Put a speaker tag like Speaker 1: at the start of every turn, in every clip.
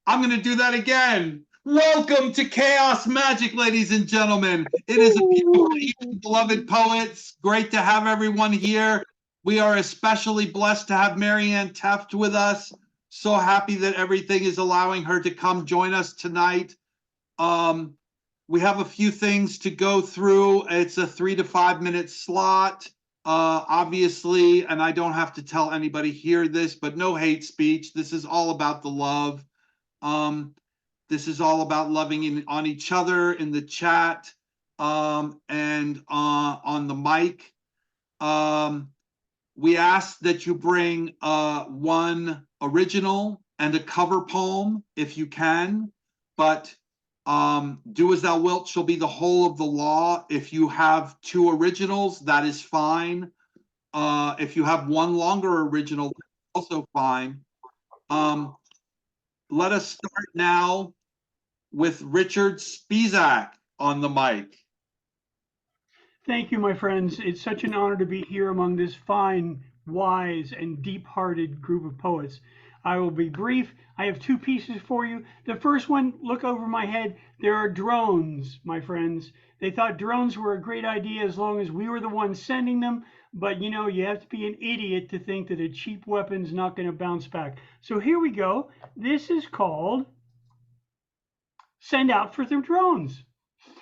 Speaker 1: I'm going to do that again. Welcome to Chaos Magic, ladies and gentlemen. It is a beautiful evening, beloved poets. Great to have everyone here. We are especially blessed to have Marianne Tefft with us. So happy that everything is allowing her to come join us tonight. We have a few things to go through. It's a 3 to 5 minute slot. Obviously, and I don't have to tell anybody here this, but no hate speech. This is all about the love. This is all about loving on each other in the chat and on the mic. We ask that you bring one original and a cover poem if you can, but do as thou wilt shall be the whole of the law. If you have 2 originals, that is fine. If you have one longer original, also fine. Let us start now with Richard Spisak on the mic.
Speaker 2: Thank you, my friends. It's such an honor to be here among this fine, wise, and deep-hearted group of poets. I will be brief. I have 2 pieces for you. The first one, look over my head. There are drones, my friends. They thought drones were a great idea as long as we were the ones sending them. But, you know, you have to be an idiot to think that a cheap weapon's not going to bounce back. So here we go. This is called Send Out for the Drones.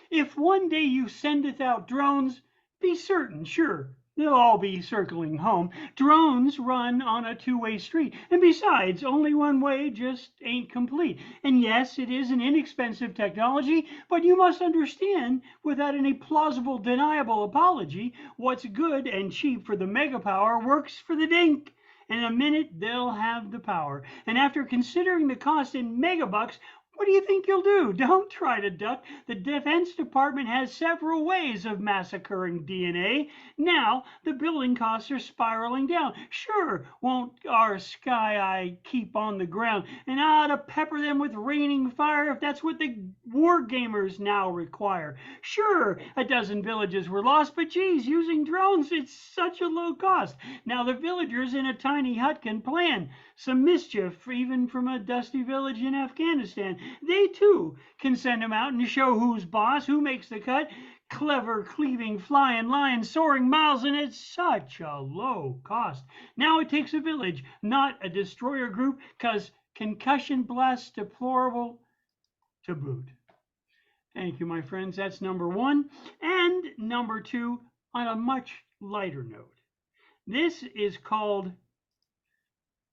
Speaker 2: If one day you sendeth out drones, be certain, sure, they'll all be circling home. Drones run on a 2-way street, and besides, only one way just ain't complete. And yes, it is an inexpensive technology, but you must understand, without any plausible, deniable apology, what's good and cheap for the mega power works for the dink. In a minute, they'll have the power. And after considering the cost in megabucks, what do you think you'll do? Don't try to duck. The Defense Department has several ways of massacring DNA. Now, the building costs are spiraling down. Sure, won't our Sky Eye keep on the ground? And to pepper them with raining fire if that's what the war gamers now require. Sure, a dozen villages were lost, but geez, using drones, it's such a low cost. Now the villagers in a tiny hut can plan some mischief, even from a dusty village in Afghanistan. They too can send them out and show who's boss, who makes the cut. Clever, cleaving, flying, lion, soaring miles, and it's such a low cost. Now it takes a village, not a destroyer group, 'cause concussion blasts deplorable to boot. Thank you, my friends. That's number 1. And number 2, on a much lighter note. This is called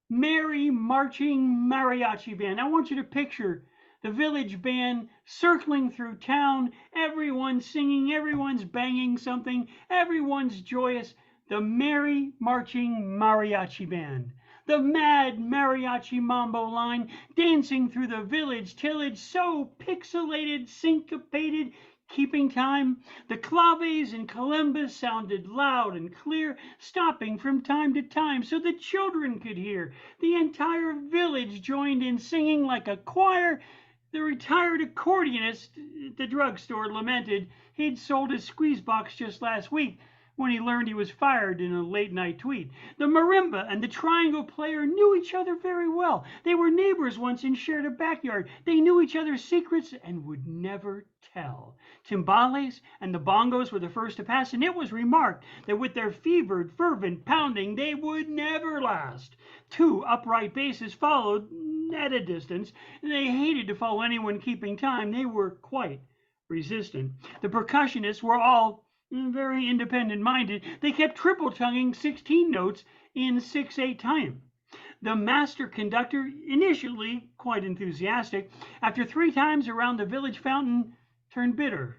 Speaker 2: Merry Marching Mariachi Band. I want you to picture the village band circling through town, everyone's singing, everyone's banging something, everyone's joyous. The Merry Marching Mariachi Band. The mad mariachi mambo line dancing through the village tillage, so pixelated, syncopated, keeping time. The claves and calimbas sounded loud and clear, stopping from time to time so the children could hear. The entire village joined in singing like a choir. The retired accordionist at the drugstore lamented he'd sold his squeeze box just last week when he learned he was fired in a late-night tweet. The marimba and the triangle player knew each other very well. They were neighbors once and shared a backyard. They knew each other's secrets and would never tell. Timbales and the bongos were the first to pass, and it was remarked that with their fevered, fervent pounding, they would never last. 2 upright basses followed at a distance. They hated to follow anyone keeping time. They were quite resistant. The percussionists were all very independent-minded. They kept triple-tonguing 16 notes in 6/8 time. The master conductor, initially quite enthusiastic, after 3 times around the village fountain, turned bitter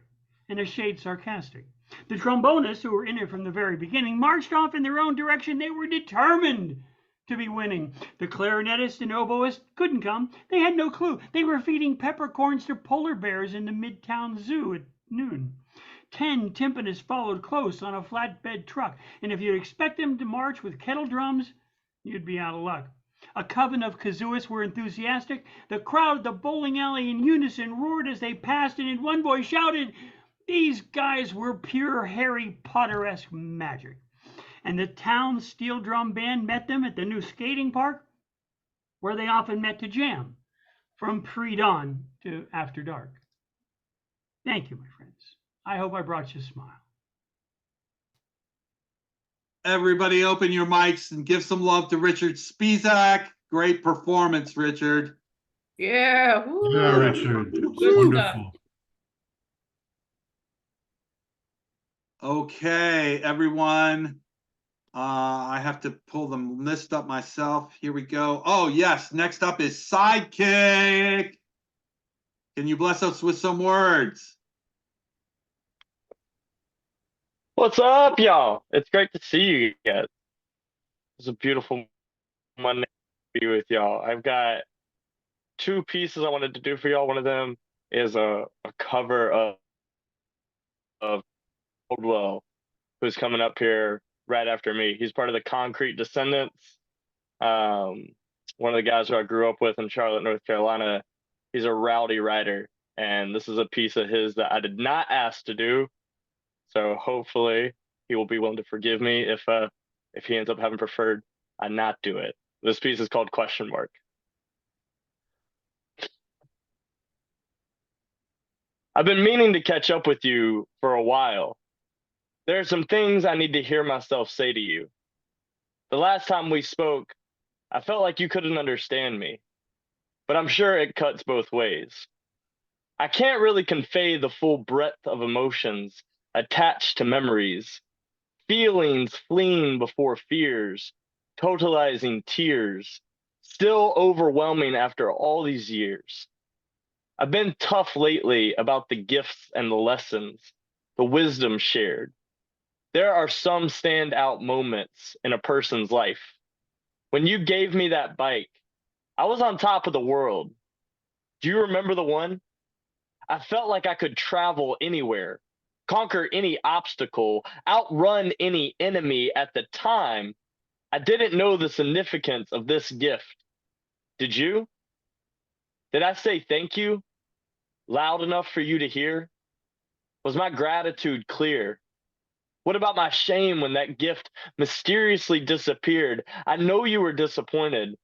Speaker 2: and a shade sarcastic. The trombonists, who were in it from the very beginning, marched off in their own direction. They were determined to be winning. The clarinetist and oboist couldn't come. They had no clue. They were feeding peppercorns to polar bears in the Midtown Zoo at noon. 10 timpanists followed close on a flatbed truck, and if you'd expect them to march with kettle drums, you'd be out of luck. A coven of kazooists were enthusiastic. The crowd at the bowling alley in unison roared as they passed, and in one voice shouted, these guys were pure Harry Potter-esque magic. And the town steel drum band met them at the new skating park, where they often met to jam from pre-dawn to after dark. Thank you, my friends. I hope I brought you a smile.
Speaker 1: Everybody open your mics and give some love to Richard Spisak. Great performance, Richard.
Speaker 3: Yeah. Woo.
Speaker 4: Yeah, Richard.
Speaker 3: Good
Speaker 4: Wonderful.
Speaker 1: Okay, everyone. I have to pull the list up myself. Here we go. Oh, yes. Next up is Sidekick. Can you bless us with some words?
Speaker 5: What's up, y'all? It's great to see you guys. It's a beautiful Monday to be with y'all. I've got two pieces I wanted to do for y'all. One of them is a cover of Coldwell, who's coming up here right after me. He's part of the Concrete Descendants. One of the guys who I grew up with in Charlotte, North Carolina. He's a rowdy writer, and this is a piece of his that I did not ask to do. So hopefully he will be willing to forgive me if he ends up having preferred I not do it. This piece is called Question Mark. I've been meaning to catch up with you for a while. There are some things I need to hear myself say to you. The last time we spoke, I felt like you couldn't understand me, but I'm sure it cuts both ways. I can't really convey the full breadth of emotions attached to memories, feelings fleeing before fears, totalizing tears, still overwhelming after all these years. I've been tough lately about the gifts and the lessons, the wisdom shared. There are some standout moments in a person's life. When you gave me that bike, I was on top of the world. Do you remember the one? I felt like I could travel anywhere, conquer any obstacle, outrun any enemy. At the time, I didn't know the significance of this gift. Did you? Did I say thank you loud enough for you to hear? Was my gratitude clear? What about my shame when that gift mysteriously disappeared? I know you were disappointed,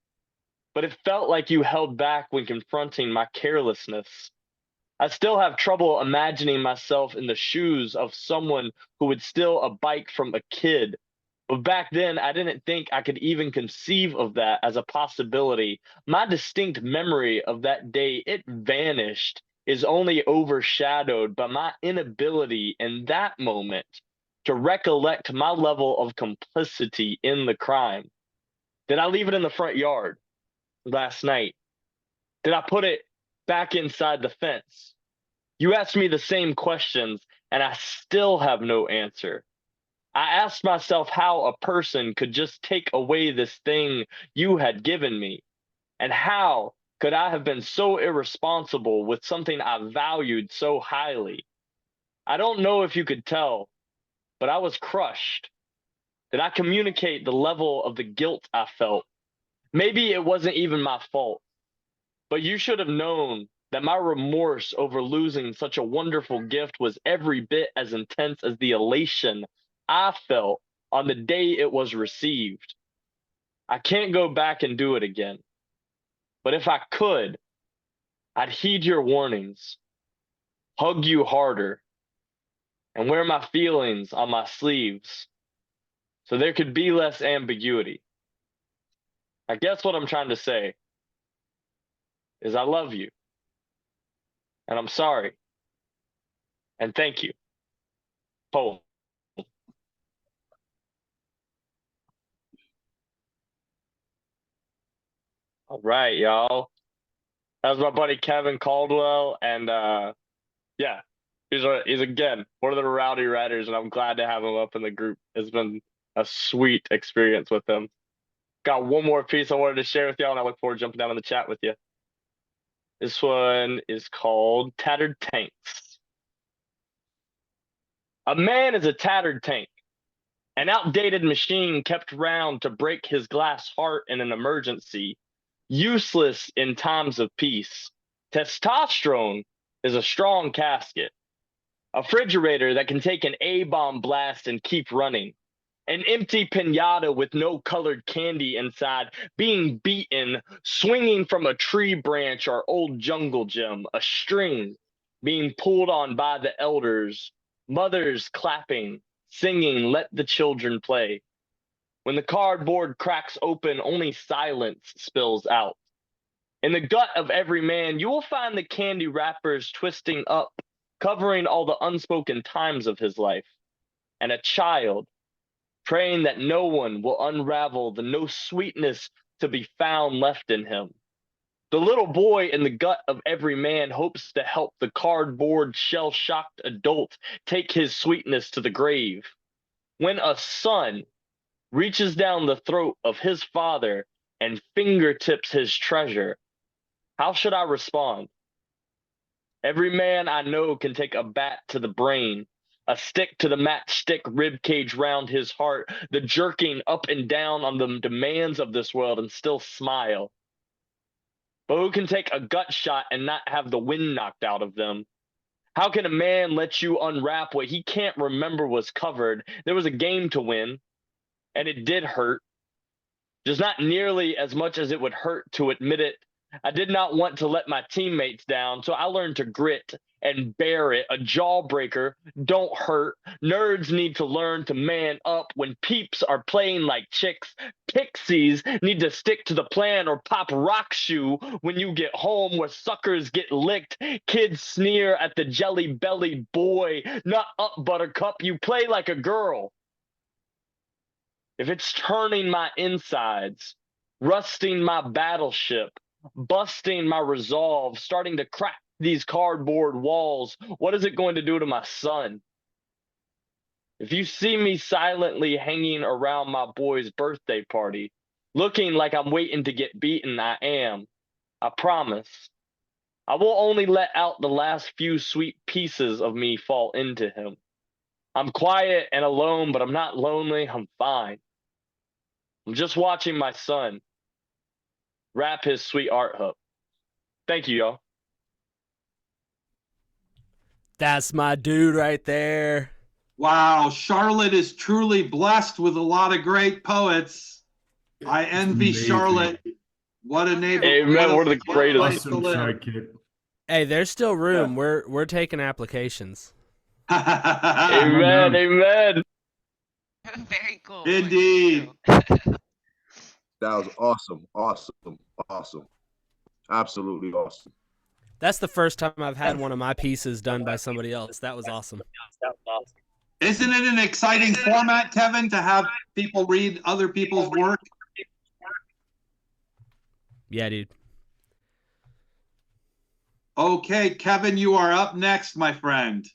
Speaker 5: but it felt like you held back when confronting my carelessness. I still have trouble imagining myself in the shoes of someone who would steal a bike from a kid. But back then, I didn't think I could even conceive of that as a possibility. My distinct memory of that day, it vanished, is only overshadowed by my inability in that moment to recollect my level of complicity in the crime. Did I leave it in the front yard last night? Did I put it back inside the fence? You asked me the same questions, and I still have no answer. I asked myself how a person could just take away this thing you had given me, and how could I have been so irresponsible with something I valued so highly? I don't know if you could tell, but I was crushed. Did I communicate the level of the guilt I felt? Maybe it wasn't even my fault, but you should have known that my remorse over losing such a wonderful gift was every bit as intense as the elation I felt on the day it was received. I can't go back and do it again, but if I could, I'd heed your warnings, hug you harder, and wear my feelings on my sleeves so there could be less ambiguity. I guess what I'm trying to say is I love you, and I'm sorry, and thank you. Poem. All right, y'all. That was my buddy Kevin Caldwell, and yeah, he's again one of the rowdy writers, and I'm glad to have him up in the group. It's been a sweet experience with him. Got one more piece I wanted to share with y'all, and I look forward to jumping down in the chat with you. This one is called Tattered Tanks. A man is a tattered tank, an outdated machine kept round to break his glass heart in an emergency, useless in times of peace. Testosterone is a strong casket, a refrigerator that can take an A-bomb blast and keep running, An empty pinata with no colored candy inside, being beaten, swinging from a tree branch or old jungle gym, a string being pulled on by the elders, mothers clapping, singing, let the children play. When the cardboard cracks open, only silence spills out. In the gut of every man, you will find the candy wrappers twisting up, covering all the unspoken times of his life. And a child praying that no one will unravel the no sweetness to be found left in him. The little boy in the gut of every man hopes to help the cardboard shell-shocked adult take his sweetness to the grave. When a son reaches down the throat of his father and fingertips his treasure, how should I respond? Every man I know can take a bat to the brain, a stick to the matchstick ribcage round his heart, the jerking up and down on the demands of this world and still smile. But who can take a gut shot and not have the wind knocked out of them? How can a man let you unwrap what he can't remember was covered? There was a game to win, and it did hurt. Just not nearly as much as it would hurt to admit it. I did not want to let my teammates down, so I learned to grit and bear it. A jawbreaker don't hurt. Nerds need to learn to man up when peeps are playing like chicks. Pixies need to stick to the plan or pop rock shoe when you get home where suckers get licked. Kids sneer at the jelly belly boy. Not up, buttercup. You play like a girl. If it's turning my insides, rusting my battleship, busting my resolve, starting to crack these cardboard walls, what is it going to do to my son? If you see me silently hanging around my boy's birthday party, looking like I'm waiting to get beaten, I am. I promise. I will only let out the last few sweet pieces of me fall into him. I'm quiet and alone, but I'm not lonely. I'm fine. I'm just watching my son wrap his sweet art hook. Thank you, y'all.
Speaker 4: That's my dude right there.
Speaker 1: Wow, Charlotte is truly blessed with a lot of great poets. I envy
Speaker 6: amazing.
Speaker 1: Charlotte. What a neighbor.
Speaker 5: Amen. We're the greatest.
Speaker 6: Awesome sidekick.
Speaker 4: Hey, there's still room. We're taking applications.
Speaker 5: Amen. Amen.
Speaker 3: Very cool.
Speaker 1: Indeed.
Speaker 7: That was awesome, awesome. Absolutely awesome.
Speaker 4: That's the first time I've had one of my pieces done by somebody else. That was awesome.
Speaker 1: Isn't it an exciting format, Kevin, to have people read other people's work?
Speaker 4: Yeah, dude.
Speaker 1: Okay, Kevin, you are up next, my friend.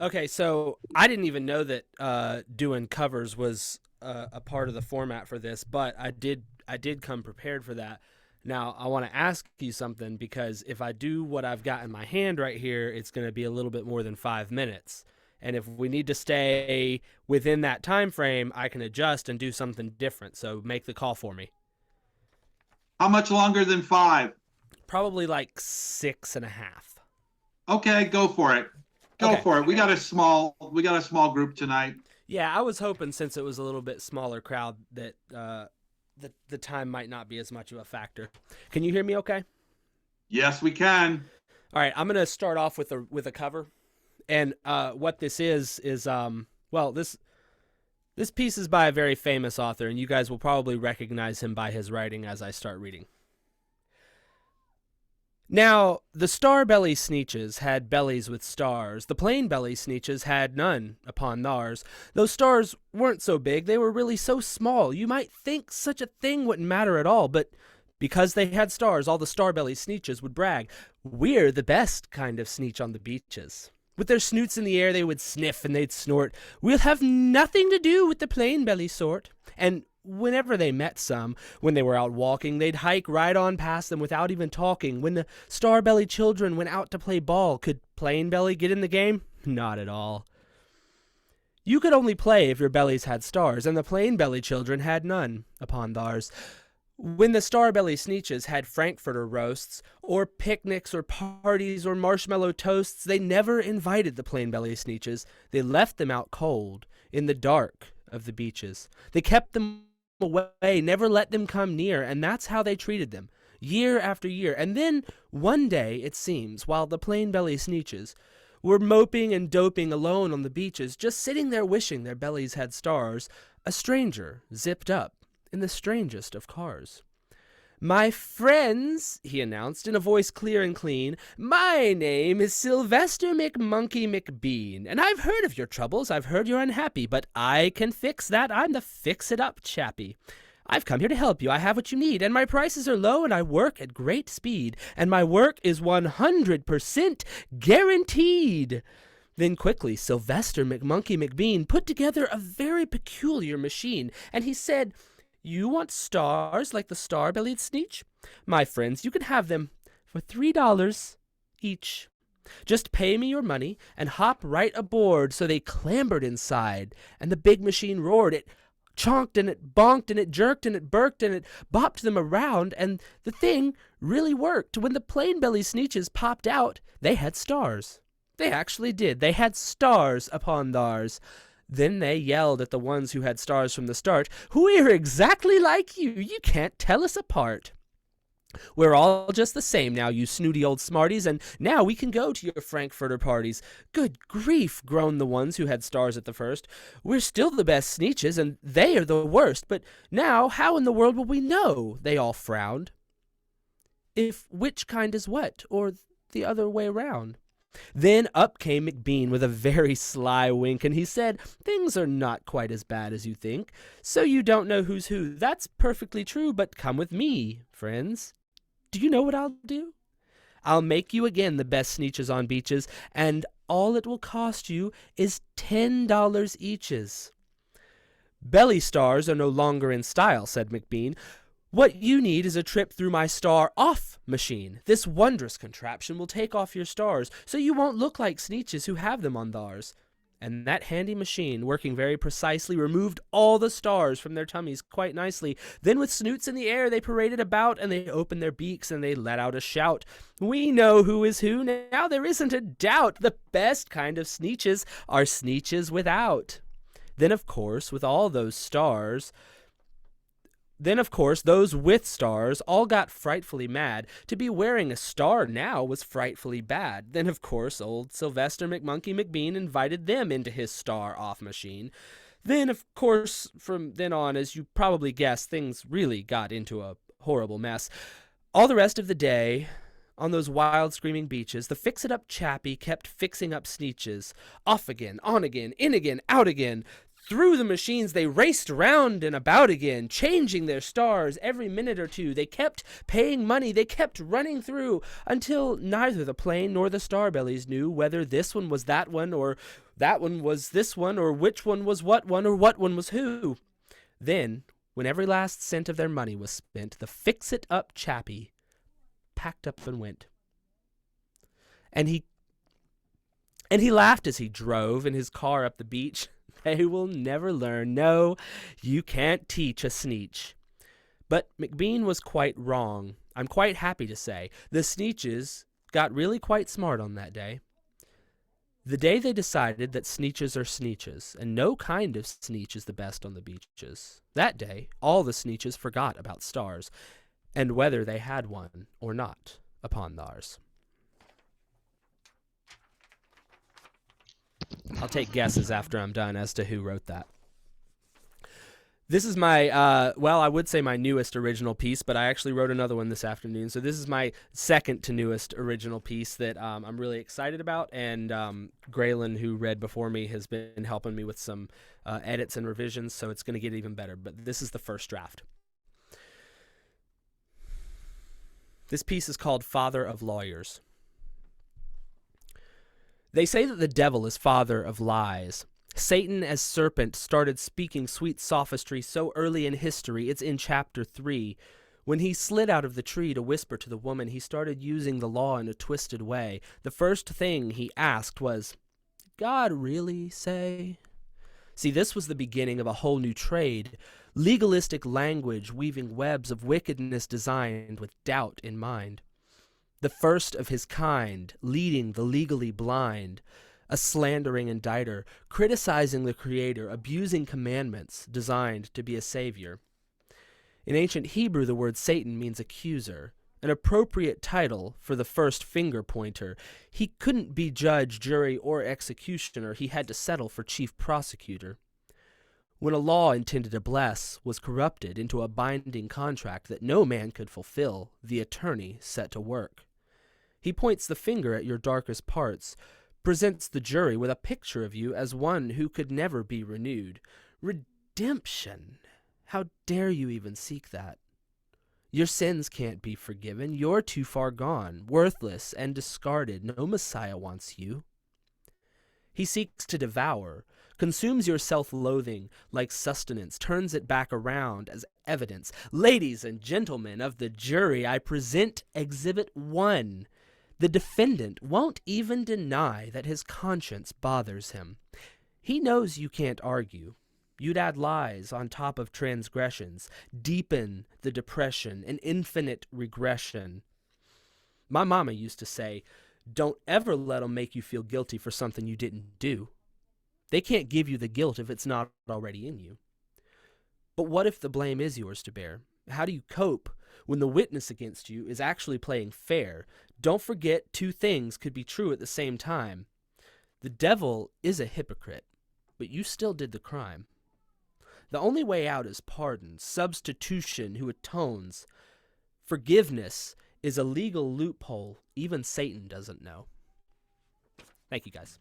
Speaker 4: Okay, so I didn't even know that doing covers was a part of the format for this, but I did come prepared for that. Now, I want to ask you something, because if I do what I've got in my hand right here, it's going to be a little bit more than 5 minutes. And if we need to stay within that time frame, I can adjust and do something different. So make the call for me.
Speaker 1: How much longer than 5?
Speaker 4: Probably like 6.5.
Speaker 1: Okay, go for it. Go for it. We got a small group tonight.
Speaker 4: Yeah, I was hoping, since it was a little bit smaller crowd, that the time might not be as much of a factor. Can you hear me okay?
Speaker 1: Yes, we can.
Speaker 4: All right, I'm going to start off with a cover. And what this is well, this piece is by a very famous author, and you guys will probably recognize him by his writing as I start reading. Now, the star-belly sneeches had bellies with stars. The plain-belly sneeches had none upon theirs. Those stars weren't so big, they were really so small. You might think such a thing wouldn't matter at all, but because they had stars, all the star-belly sneeches would brag, "We're the best kind of sneech on the beaches." With their snoots in the air, they would sniff and they'd snort. "We'll have nothing to do with the plain-belly sort." And whenever they met some, when they were out walking, they'd hike right on past them without even talking. When the star-belly children went out to play ball, could plain-belly get in the game? Not at all. You could only play if your bellies had stars, and the plain-belly children had none upon theirs. When the star-belly sneeches had frankfurter roasts, or picnics, or parties, or marshmallow toasts, they never invited the plain-belly sneeches. They left them out cold in the dark of the beaches. They kept them away, never let them come near, and that's how they treated them, year after year. And then, one day, it seems, while the plain-belly Sneetches were moping and doping alone on the beaches, just sitting there wishing their bellies had stars, a stranger zipped up in the strangest of cars. "My friends," he announced in a voice clear and clean, "my name is Sylvester McMonkey McBean, and I've heard of your troubles, I've heard you're unhappy, but I can fix that, I'm the fix-it-up chappie. I've come here to help you, I have what you need, and my prices are low, and I work at great speed, and my work is 100% guaranteed." Then quickly Sylvester McMonkey McBean put together a very peculiar machine, and he said, "You want stars like the star-bellied Sneetch? My friends, you can have them for $3 each. Just pay me your money and hop right aboard." So they clambered inside, and the big machine roared. It chonked and it bonked and it jerked and it burked and it bopped them around, and the thing really worked. When the plain-belly Sneetches popped out, they had stars. They actually did. They had stars upon theirs. Then they yelled at the ones who had stars from the start, "We're exactly like you. You can't tell us apart. We're all just the same now, you snooty old smarties, and now we can go to your Frankfurter parties." "Good grief," groaned the ones who had stars at the first. "We're still the best Sneetches, and they are the worst. But now, how in the world will we know?" They all frowned. "If which kind is what, or the other way round?" Then up came McBean with a very sly wink, and he said, "Things are not quite as bad as you think. So you don't know who's who. That's perfectly true, but come with me, friends. Do you know what I'll do? I'll make you again the best Sneetches on beaches, and all it will cost you is $10 eaches." "Belly stars are no longer in style," said McBean. "What you need is a trip through my star-off machine. This wondrous contraption will take off your stars, so you won't look like Sneetches who have them on theirs." And that handy machine, working very precisely, removed all the stars from their tummies quite nicely. Then with snoots in the air they paraded about, and they opened their beaks, and they let out a shout. "We know who is who, now there isn't a doubt. The best kind of Sneetches are Sneetches without." Then, of course, those with stars all got frightfully mad. To be wearing a star now was frightfully bad. Then, of course, old Sylvester McMonkey McBean invited them into his star-off machine. Then, of course, from then on, as you probably guessed, things really got into a horrible mess. All the rest of the day, on those wild screaming beaches, the fix-it-up chappie kept fixing up Sneetches. Off again, on again, in again, out again. Through the machines they raced round and about again, changing their stars every minute or two. They kept paying money, they kept running through, until neither the plain nor the starbellies knew whether this one was that one, or that one was this one, or which one was what one, or what one was who. Then, when every last cent of their money was spent, the fix-it-up chappie packed up and went. And he laughed as he drove in his car up the beach. They will never learn. No, you can't teach a Sneetch. But McBean was quite wrong, I'm quite happy to say. The Sneetches got really quite smart on that day. The day they decided that Sneetches are Sneetches, and no kind of Sneetch is the best on the beaches. That day, all the Sneetches forgot about stars, and whether they had one or not upon theirs. I'll take guesses after I'm done as to who wrote that. This is my, I would say my newest original piece, but I actually wrote another one this afternoon. So this is my second to newest original piece that I'm really excited about. And Graylin, who read before me, has been helping me with some edits and revisions, so it's going to get even better. But this is the first draft. This piece is called Father of Lawyers. They say that the devil is father of lies. Satan as serpent started speaking sweet sophistry so early in history, it's in chapter 3. When he slid out of the tree to whisper to the woman, he started using the law in a twisted way. The first thing he asked was, "Did God really say?" See, this was the beginning of a whole new trade, legalistic language weaving webs of wickedness designed with doubt in mind. The first of his kind, leading the legally blind, a slandering indicter, criticizing the Creator, abusing commandments designed to be a savior. In ancient Hebrew, the word Satan means accuser, an appropriate title for the first finger pointer. He couldn't be judge, jury, or executioner. He had to settle for chief prosecutor. When a law intended to bless was corrupted into a binding contract that no man could fulfill, the attorney set to work. He points the finger at your darkest parts, presents the jury with a picture of you as one who could never be renewed. Redemption! How dare you even seek that? Your sins can't be forgiven. You're too far gone, worthless and discarded. No Messiah wants you. He seeks to devour, consumes your self-loathing like sustenance, turns it back around as evidence. Ladies and gentlemen of the jury, I present Exhibit 1. The defendant won't even deny that his conscience bothers him. He knows you can't argue. You'd add lies on top of transgressions, deepen the depression, an infinite regression. My mama used to say, don't ever let them make you feel guilty for something you didn't do. They can't give you the guilt if it's not already in you. But what if the blame is yours to bear? How do you cope when the witness against you is actually playing fair? Don't forget, two things could be true at the same time. The devil is a hypocrite, but you still did the crime. The only way out is pardon, substitution who atones. Forgiveness is a legal loophole even Satan doesn't know. Thank you, guys.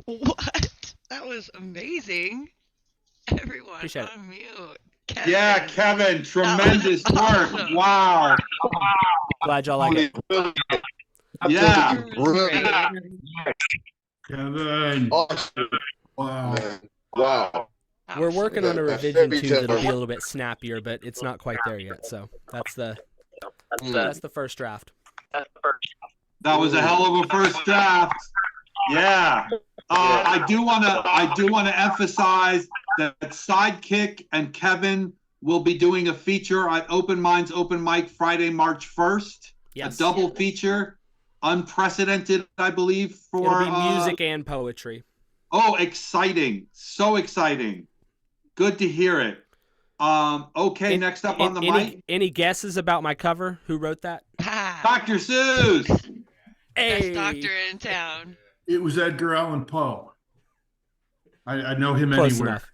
Speaker 3: What? That was amazing. Everyone
Speaker 4: Appreciate
Speaker 3: on mute. Kevin.
Speaker 1: Yeah, Kevin, tremendous work.
Speaker 3: awesome.
Speaker 1: Wow.
Speaker 4: Glad y'all like it.
Speaker 1: Yeah.
Speaker 7: Brilliant.
Speaker 2: Kevin.
Speaker 7: Awesome.
Speaker 2: Wow.
Speaker 7: Man. Wow.
Speaker 4: We're working on a
Speaker 7: That's
Speaker 4: revision
Speaker 7: every
Speaker 4: too that'll be a
Speaker 7: time.
Speaker 4: little bit snappier, but it's not quite there yet. So that's the first draft.
Speaker 1: That was a hell of a first draft. Yeah. I do want to emphasize that Sidekick and Kevin will be doing a feature at Open Minds Open Mic Friday, March 1st.
Speaker 4: Yes.
Speaker 1: A double feature, unprecedented, I believe, for
Speaker 4: It'll be music and poetry.
Speaker 1: Oh, exciting! So exciting. Good to hear it. Okay, next up on the mic,
Speaker 4: Any guesses about my cover? Who wrote that?
Speaker 1: Dr. Seuss.
Speaker 3: Best doctor in town.
Speaker 2: It was Edgar Allan Poe. I know him
Speaker 4: Close
Speaker 2: anywhere.
Speaker 4: enough.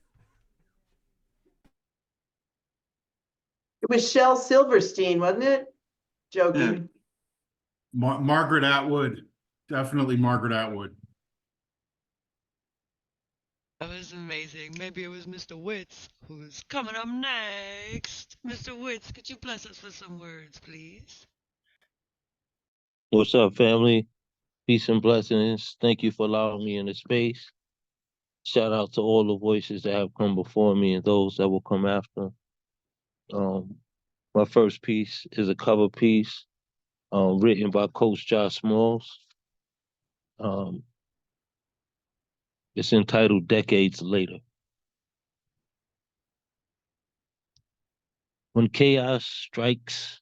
Speaker 6: It was Shel Silverstein, wasn't it? Joking.
Speaker 2: Margaret Atwood. Definitely Margaret Atwood.
Speaker 3: That was amazing. Maybe it was Mr. Witz who's coming up next. Mr. Witz, could you bless us with some words, please?
Speaker 8: What's up, family? Peace and blessings. Thank you for allowing me in the space. Shout out to all the voices that have come before me and those that will come after. My first piece is a cover piece written by Coach Josh Smalls. It's entitled Decades Later. When chaos strikes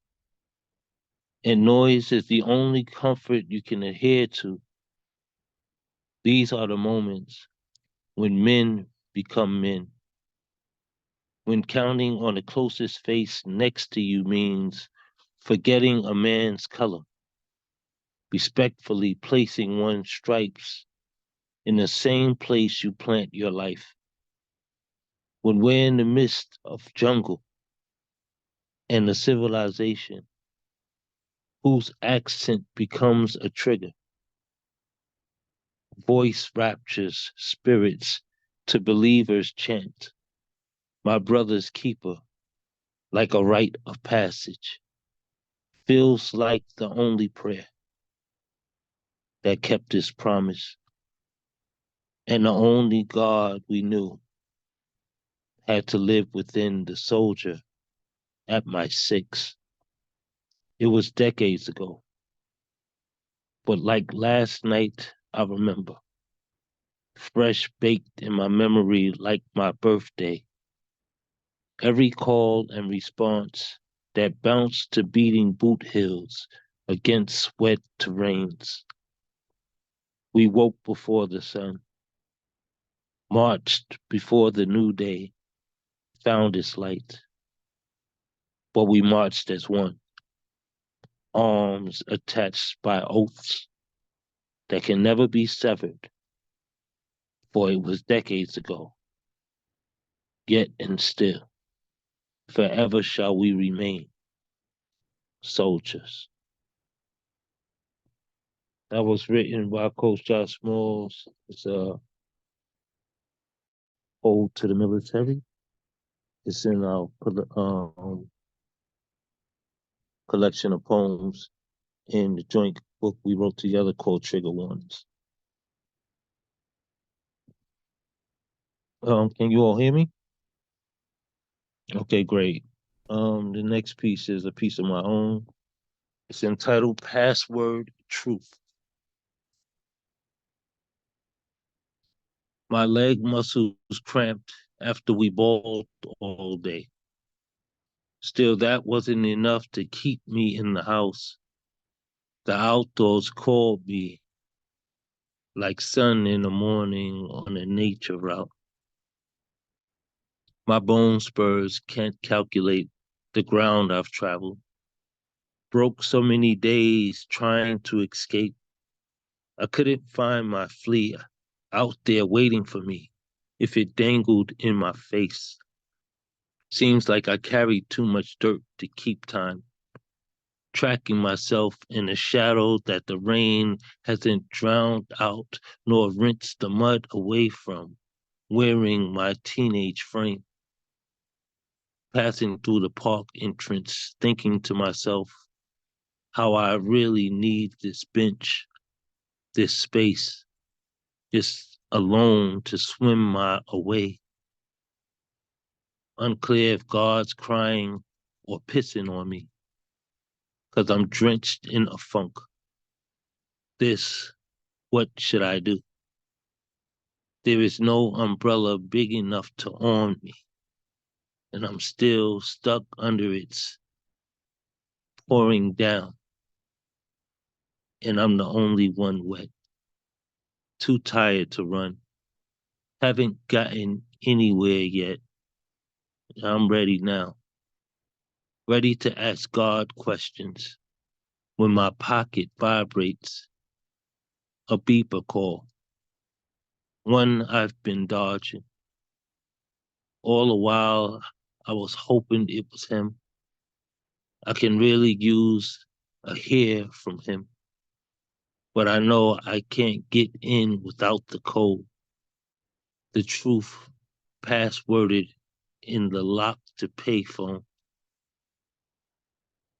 Speaker 8: and noise is the only comfort you can adhere to, these are the moments when men become men. When counting on the closest face next to you means forgetting a man's color, respectfully placing one's stripes in the same place you plant your life. When we're in the midst of jungle and the civilization whose accent becomes a trigger, voice raptures spirits to believers chant, my brother's keeper, like a rite of passage, feels like the only prayer that kept his promise. And the only God we knew had to live within the soldier at my 6. It was decades ago. But like last night, I remember, fresh baked in my memory like my birthday. Every call and response that bounced to beating boot heels against wet terrains. We woke before the sun, marched before the new day found its light, but we marched as one, arms attached by oaths that can never be severed, for it was decades ago. Yet and still, forever shall we remain soldiers. That was written by Coach Josh Smalls. It's a ode to the military. It's in our collection of poems in the joint book we wrote together called Trigger Warnings. Can you all hear me? Okay, great. The next piece is a piece of my own. It's entitled Password Truth. My leg muscles cramped after we balled all day. Still, that wasn't enough to keep me in the house. The outdoors called me like sun in the morning on a nature route. My bone spurs can't calculate the ground I've traveled. Broke so many days trying to escape. I couldn't find my flea out there waiting for me if it dangled in my face. Seems like I carried too much dirt to keep time. Tracking myself in a shadow that the rain hasn't drowned out nor rinsed the mud away from, wearing my teenage frame. Passing through the park entrance, thinking to myself how I really need this bench, this space, just alone to swim my away. Unclear if God's crying or pissing on me, 'cause I'm drenched in a funk. What should I do? There is no umbrella big enough to arm me, and I'm still stuck under its pouring down, and I'm the only one wet. Too tired to run. Haven't gotten anywhere yet. I'm ready now. Ready to ask God questions when my pocket vibrates. A beeper call. One I've been dodging. All the while I was hoping it was him. I can really use a hear from him. But I know I can't get in without the code. The truth passworded in the lock to pay phone.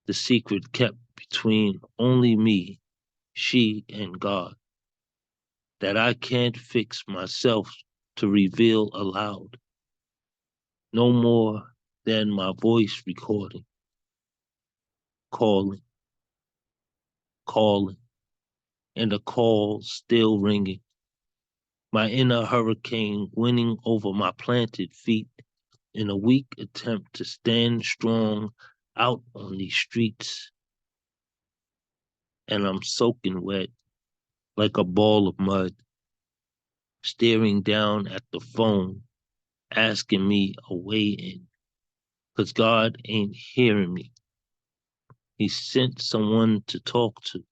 Speaker 8: The secret kept between only me, she, and God. That I can't fix myself to reveal aloud. No more than my voice recording. Calling, calling, and the call still ringing. My inner hurricane winning over my planted feet in a weak attempt to stand strong out on these streets. And I'm soaking wet like a ball of mud, staring down at the phone, asking me a way in, 'cause God ain't hearing me. He sent someone to talk to,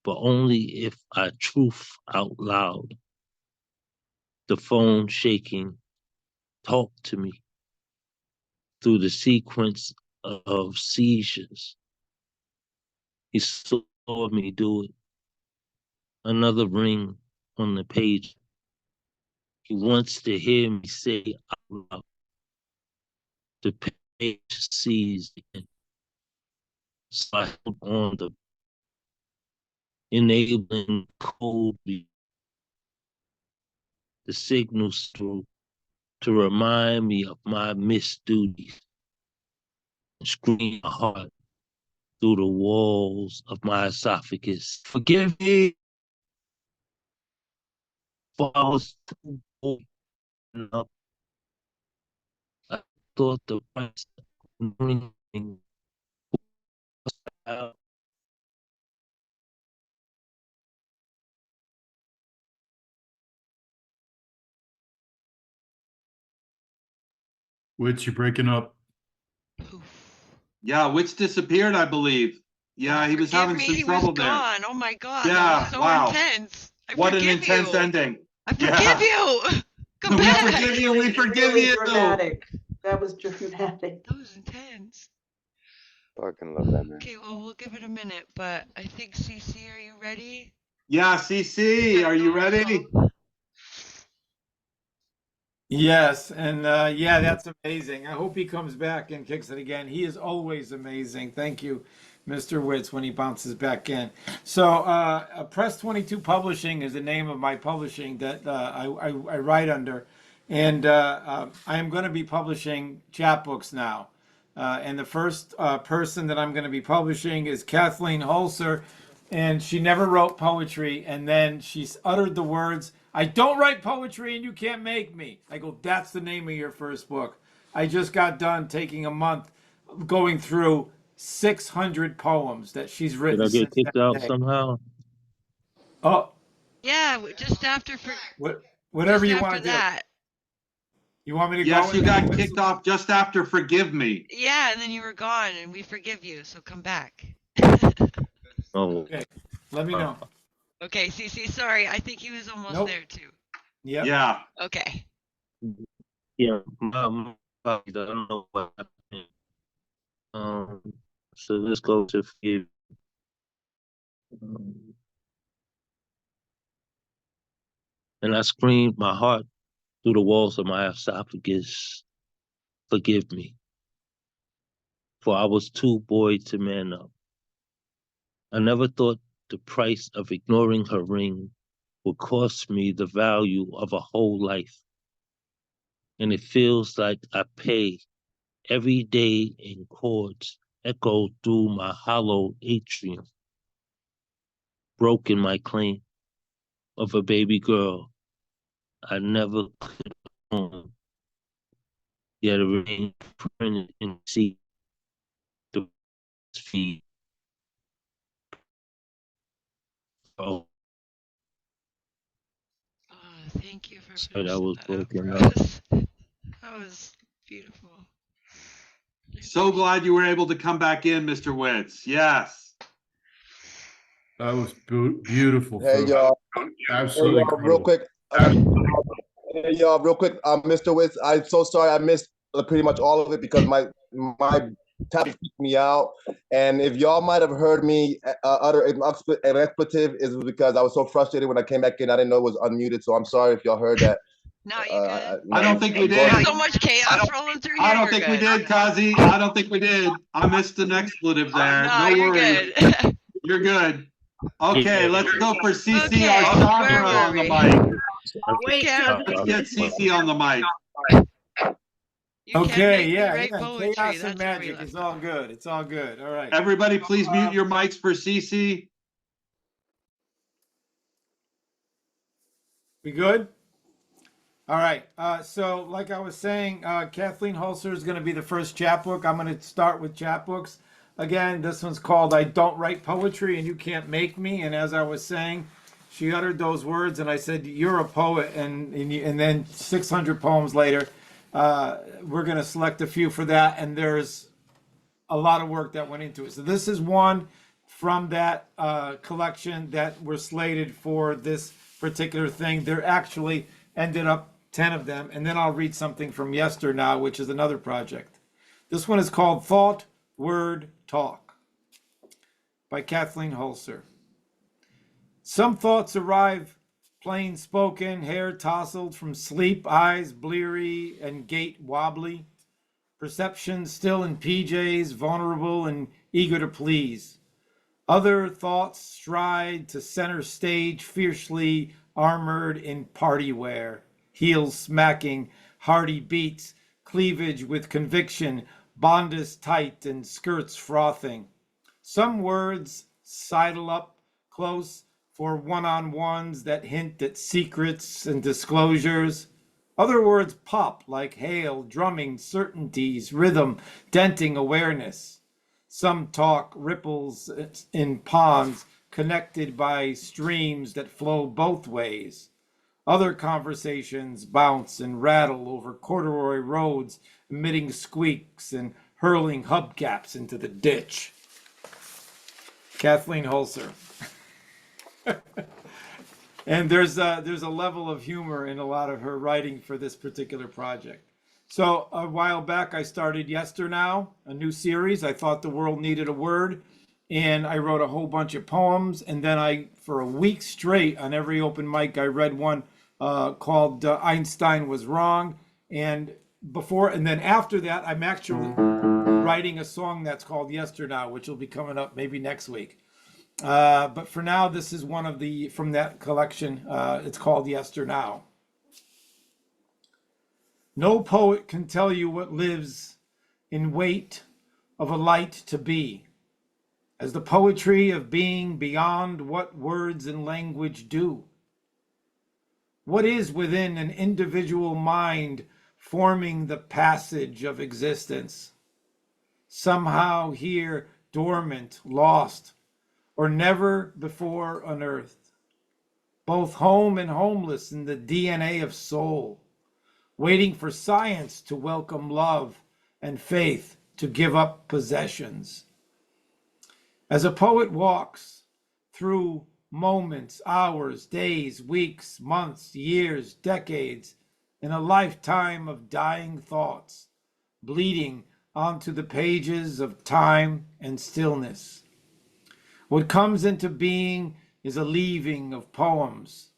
Speaker 8: but only if I truth out loud. The phone shaking, talk to me through the sequence of seizures. He saw me do it. Another ring on the page. He wants to hear me say out loud. The page seized again. So I held on the enabling code, the signals through to remind me of my missed duties. Scream hard through the walls of my esophagus. Forgive me for I was too bold enough. I thought the price of bringing out
Speaker 9: Witz, you breaking up?
Speaker 3: Poof.
Speaker 1: Yeah, Witz disappeared, I believe. Yeah, he was
Speaker 3: Forgive
Speaker 1: having
Speaker 3: me,
Speaker 1: some
Speaker 3: he
Speaker 1: trouble
Speaker 3: was
Speaker 1: there.
Speaker 3: gone. Oh my god,
Speaker 1: Yeah,
Speaker 3: that was so
Speaker 1: wow.
Speaker 3: intense. I
Speaker 1: What an
Speaker 3: forgive
Speaker 1: intense
Speaker 3: you.
Speaker 1: ending.
Speaker 3: I forgive
Speaker 1: Yeah.
Speaker 3: you. Come
Speaker 1: We
Speaker 3: back.
Speaker 1: forgive you. We forgive
Speaker 6: Really
Speaker 1: you.
Speaker 6: dramatic. That was dramatic.
Speaker 3: That was intense.
Speaker 7: Fucking love that man.
Speaker 3: Okay, well, we'll give it a minute, but I think CC, are you ready?
Speaker 1: Yeah, CC, are you ready?
Speaker 10: Yes, and yeah, that's amazing. I hope he comes back and kicks it again. He is always amazing. Thank you, Mr. Witz, when he bounces back in. So, Press 22 Publishing is the name of my publishing that I write under, and I am going to be publishing chapbooks now. And the first person that I'm going to be publishing is Kathleen Holzer, and she never wrote poetry, and then she uttered the words, "I don't write poetry and you can't make me." I go, that's the name of your first book. I just got done taking a month going through 600 poems that she's written.
Speaker 8: Did I get
Speaker 10: since
Speaker 8: kicked
Speaker 10: that
Speaker 8: out
Speaker 10: day.
Speaker 8: somehow?
Speaker 10: Oh,
Speaker 3: Yeah, just after
Speaker 10: whatever
Speaker 3: just
Speaker 10: you want
Speaker 3: after
Speaker 10: to do.
Speaker 3: that.
Speaker 10: You want me to
Speaker 1: Yes,
Speaker 10: go?
Speaker 1: you got kicked off just after Forgive Me.
Speaker 3: Yeah, and then you were gone, and we forgive you, so come back.
Speaker 8: Oh,
Speaker 10: Okay, let me know.
Speaker 3: Okay, CC, sorry, I think he was almost
Speaker 10: Nope.
Speaker 3: there too.
Speaker 10: Yep.
Speaker 1: Yeah.
Speaker 3: Okay.
Speaker 8: yeah. I don't know what happened. So let's go to forgive. And I screamed my heart through the walls of my esophagus. Forgive me. For I was too boy to man up. I never thought the price of ignoring her ring would cost me the value of a whole life. And it feels like I pay every day in chords echo through my hollow atrium. Broken my claim of a baby girl I never could own. Yet it remained printed in sea the feed. Oh,
Speaker 3: Thank you for
Speaker 8: sorry, that
Speaker 3: finishing
Speaker 8: was
Speaker 3: that up
Speaker 8: broken
Speaker 3: for
Speaker 8: up.
Speaker 3: us. That was beautiful.
Speaker 1: So glad you were able to come back in, Mr. Witz. Yes.
Speaker 9: That was beautiful.
Speaker 7: Hey
Speaker 9: Phil.
Speaker 7: y'all.
Speaker 9: Absolutely
Speaker 7: Hey, y'all, real
Speaker 9: incredible.
Speaker 7: quick. Hey y'all, real quick. Mr. Witz, I'm so sorry I missed pretty much all of it because my tab kicked me out. And if y'all might have heard me utter an expletive, is because I was so frustrated when I came back in. I didn't know it was unmuted, so I'm sorry if y'all heard that.
Speaker 3: No, you good.
Speaker 1: I don't think we did.
Speaker 3: There's so much chaos rolling through here.
Speaker 1: I don't
Speaker 3: We're
Speaker 1: think we
Speaker 3: good.
Speaker 1: did, Cozzy. I don't think we did. I missed an expletive there.
Speaker 3: No,
Speaker 1: No
Speaker 3: you're
Speaker 1: worries.
Speaker 3: good.
Speaker 1: You're good. Okay, let's go for CC
Speaker 3: Okay,
Speaker 1: Arshagra
Speaker 3: where were
Speaker 1: on the
Speaker 3: we?
Speaker 1: mic.
Speaker 6: Wait,
Speaker 3: Yeah.
Speaker 1: Let's get CC on the mic.
Speaker 3: You can't
Speaker 10: Okay,
Speaker 3: make me
Speaker 10: yeah,
Speaker 3: write
Speaker 10: yeah.
Speaker 3: poetry.
Speaker 10: Chaos and
Speaker 3: That's where we
Speaker 10: magic.
Speaker 3: left
Speaker 10: It's all good. It's all good. All right.
Speaker 1: Everybody, please mute your mics for CC.
Speaker 10: We good? All right. So, like I was saying, Kathleen Holzer is going to be the first chapbook. I'm going to start with chapbooks. Again, this one's called "I Don't Write Poetry and You Can't Make Me." And as I was saying, she uttered those words, and I said, "You're a poet." And then 600 poems later, we're going to select a few for that. And there's a lot of work that went into it. So this is one from that collection that were slated for this particular thing. There actually ended up 10 of them. And then I'll read something from Yester now, which is another project. This one is called Thought, Word, Talk by Kathleen Holzer. Some thoughts arrive plain spoken, hair tousled from sleep, eyes bleary and gait wobbly. Perception still in PJs, vulnerable and eager to please. Other thoughts stride to center stage, fiercely armored in party wear, heels smacking, hearty beats, cleavage with conviction, bodice tight and skirts frothing. Some words sidle up close for one-on-ones that hint at secrets and disclosures. Other words pop like hail, drumming certainties, rhythm, denting awareness. Some talk ripples in ponds connected by streams that flow both ways. Other conversations bounce and rattle over corduroy roads emitting squeaks and hurling hubcaps into the ditch. Kathleen Holzer. And there's a level of humor in a lot of her writing for this particular project. So a while back, I started Yesternow, a new series. I thought the world needed a word, and I wrote a whole bunch of poems. And then for a week straight, on every open mic, I read one called Einstein Was Wrong. And then after that, I'm actually writing a song that's called Yesternow, which will be coming up maybe next week. But for now, this is one of from that collection. It's called Yesternow. No poet can tell you what lives in wait of a light to be, as the poetry of being beyond what words and language do. What is within an individual mind forming the passage of existence, somehow here dormant, lost, or never before unearthed, both home and homeless in the DNA of soul, waiting for science to welcome love and faith to give up possessions. As a poet walks through moments, hours, days, weeks, months, years, decades, in a lifetime of dying thoughts, bleeding onto the pages of time and stillness. What comes into being is a leaving of poems,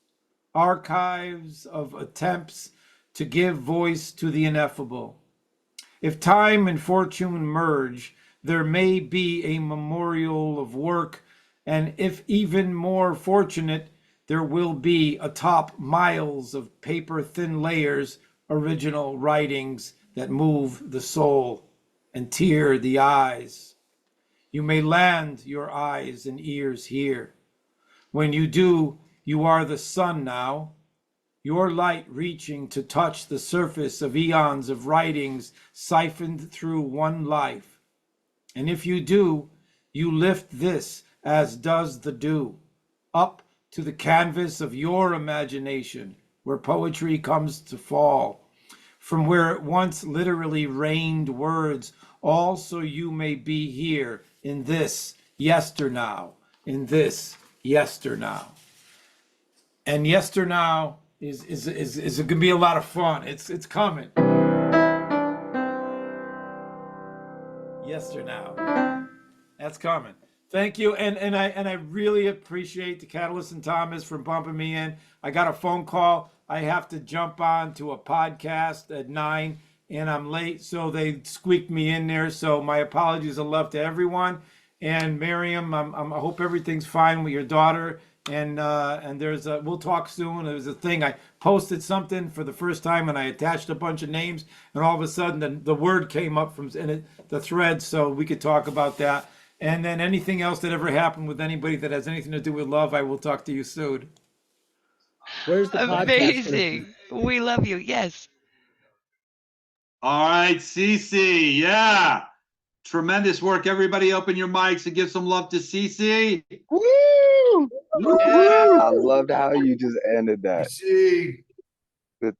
Speaker 10: archives of attempts to give voice to the ineffable. If time and fortune merge, there may be a memorial of work, and if even more fortunate, there will be atop miles of paper-thin layers, original writings that move the soul and tear the eyes. You may land your eyes and ears here. When you do, you are the sun now, your light reaching to touch the surface of eons of writings siphoned through one life. And if you do, you lift this as does the dew, up to the canvas of your imagination, where poetry comes to fall, from where it once literally rained words, all so you may be here in this yesternow, in this yesternow. And yesternow is going to be a lot of fun. It's coming. Yesternow. That's coming. Thank you. And I really appreciate the Catalyst and Thomas for bumping me in. I got a phone call. I have to jump on to a podcast at 9 and I'm late, so they squeaked me in there. So my apologies are left to everyone. And Miriam, I hope everything's fine with your daughter. And we'll talk soon. There's a thing, I posted something for the first time and I attached a bunch of names, and all of a sudden the word came up from the thread, so we could talk about that. And then anything else that ever happened with anybody that has anything to do with love, I will talk to you soon.
Speaker 4: Where's the podcast?
Speaker 3: Amazing. We love you. Yes.
Speaker 1: All right, Cece. Yeah. Tremendous work. Everybody open your mics and give some love to Cece.
Speaker 11: Woo! Yeah. I loved how you just ended that.
Speaker 9: See.
Speaker 11: That's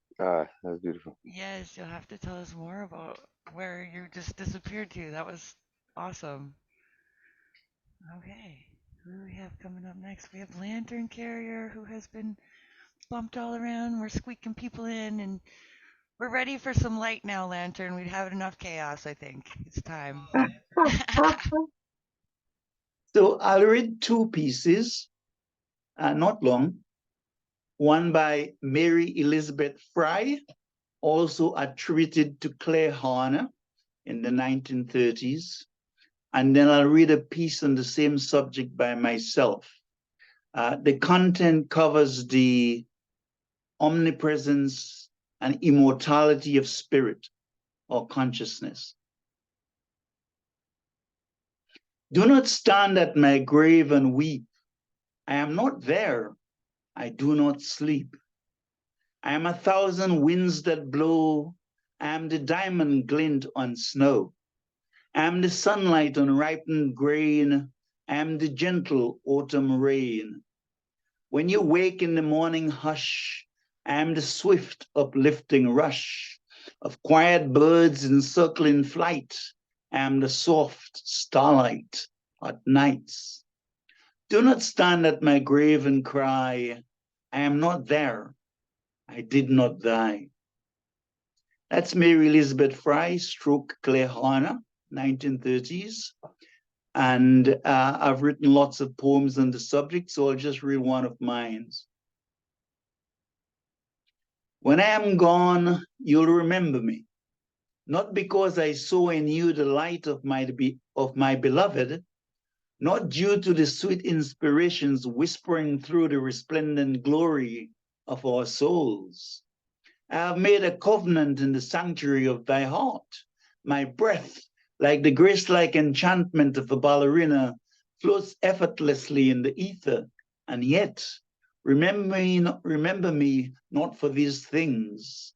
Speaker 11: beautiful.
Speaker 3: Yes, you'll have to tell us more about where you just disappeared to. That was awesome. Okay, who do we have coming up next? We have Lantern Carrier, who has been bumped all around. We're squeaking people in, and we're ready for some light now, Lantern. We've had enough chaos, I think. It's time.
Speaker 12: So I'll read two pieces, not long. One by Mary Elizabeth Fry, also attributed to Claire Horner in the 1930s. And then I'll read a piece on the same subject by myself. The content covers the omnipresence and immortality of spirit or consciousness. Do not stand at my grave and weep. I am not there. I do not sleep. I am 1,000 winds that blow. I am the diamond glint on snow. I am the sunlight on ripened grain. I am the gentle autumn rain. When you wake in the morning hush, I am the swift uplifting rush of quiet birds in circling flight. I am the soft starlight at nights. Do not stand at my grave and cry, I am not there, I did not die. That's Mary Elizabeth Fry, stroke Claire Horner, 1930s. And I've written lots of poems on the subject, so I'll just read one of mine. When I am gone, you'll remember me, not because I saw in you the light of my beloved, not due to the sweet inspirations whispering through the resplendent glory of our souls. I have made a covenant in the sanctuary of thy heart. My breath, like the grace-like enchantment of a ballerina, floats effortlessly in the ether, and yet, remember me not for these things.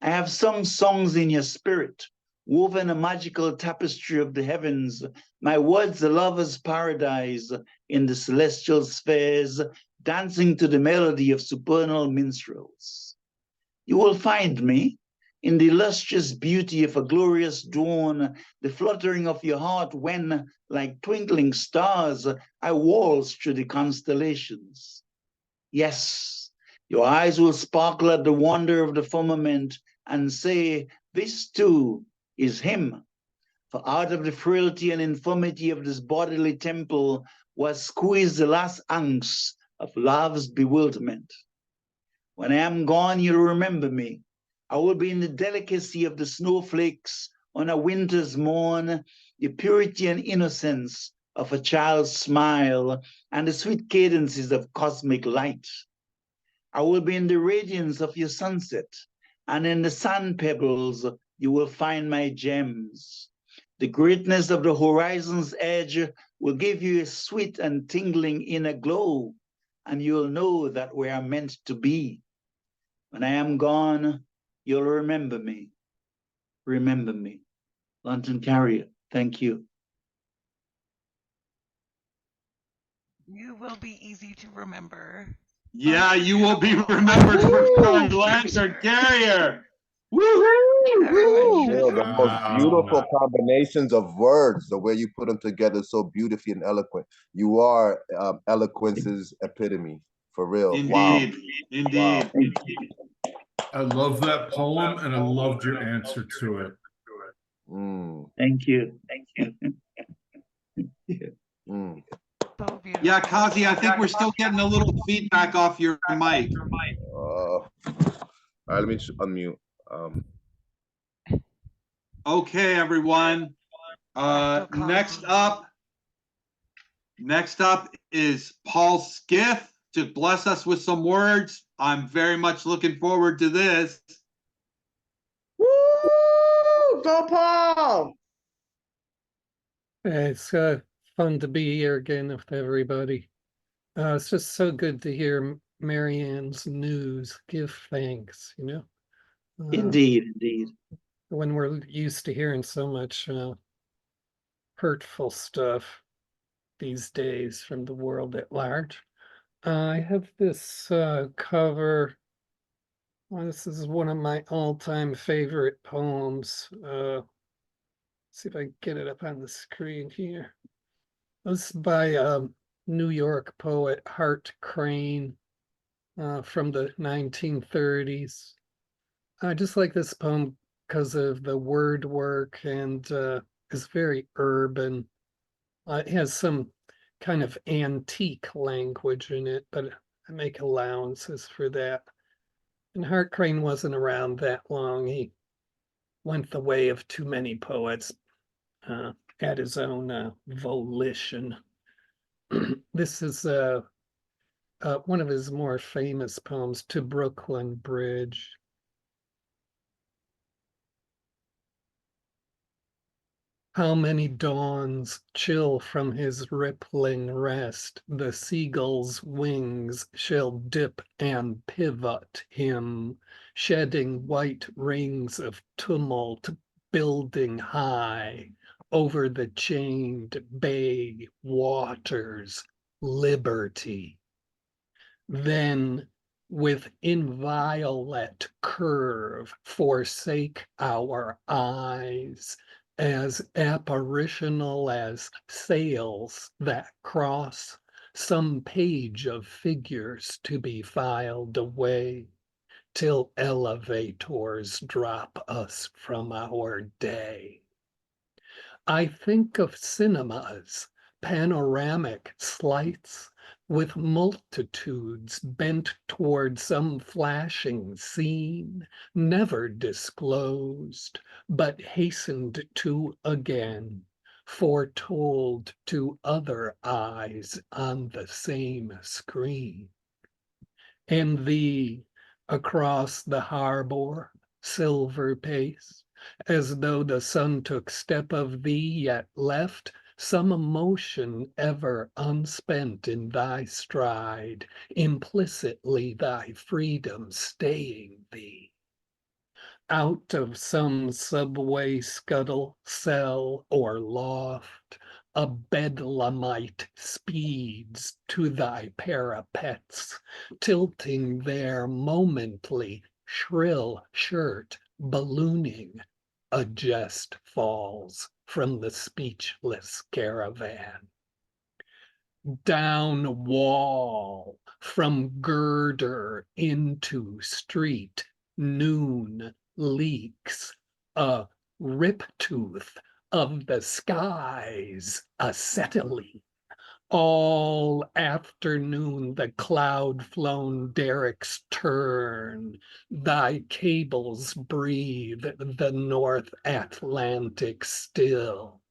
Speaker 12: I have sung songs in your spirit, woven a magical tapestry of the heavens. My words a lover's paradise in the celestial spheres, dancing to the melody of supernal minstrels. You will find me in the illustrious beauty of a glorious dawn, the fluttering of your heart when, like twinkling stars, I waltz through the constellations. Yes, your eyes will sparkle at the wonder of the firmament and say, this too is him. For out of the frailty and infirmity of this bodily temple was squeezed the last angst of love's bewilderment. When I am gone, you'll remember me. I will be in the delicacy of the snowflakes on a winter's morn, the purity and innocence of a child's smile, and the sweet cadences of cosmic light. I will be in the radiance of your sunset, and in the sand pebbles you will find my gems. The greatness of the horizon's edge will give you a sweet and tingling inner glow, and you'll know that we are meant to be. When I am gone, you'll remember me. Remember me. London Carrier, thank you.
Speaker 3: You will be easy to remember.
Speaker 1: Yeah, you will be remembered for calling Lantern Carrier. Woo-hoo!
Speaker 7: The most beautiful combinations of words, the way you put them together so beautifully and eloquent. You are eloquence's epitome, for real.
Speaker 1: Indeed,
Speaker 7: wow.
Speaker 1: indeed.
Speaker 7: Wow.
Speaker 9: I love that poem, and I loved your answer to it.
Speaker 12: Thank you. Thank you.
Speaker 1: Yeah, Cozzy, I think we're still getting a little feedback off your mic.
Speaker 7: All right, let me unmute.
Speaker 1: Okay, everyone. Next up is Paul Skiff to bless us with some words. I'm very much looking forward to this.
Speaker 6: Woo! Go Paul!
Speaker 13: It's fun to be here again with everybody. It's just so good to hear Marianne's news. Give thanks, you know.
Speaker 12: Indeed, indeed.
Speaker 13: When we're used to hearing so much hurtful stuff these days from the world at large. I have this cover. This is one of my all-time favorite poems. See if I can get it up on the screen here. This is by New York poet Hart Crane from the 1930s. I just like this poem because of the word work and it's very urban. It has some kind of antique language in it, but I make allowances for that. And Hart Crane wasn't around that long. He went the way of too many poets at his own volition. This is one of his more famous poems, To Brooklyn Bridge. How many dawns chill from his rippling rest, the seagull's wings shall dip and pivot him, shedding white rings of tumult, building high over the chained bay waters, liberty. Then with inviolate curve forsake our eyes, as apparitional as sails that cross some page of figures to be filed away, till elevators drop us from our day. I think of cinemas, panoramic slights, with multitudes bent toward some flashing scene, never disclosed, but hastened to again, foretold to other eyes on the same screen. And thee, across the harbor, silver pace, as though the sun took step of thee, yet left some emotion ever unspent in thy stride, implicitly thy freedom staying thee. Out of some subway scuttle, cell, or loft, a bedlamite speeds to thy parapets, tilting their momently shrill shirt, ballooning. A jest falls from the speechless caravan. Down wall, from girder into street, noon leaks, a rip tooth of the skies, acetylene. All afternoon the cloud-flown derricks turn, thy cables breathe the North Atlantic still.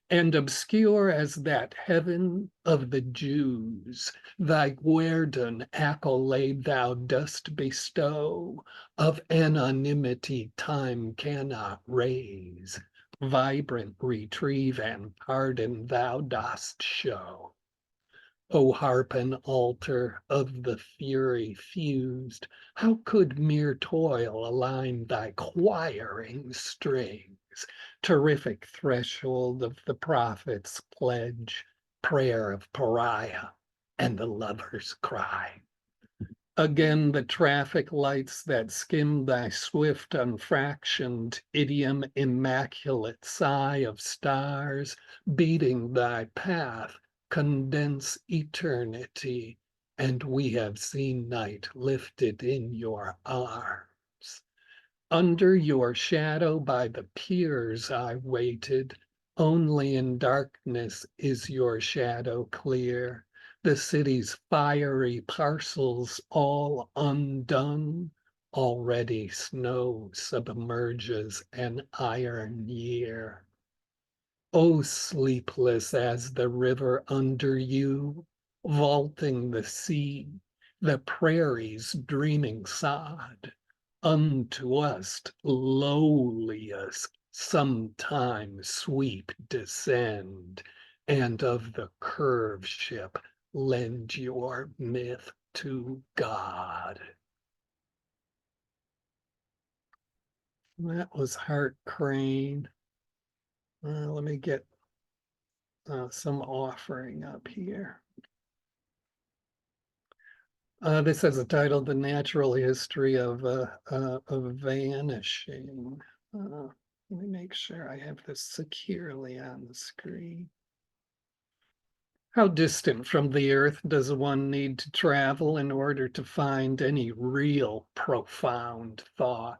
Speaker 13: And obscure as that heaven of the Jews, thy guerdon accolade thou dost bestow, of anonymity time cannot raise, vibrant retrieve and pardon thou dost show. O harpen altar of the fury fused, how could mere toil align thy choiring strings? Terrific threshold of the prophet's pledge, prayer of pariah, and the lover's cry. Again, the traffic lights that skim thy swift, unfractioned idiom, immaculate sigh of stars, beating thy path, condense eternity, and we have seen night lifted in your arms. Under your shadow by the piers I waited, only in darkness is your shadow clear. The city's fiery parcels all undone, already snow submerges an iron year. O sleepless as the river under you, vaulting the sea, the prairie's dreaming sod, unto us lowliest sometime sweep descend, and of the curve ship lend your myth to God. That was Hart Crane. Let me get some offering up here. This has a title, The Natural History of Vanishing. Let me make sure I have this securely on the screen. How distant from the earth does one need to travel in order to find any real profound thought?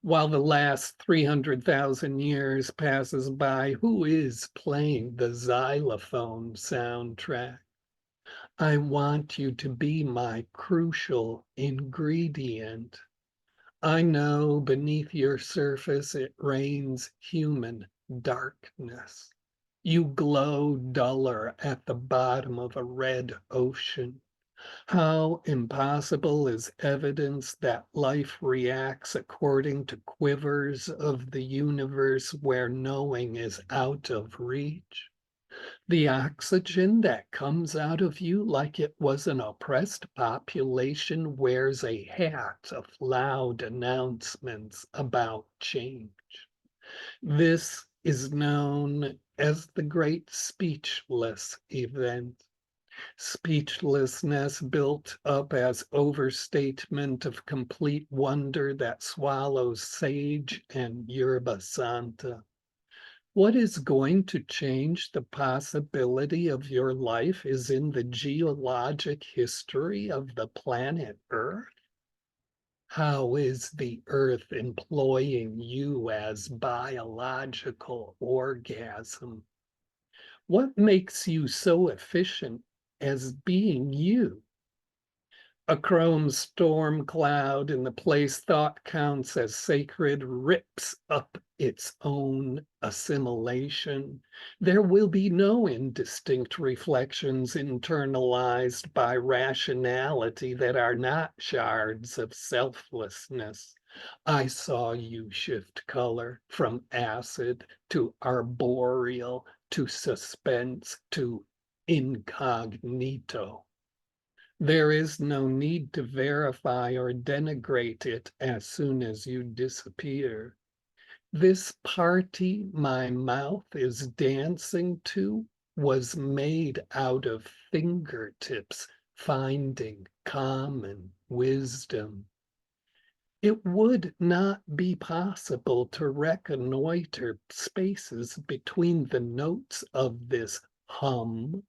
Speaker 13: While the last 300,000 years passes by, who is playing the xylophone soundtrack? I want you to be my crucial ingredient. I know beneath your surface it reigns human darkness. You glow duller at the bottom of a red ocean. How impossible is evidence that life reacts according to quivers of the universe where knowing is out of reach? The oxygen that comes out of you like it was an oppressed population wears a hat of loud announcements about change. This is known as the Great Speechless Event. speechlessness built up as overstatement of complete wonder that swallows sage and yerba santa. What is going to change the possibility of your life is in the geologic history of the planet Earth. How is the Earth employing you as biological orgasm? What makes you so efficient as being you? A chrome storm cloud in the place thought counts as sacred rips up its own assimilation. There will be no indistinct reflections internalized by rationality that are not shards of selflessness. I saw you shift color from acid to arboreal to suspense to incognito. There is no need to verify or denigrate it as soon as you disappear. This party my mouth is dancing to was made out of fingertips finding common wisdom. It would not be possible to reconnoiter spaces between the notes of this hum.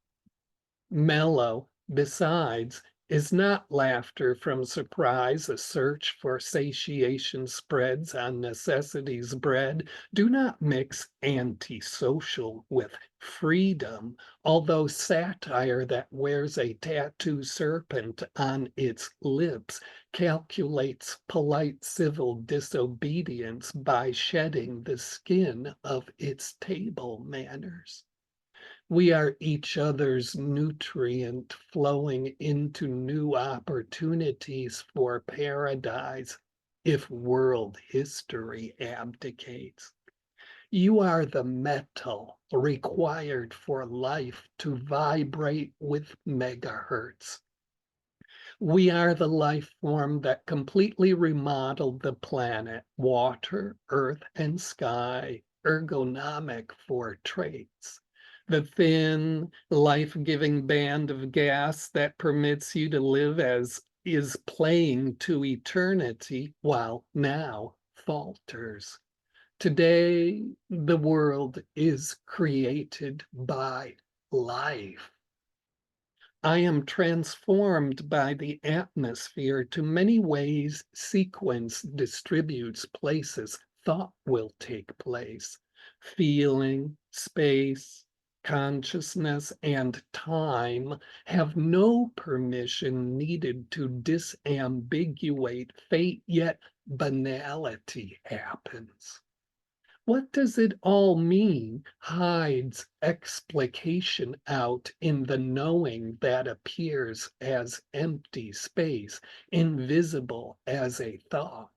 Speaker 13: Mellow, besides, is not laughter from surprise, a search for satiation spreads on necessity's bread. Do not mix antisocial with freedom, although satire that wears a tattoo serpent on its lips calculates polite civil disobedience by shedding the skin of its table manners. We are each other's nutrient flowing into new opportunities for paradise if world history abdicates. You are the metal required for life to vibrate with megahertz. We are the life form that completely remodeled the planet, water, earth, and sky, ergonomic for traits. The thin, life-giving band of gas that permits you to live as is playing to eternity, while now falters. Today, the world is created by life. I am transformed by the atmosphere to many ways sequence distributes places thought will take place. Feeling, space, consciousness, and time have no permission needed to disambiguate fate, yet banality happens. What does it all mean hides explication out in the knowing that appears as empty space, invisible as a thought,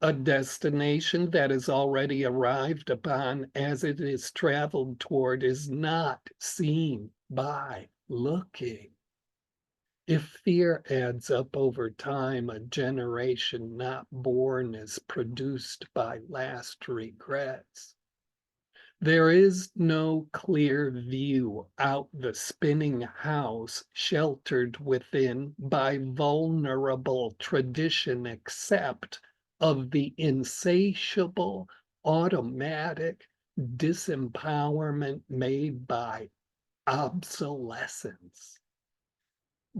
Speaker 13: a destination that is already arrived upon as it is traveled toward is not seen by looking. If fear adds up over time, a generation not born is produced by last regrets. There is no clear view out the spinning house sheltered within by vulnerable tradition except of the insatiable automatic disempowerment made by obsolescence.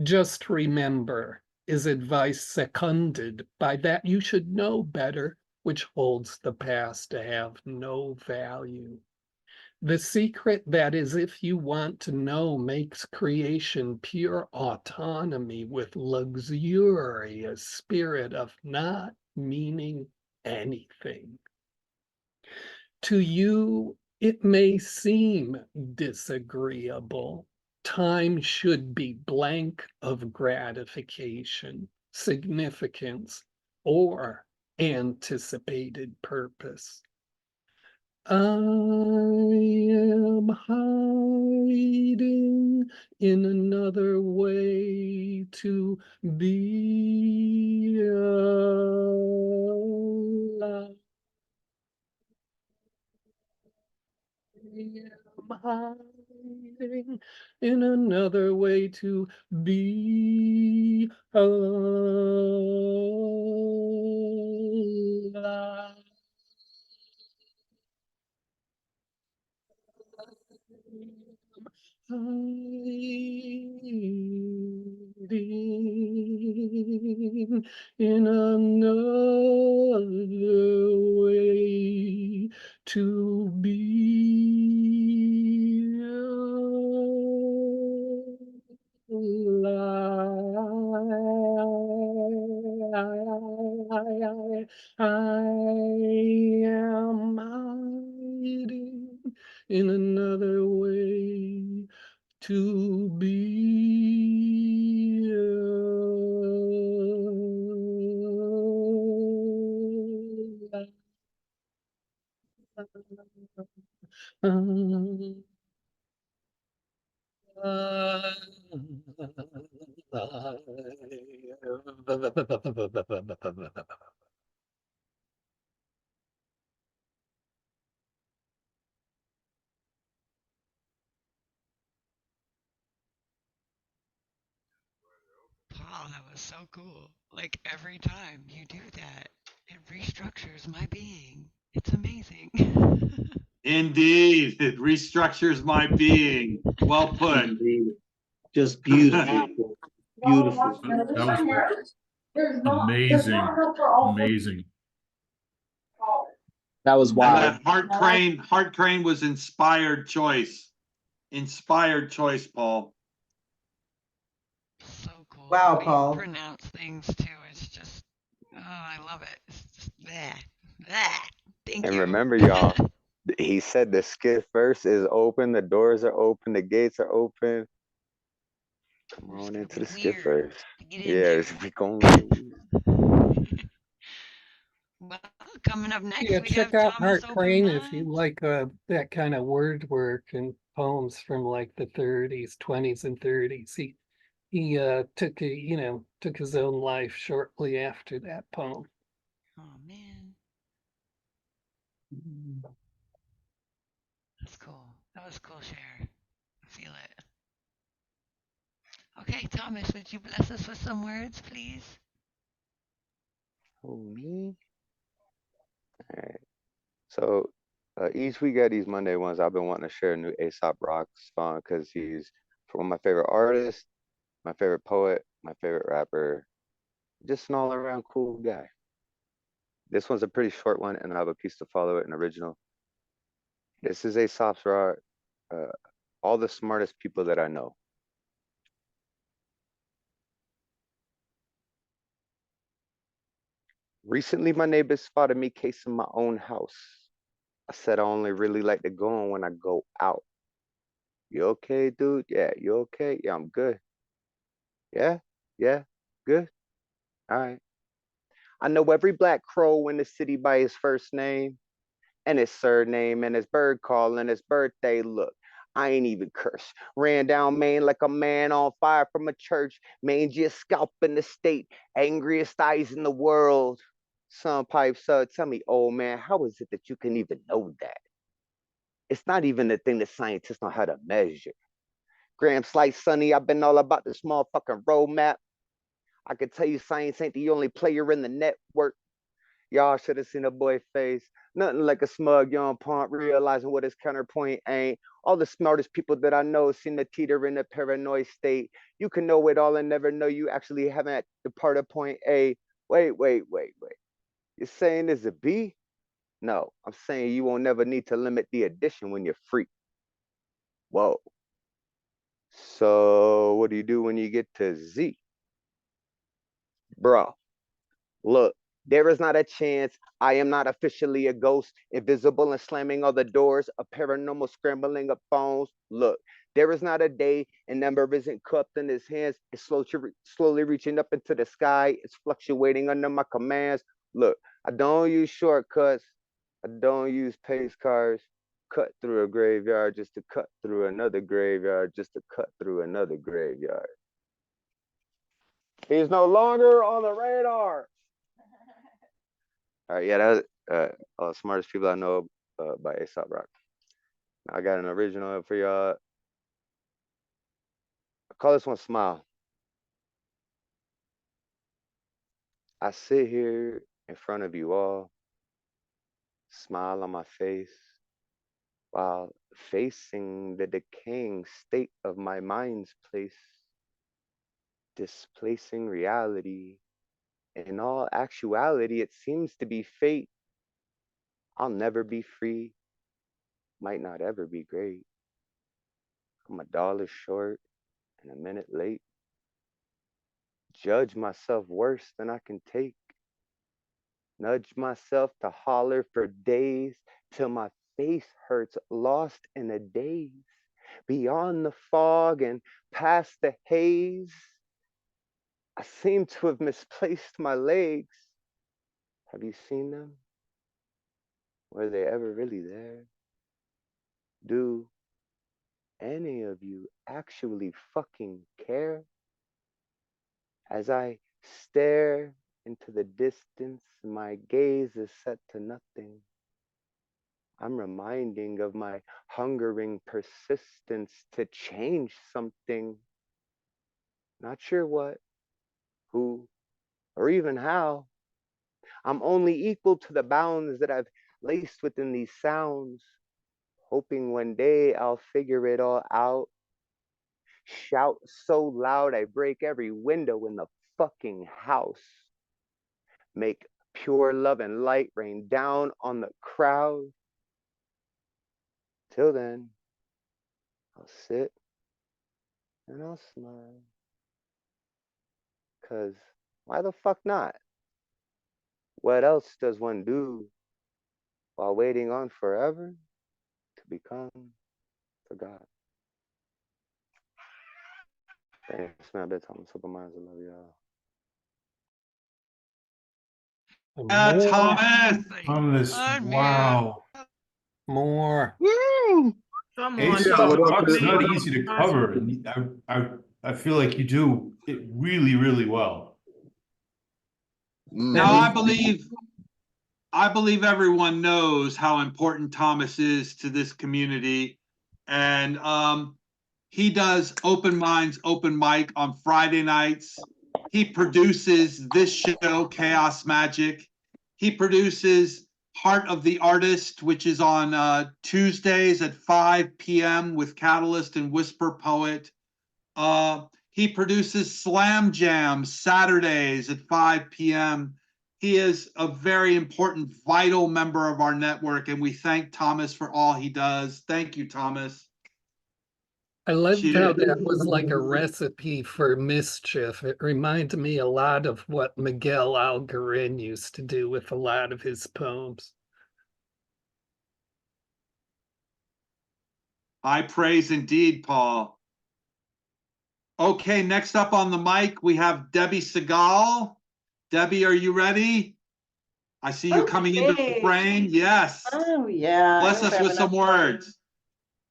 Speaker 13: Just remember is advice seconded by that you should know better, which holds the past to have no value. The secret that is, if you want to know, makes creation pure autonomy with luxurious spirit of not meaning anything. To you, it may seem disagreeable. Time should be blank of gratification, significance, or anticipated purpose. I am hiding in another way to be alive. I am hiding in another way to be alive. Hiding in another way to be alive. I am hiding in another way to be
Speaker 3: Paul, that was so cool. Like every time you do that, it restructures my being. It's amazing.
Speaker 1: Indeed, it restructures my being. Well put.
Speaker 12: Indeed. Just beautiful. Beautiful.
Speaker 9: That was amazing. Amazing.
Speaker 11: That was
Speaker 1: And
Speaker 11: wild.
Speaker 1: that Heart Crane was inspired choice. Inspired choice, Paul.
Speaker 3: So cool.
Speaker 6: Wow,
Speaker 3: The way
Speaker 6: Paul.
Speaker 3: you pronounce things too. It's just, oh, I love it. It's just that. Thank
Speaker 11: And
Speaker 3: you.
Speaker 11: remember, y'all, he said the Skiff first is open, the doors are open, the gates are open. Come on into the Skiff first. Yeah, we going.
Speaker 3: Well, coming up next,
Speaker 13: Yeah,
Speaker 3: we
Speaker 13: check
Speaker 3: have
Speaker 13: out
Speaker 3: Thomas
Speaker 13: Hart Crane if you
Speaker 3: Open
Speaker 13: like that kind of word work and poems from like the 30s, 20s, and 30s. He took his own life shortly after that poem.
Speaker 3: Oh man, that's cool. That was cool, Cher. I feel it. Okay, Thomas, would you bless us with some words, please?
Speaker 11: Oh, me? All right. So each week at these Monday ones, I've been wanting to share a new Aesop Rock song because he's one of my favorite artists, my favorite poet, my favorite rapper, just an all around cool guy. This one's a pretty short one, and I have a piece to follow it, an original. This is Aesop's Rock, all the smartest people that I know. Recently, my neighbors spotted me casing my own house. I said I only really like to go on when I go out. You okay, dude? Yeah, you okay? Yeah, I'm good. Yeah, yeah, good. All right. I know every black crow in the city by his first name and his surname and his bird call and his birthday. Look, I ain't even cursed. Ran down Maine like a man on fire from a church. Mangiest scalp in the state. Angriest eyes in the world. Some pipes up. Tell me, old man, how is it that you can even know that? It's not even the thing that scientists know how to measure. Graham Slice, Sonny, I've been all about this motherfucking roadmap. I can tell you science ain't the only player in the network. Y'all should have seen a boy face. Nothing like a smug young punk realizing what his counterpoint ain't. All the smartest people that I know seem to teeter in a paranoid state. You can know it all and never know you actually haven't departed point A. Wait. You're saying there's a B? No, I'm saying you won't never need to limit the addition when you're free. Whoa. So what do you do when you get to Z? Bro, look, there is not a chance. I am not officially a ghost, invisible and slamming all the doors, a paranormal scrambling up phones. Look, there is not a day and number isn't cupped in his hands. It's slowly reaching up into the sky. It's fluctuating under my commands. Look, I don't use shortcuts. I don't use pace cars. Cut through a graveyard just to cut through another graveyard, just to cut through another graveyard. He's no longer on the radar. All right, yeah, that's all the smartest people I know by Aesop Rock. I got an original for y'all. call this one Smile. I sit here in front of you all, smile on my face, while facing the decaying state of my mind's place, displacing reality. In all actuality, it seems to be fate. I'll never be free, might not ever be great. I'm $1 short and a minute late. Judge myself worse than I can take. Nudge myself to holler for days till my face hurts, lost in a daze. Beyond the fog and past the haze, I seem to have misplaced my legs. Have you seen them? Were they ever really there? Do any of you actually fucking care? As I stare into the distance, my gaze is set to nothing. I'm reminding of my hungering persistence to change something. Not sure what, who, or even how. I'm only equal to the bounds that I've laced within these sounds, hoping one day I'll figure it all out. Shout so loud I break every window in the fucking house. Make pure love and light rain down on the crowd. Till then, I'll sit and I'll smile. 'Cause why the fuck not? What else does one do while waiting on forever to become forgot? Thanks, man. Bedtime. Super minds. I love y'all.
Speaker 1: Thomas.
Speaker 9: Thomas,
Speaker 3: On mute.
Speaker 9: wow.
Speaker 13: More.
Speaker 6: Woo!
Speaker 2: Come
Speaker 9: Ace
Speaker 2: on,
Speaker 9: of
Speaker 7: what up,
Speaker 9: Truck's
Speaker 7: dude?
Speaker 9: not easy to cover, and I feel like you do it really, really well.
Speaker 1: Now I believe everyone knows how important Thomas is to this community. And he does Open Minds, Open Mic on Friday nights. He produces this show, Chaos Magic. He produces Heart of the Artist, which is on Tuesdays at 5 p.m. with Catalyst and Whisper Poet. He produces Slam Jam Saturdays at 5 p.m. He is a very important, vital member of our network, and we thank Thomas for all he does. Thank you, Thomas.
Speaker 13: I loved how
Speaker 1: Cheers.
Speaker 13: that was like a recipe for mischief. It reminded me a lot of what Miguel Algarin used to do with a lot of his poems.
Speaker 1: High praise indeed, Paul. Okay, next up on the mic, we have Debby Segal. Debbie, are you ready? I see you coming into the frame. Yes.
Speaker 6: Oh yeah.
Speaker 1: Bless us with some words.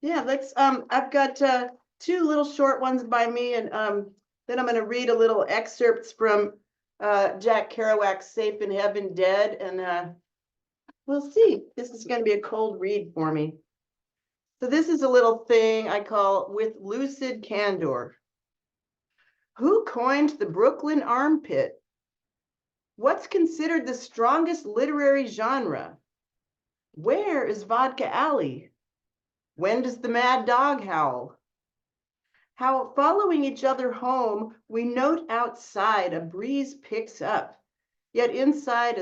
Speaker 6: Yeah, let's I've got two little short ones by me, and then I'm gonna read a little excerpts from Jack Kerouac's Safe in Heaven Dead, and we'll see. This is gonna be a cold read for me. So this is a little thing I call With Lucid Candor. Who coined the Brooklyn armpit? What's considered the strongest literary genre? Where is Vodka Alley? When does the mad dog howl? How, following each other home, we note outside a breeze picks up, yet inside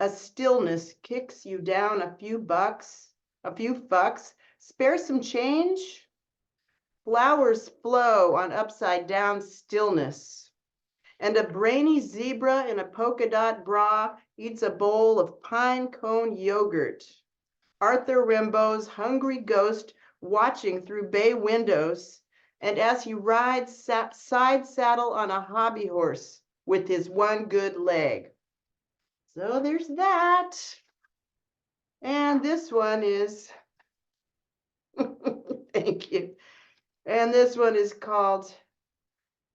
Speaker 6: a stillness kicks you down a few fucks, spare some change? Flowers flow on upside down stillness, and a brainy zebra in a polka dot bra eats a bowl of pine cone yogurt. Arthur Rimbaud's hungry ghost watching through bay windows, and as he rides side saddle on a hobby horse with his one good leg. So there's that. And this one is, thank you. And this one is called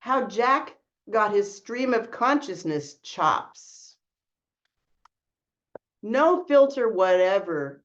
Speaker 6: How Jack Got His Stream of Consciousness Chops. No filter whatever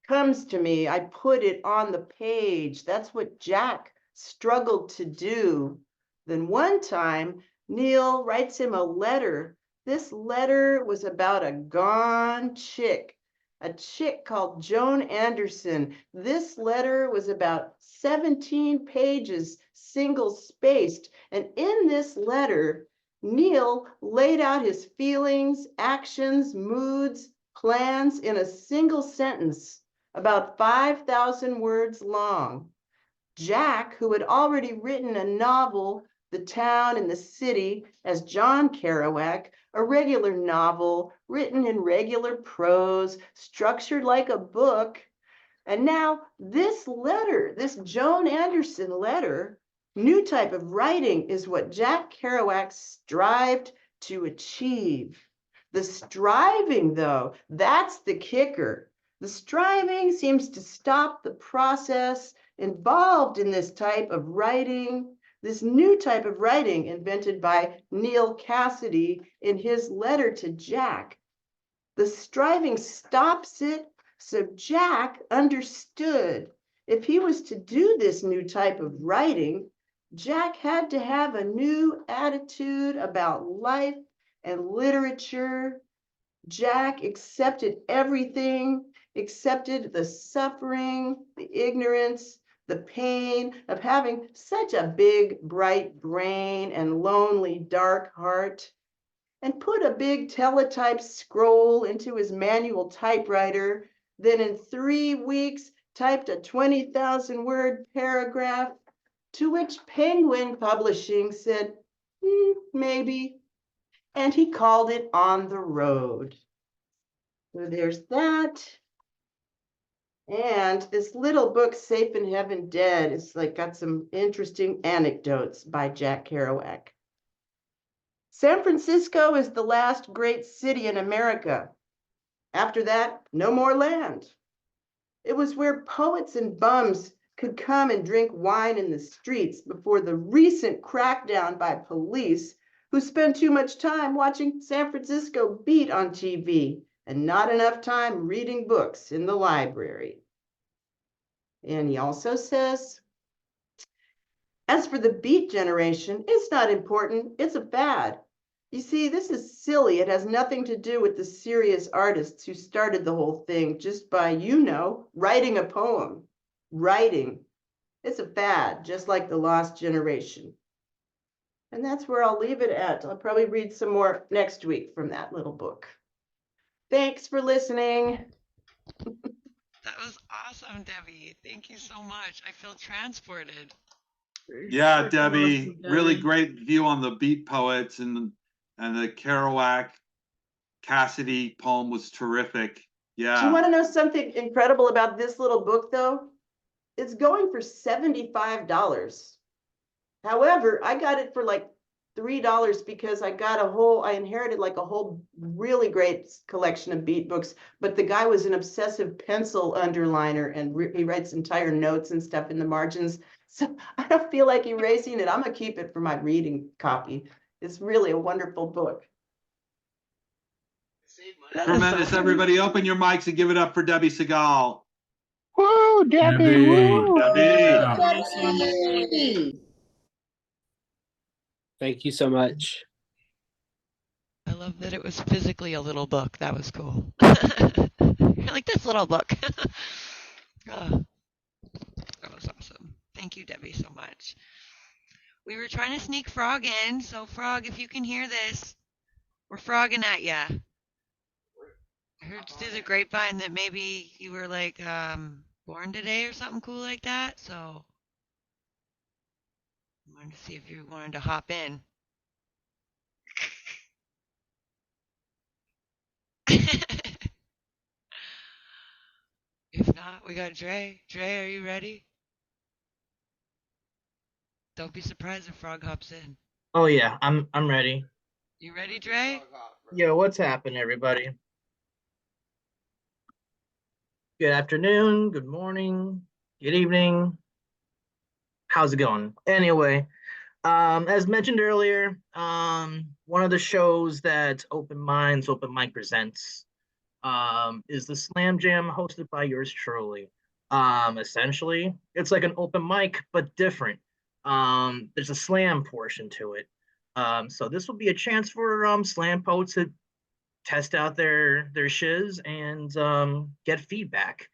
Speaker 6: comes to me, I put it on the page. That's what Jack struggled to do. Then one time, Neil writes him a letter. This letter was about a gone chick, a chick called Joan Anderson. This letter was about 17 pages, single spaced. And in this letter, Neil laid out his feelings, actions, moods, plans in a single sentence, about 5,000 words long. Jack, who had already written a novel, The Town and the City, as John Kerouac, a regular novel written in regular prose, structured like a book. And now this letter, this Joan Anderson letter, new type of writing, is what Jack Kerouac strived to achieve. The striving, though, that's the kicker. The striving seems to stop the process involved in this type of writing, this new type of writing invented by Neil Cassidy in his letter to Jack. The striving stops it, so Jack understood if he was to do this new type of writing, Jack had to have a new attitude about life and literature. Jack accepted everything, accepted the suffering, the ignorance, the pain of having such a big, bright brain and lonely, dark heart, and put a big teletype scroll into his manual typewriter, then in 3 weeks typed a 20,000 word paragraph, to which Penguin Publishing said, maybe, and he called it On the Road. So there's that. And this little book, Safe in Heaven Dead, is like got some interesting anecdotes by Jack Kerouac. San Francisco is the last great city in America. After that, no more land. It was where poets and bums could come and drink wine in the streets before the recent crackdown by police who spend too much time watching San Francisco Beat on TV and not enough time reading books in the library. And he also says, as for the Beat generation, it's not important, it's a fad. You see, this is silly. It has nothing to do with the serious artists who started the whole thing just by, writing a poem. Writing. It's a fad, just like the Lost Generation. And that's where I'll leave it at. I'll probably read some more next week from that little book. Thanks for listening.
Speaker 3: That was awesome, Debbie. Thank you so much. I feel transported.
Speaker 1: Yeah, Debbie, really great view on the Beat poets, and the Kerouac Cassidy poem was terrific. Yeah.
Speaker 6: Do you want to know something incredible about this little book, though? It's going for $75. However, I got it for like $3 because I inherited like a whole really great collection of Beat books, but the guy was an obsessive pencil underliner and he writes entire notes and stuff in the margins. So I don't feel like erasing it. I'm gonna keep it for my reading copy. It's really a wonderful book.
Speaker 1: Tremendous. Everybody open your mics and give it up for Debby Segal.
Speaker 14: Woo, Debbie! Woo!
Speaker 6: Debbie.
Speaker 4: Thank you so much.
Speaker 3: I love that it was physically a little book. That was cool. You're like this little book. That was awesome. Thank you, Debbie, so much. We were trying to sneak Frogg in, so Frogg, if you can hear this, we're frogging at ya. I heard through the grapevine that maybe you were like born today or something cool like that, so I wanted to see if you wanted to hop in. If not, we got Dre. Dre, are you ready? Don't be surprised if Frogg hops in.
Speaker 14: Oh yeah, I'm ready.
Speaker 3: You ready, Dre?
Speaker 14: Yo, what's happening, everybody? Good afternoon, good morning, good evening. How's it going? Anyway, as mentioned earlier, one of the shows that Open Mic presents is the Slam Jam hosted by yours truly. Essentially, it's like an open mic, but different. there's a slam portion to it. So this will be a chance for slam poets to test out their shiz and get feedback.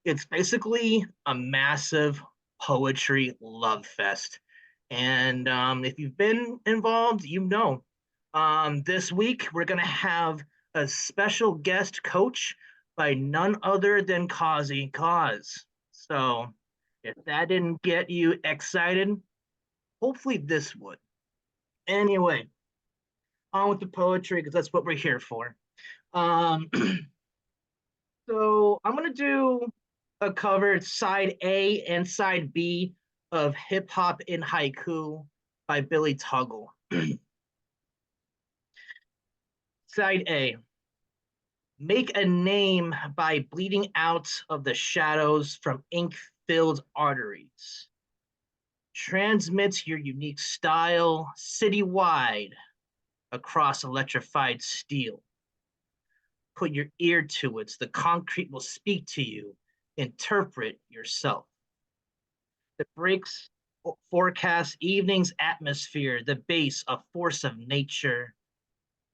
Speaker 14: It's basically a massive poetry love fest. And if you've been involved, you know. This week, we're going to have a special guest coach by none other than Cozzy Coz. So if that didn't get you excited, hopefully this would. Anyway, on with the poetry, because that's what we're here for. Um, so I'm going to do a cover side A and side B of Hip Hop in Haiku by Billy Tuggle. Side A. Make a name by bleeding out of the shadows from ink-filled arteries. Transmit your unique style citywide across electrified steel. Put your ear to it, the concrete will speak to you. Interpret yourself. The breaks forecast evening's atmosphere, the bass, a force of nature.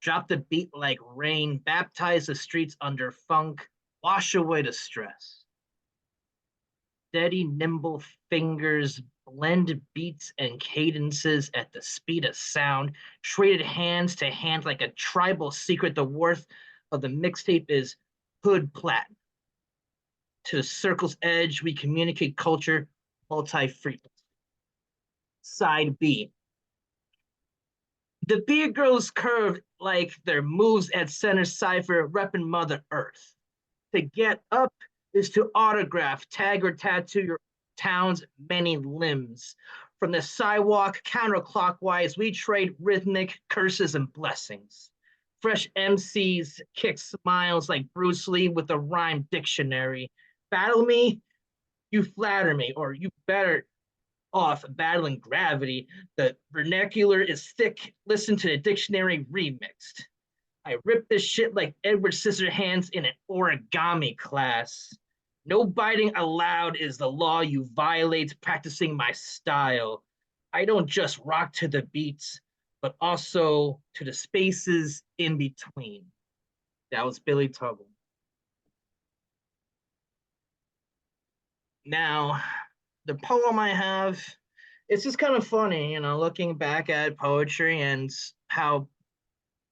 Speaker 14: Drop the beat like rain, baptize the streets under funk, wash away the stress. Steady, nimble fingers blend beats and cadences at the speed of sound, traded hands to hand like a tribal secret. The worth of the mixtape is hood platinum. To the circle's edge, we communicate culture multi-frequency. Side B. The beard grows curved like their moves at center cipher, repping Mother Earth. To get up is to autograph, tag, or tattoo your town's many limbs. From the sidewalk counterclockwise, we trade rhythmic curses and blessings. Fresh MCs kick smiles like Bruce Lee with a rhyme dictionary. Battle me, you flatter me, or you better off battling gravity. The vernacular is thick. Listen to the dictionary remixed. I rip this shit like Edward Scissorhands in an origami class. No biting allowed is the law you violate, practicing my style. I don't just rock to the beats, but also to the spaces in between. That was Billy Tuggle. Now, the poem I have, it's just kind of funny, looking back at poetry and how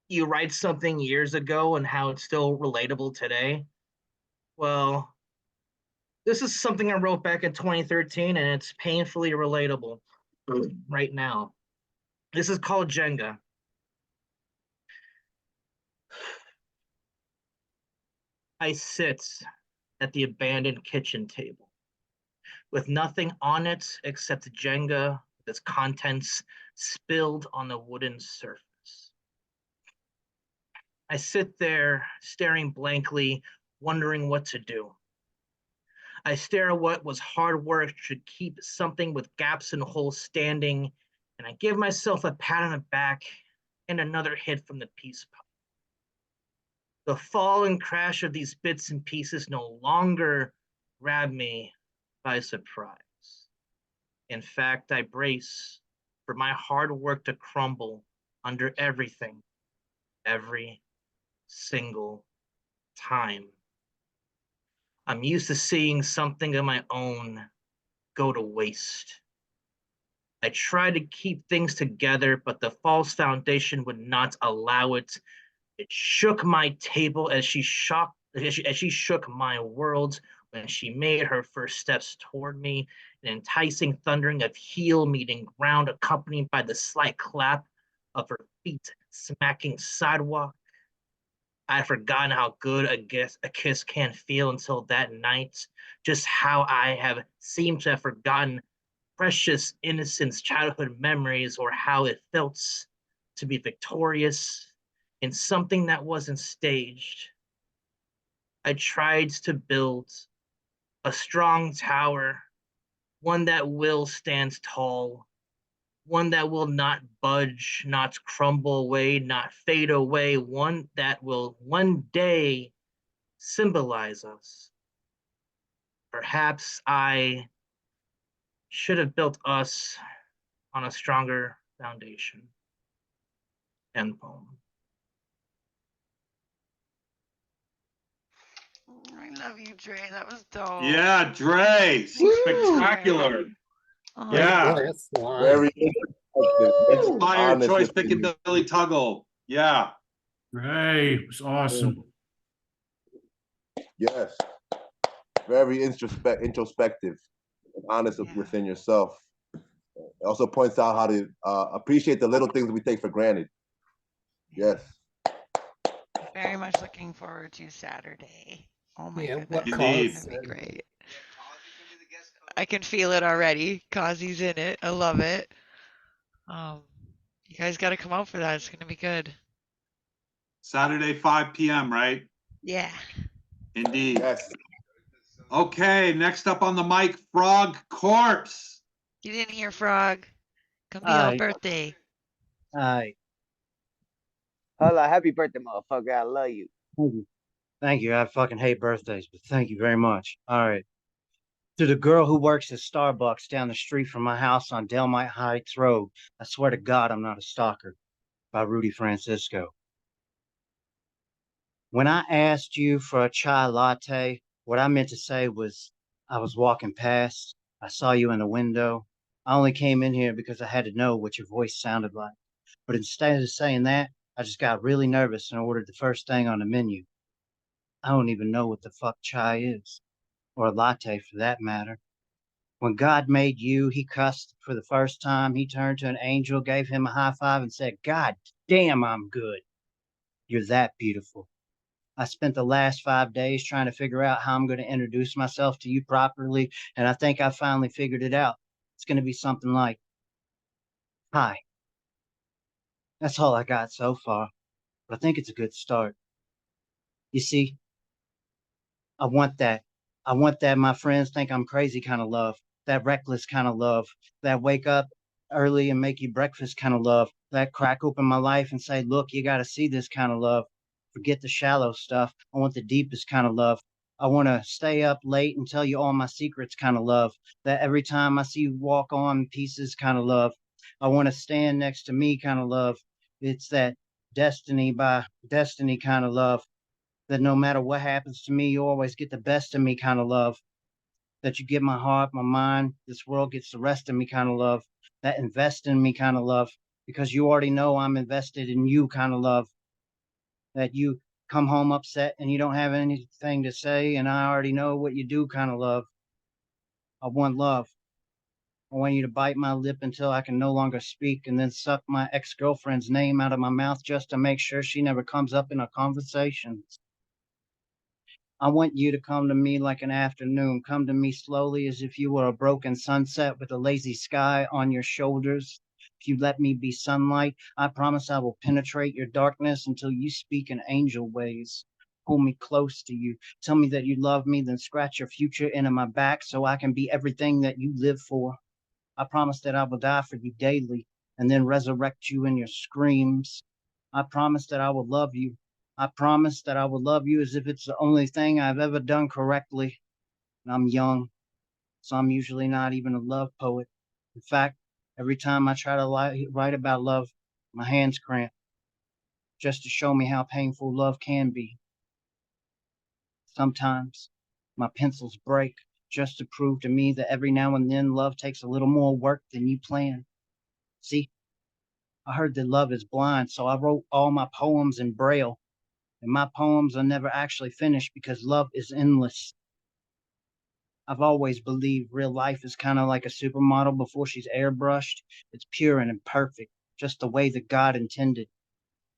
Speaker 14: you write something years ago and how it's still relatable today. Well, this is something I wrote back in 2013 and it's painfully relatable right now. This is called Jenga. I sit at the abandoned kitchen table with nothing on it except Jenga with its contents spilled on the wooden surface. I sit there staring blankly, wondering what to do. I stare at what was hard work to keep something with gaps and holes standing, and I give myself a pat on the back and another hit from the peace pipe. The fall and crash of these bits and pieces no longer grab me by surprise. In fact, I brace for my hard work to crumble under everything, every single time. I'm used to seeing something of my own go to waste. I tried to keep things together, but the false foundation would not allow it. It shook my table as she shook my world when she made her first steps toward me, an enticing thundering of heel meeting ground accompanied by the slight clap of her feet smacking sidewalk. I'd forgotten how good a kiss can feel until that night, just how I have seemed to have forgotten precious innocence, childhood memories, or how it felt to be victorious in something that wasn't staged. I tried to build a strong tower, one that will stand tall, one that will not budge, not crumble away, not fade away, one that will one day symbolize us. Perhaps I should have built us on a stronger foundation. End poem.
Speaker 3: I love you, Dre. That was dope.
Speaker 1: Yeah, Dre, spectacular.
Speaker 3: Oh,
Speaker 1: Yeah,
Speaker 7: Very interesting.
Speaker 1: inspired
Speaker 7: Honest
Speaker 1: choice
Speaker 7: with you.
Speaker 1: Piccadilly Tuggle. Yeah.
Speaker 9: Ray, it was awesome.
Speaker 7: Yes. Very introspective and honest within yourself. It also points out how to appreciate the little things that we take for granted. Yes.
Speaker 3: very much looking forward to Saturday. Oh my goodness.
Speaker 13: What
Speaker 3: It's gonna be great. I can feel it already. Cozzy's in it. I love it. You guys got to come out for that. It's gonna be good.
Speaker 1: Saturday, 5 p.m., right?
Speaker 3: Yeah.
Speaker 1: Indeed.
Speaker 7: Yes.
Speaker 1: Okay, next up on the mic, Frogg Corpse.
Speaker 3: Get in here, Frog. Come be our birthday.
Speaker 11: Hi. Hola, happy birthday, motherfucker. I love you.
Speaker 15: Thank you. Thank you. I fucking hate birthdays, but thank you very much. All right. To the girl who works at Starbucks down the street from my house on Delmite Heights Road, I swear to God I'm not a stalker. By Rudy Francisco. When I asked you for a chai latte, what I meant to say was I was walking past. I saw you in the window. I only came in here because I had to know what your voice sounded like. But instead of saying that, I just got really nervous and ordered the first thing on the menu. I don't even know what the fuck chai is, or a latte for that matter. When God made you, he cussed for the first time. He turned to an angel, gave him a high five, and said, God damn, I'm good. You're that beautiful. I spent the last 5 days trying to figure out how I'm going to introduce myself to you properly, and I think I finally figured it out. It's going to be something like, hi. That's all I got so far, but I think it's a good start. You see, I want that. I want that my friends think I'm crazy kind of love, that reckless kind of love, that wake up early and make you breakfast kind of love, that crack open my life and say, look, you got to see this kind of love. Forget the shallow stuff. I want the deepest kind of love. I want to stay up late and tell you all my secrets kind of love, that every time I see you walk on pieces kind of love. I want to stand next to me kind of love. It's that destiny by destiny kind of love, that no matter what happens to me, you always get the best of me kind of love, that you get my heart, my mind, this world gets the rest of me kind of love, that invest in me kind of love, because you already know I'm invested in you kind of love, that you come home upset and you don't have anything to say and I already know what you do kind of love. I want love. I want you to bite my lip until I can no longer speak and then suck my ex-girlfriend's name out of my mouth just to make sure she never comes up in our conversations. I want you to come to me like an afternoon, come to me slowly as if you were a broken sunset with a lazy sky on your shoulders. If you let me be sunlight, I promise I will penetrate your darkness until you speak in angel ways. Pull me close to you. Tell me that you love me, then scratch your future into my back so I can be everything that you live for. I promise that I will die for you daily and then resurrect you in your screams. I promise that I will love you. I promise that I will love you as if it's the only thing I've ever done correctly. And I'm young, so I'm usually not even a love poet. In fact, every time I try to write about love, my hands cramp, just to show me how painful love can be. Sometimes my pencils break just to prove to me that every now and then love takes a little more work than you plan. See, I heard that love is blind, so I wrote all my poems in Braille. And my poems are never actually finished because love is endless. I've always believed real life is kind of like a supermodel before she's airbrushed. It's pure and imperfect, just the way that God intended.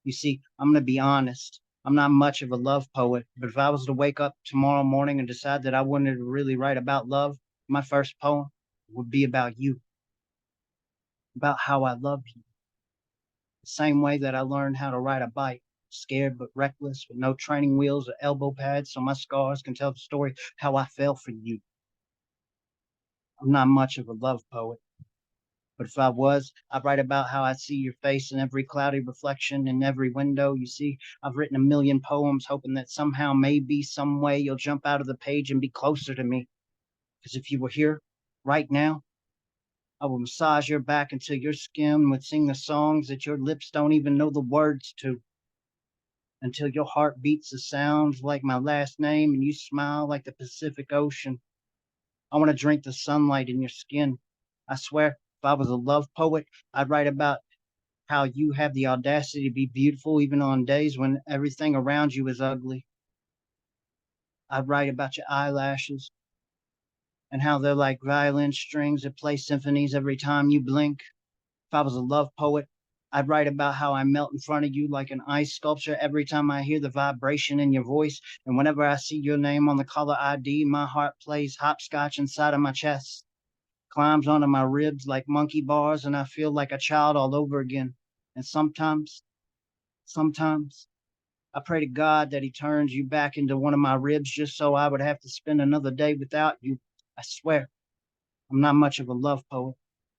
Speaker 15: You see, I'm going to be honest. I'm not much of a love poet, but if I was to wake up tomorrow morning and decide that I wanted to really write about love, my first poem would be about you, about how I love you. The same way that I learned how to ride a bike, scared but reckless, with no training wheels or elbow pads, so my scars can tell the story how I fell for you. I'm not much of a love poet, but if I was, I'd write about how I see your face in every cloudy reflection in every window. You see, I've written a million poems hoping that somehow, maybe, some way you'll jump out of the page and be closer to me. Because if you were here right now, I will massage your back until your skin would sing the songs that your lips don't even know the words to. Until your heart beats the sounds like my last name and you smile like the Pacific Ocean. I want to drink the sunlight in your skin. I swear, if I was a love poet, I'd write about how you have the audacity to be beautiful even on days when everything around you is ugly. I'd write about your eyelashes and how they're like violin strings that play symphonies every time you blink. If I was a love poet, I'd write about how I melt in front of you like an ice sculpture every time I hear the vibration in your voice. And whenever I see your name on the caller ID, my heart plays hopscotch inside of my chest, climbs onto my ribs like monkey bars, and I feel like a child all over again. And sometimes, I pray to God that he turns you back into one of my ribs just so I would have to spend another day without you. I swear, I'm not much of a love poet.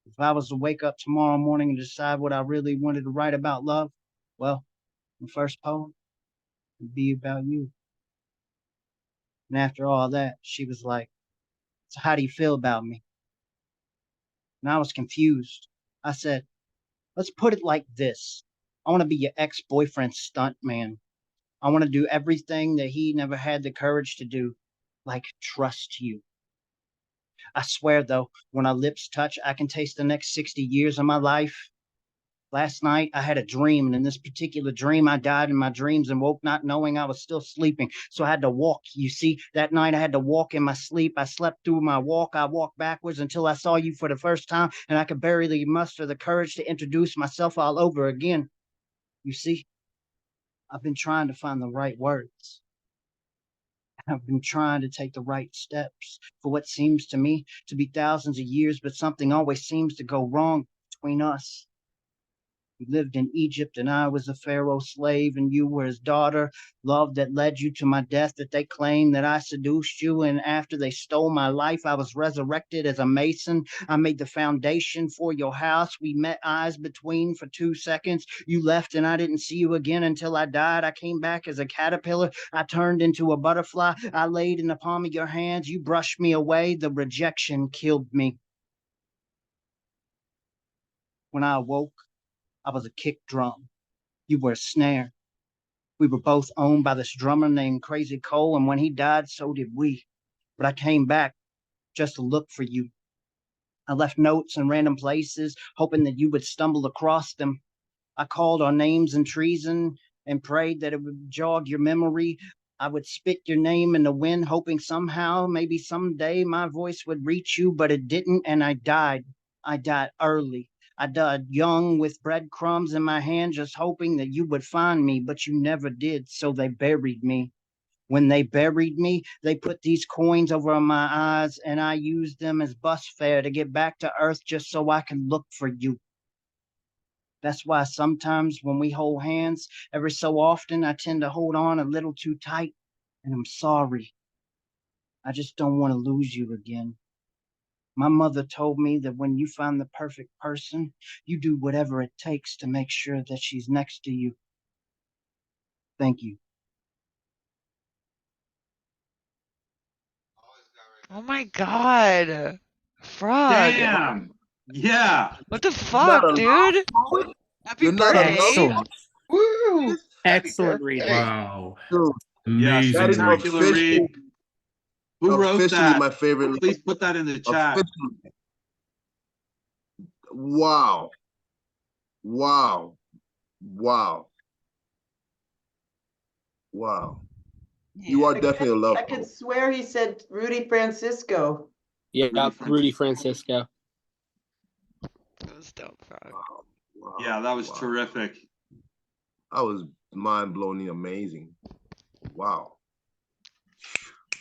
Speaker 15: If I was to wake up tomorrow morning and decide what I really wanted to write about love, well, the first poem would be about you. And after all that, she was like, so how do you feel about me? And I was confused. I said, let's put it like this. I want to be your ex-boyfriend's stunt man. I want to do everything that he never had the courage to do, like trust you. I swear, though, when our lips touch, I can taste the next 60 years of my life. Last night, I had a dream, and in this particular dream, I died in my dreams and woke not knowing I was still sleeping. So I had to walk. You see, that night I had to walk in my sleep. I slept through my walk. I walked backwards until I saw you for the first time, and I could barely muster the courage to introduce myself all over again. You see, I've been trying to find the right words. I've been trying to take the right steps for what seems to me to be thousands of years, but something always seems to go wrong between us. You lived in Egypt and I was a Pharaoh's slave and you were his daughter. Love that led you to my death, that they claimed that I seduced you. And after they stole my life, I was resurrected as a mason. I made the foundation for your house. We met eyes between for 2 seconds. You left and I didn't see you again until I died. I came back as a caterpillar. I turned into a butterfly. I laid in the palm of your hands. You brushed me away. The rejection killed me. When I awoke, I was a kick drum. You were a snare. We were both owned by this drummer named Cozzy Coz, and when he died, so did we. But I came back just to look for you. I left notes in random places, hoping that you would stumble across them. I called our names in treason and prayed that it would jog your memory. I would spit your name in the wind, hoping somehow, maybe someday, my voice would reach you, but it didn't, and I died. I died early. I died young with breadcrumbs in my hand, just hoping that you would find me, but you never did, so they buried me. When they buried me, they put these coins over my eyes, and I used them as bus fare to get back to Earth just so I could look for you. That's why sometimes when we hold hands, every so often, I tend to hold on a little too tight, and I'm sorry. I just don't want to lose you again. My mother told me that when you find the perfect person, you do whatever it takes to make sure that she's next to you. Thank you.
Speaker 3: Oh my God. Frogg.
Speaker 1: Damn. Yeah.
Speaker 3: What the fuck, dude? Happy birthday.
Speaker 16: Excellent.
Speaker 11: Woo!
Speaker 16: Excellent reading.
Speaker 9: Wow.
Speaker 7: Dude,
Speaker 1: Yes,
Speaker 9: Amazing.
Speaker 1: spectacular read. Who wrote
Speaker 7: officially
Speaker 1: that?
Speaker 7: my favorite.
Speaker 1: Please put that in the chat.
Speaker 7: Officially. Wow. Wow. Wow. Wow. You are definitely a love
Speaker 6: I could swear he said Rudy Francisco.
Speaker 16: Yeah, Rudy Francisco.
Speaker 3: That was dope, Frogg.
Speaker 7: Wow.
Speaker 1: Yeah, that was terrific.
Speaker 7: That was mind-blowingly amazing. Wow.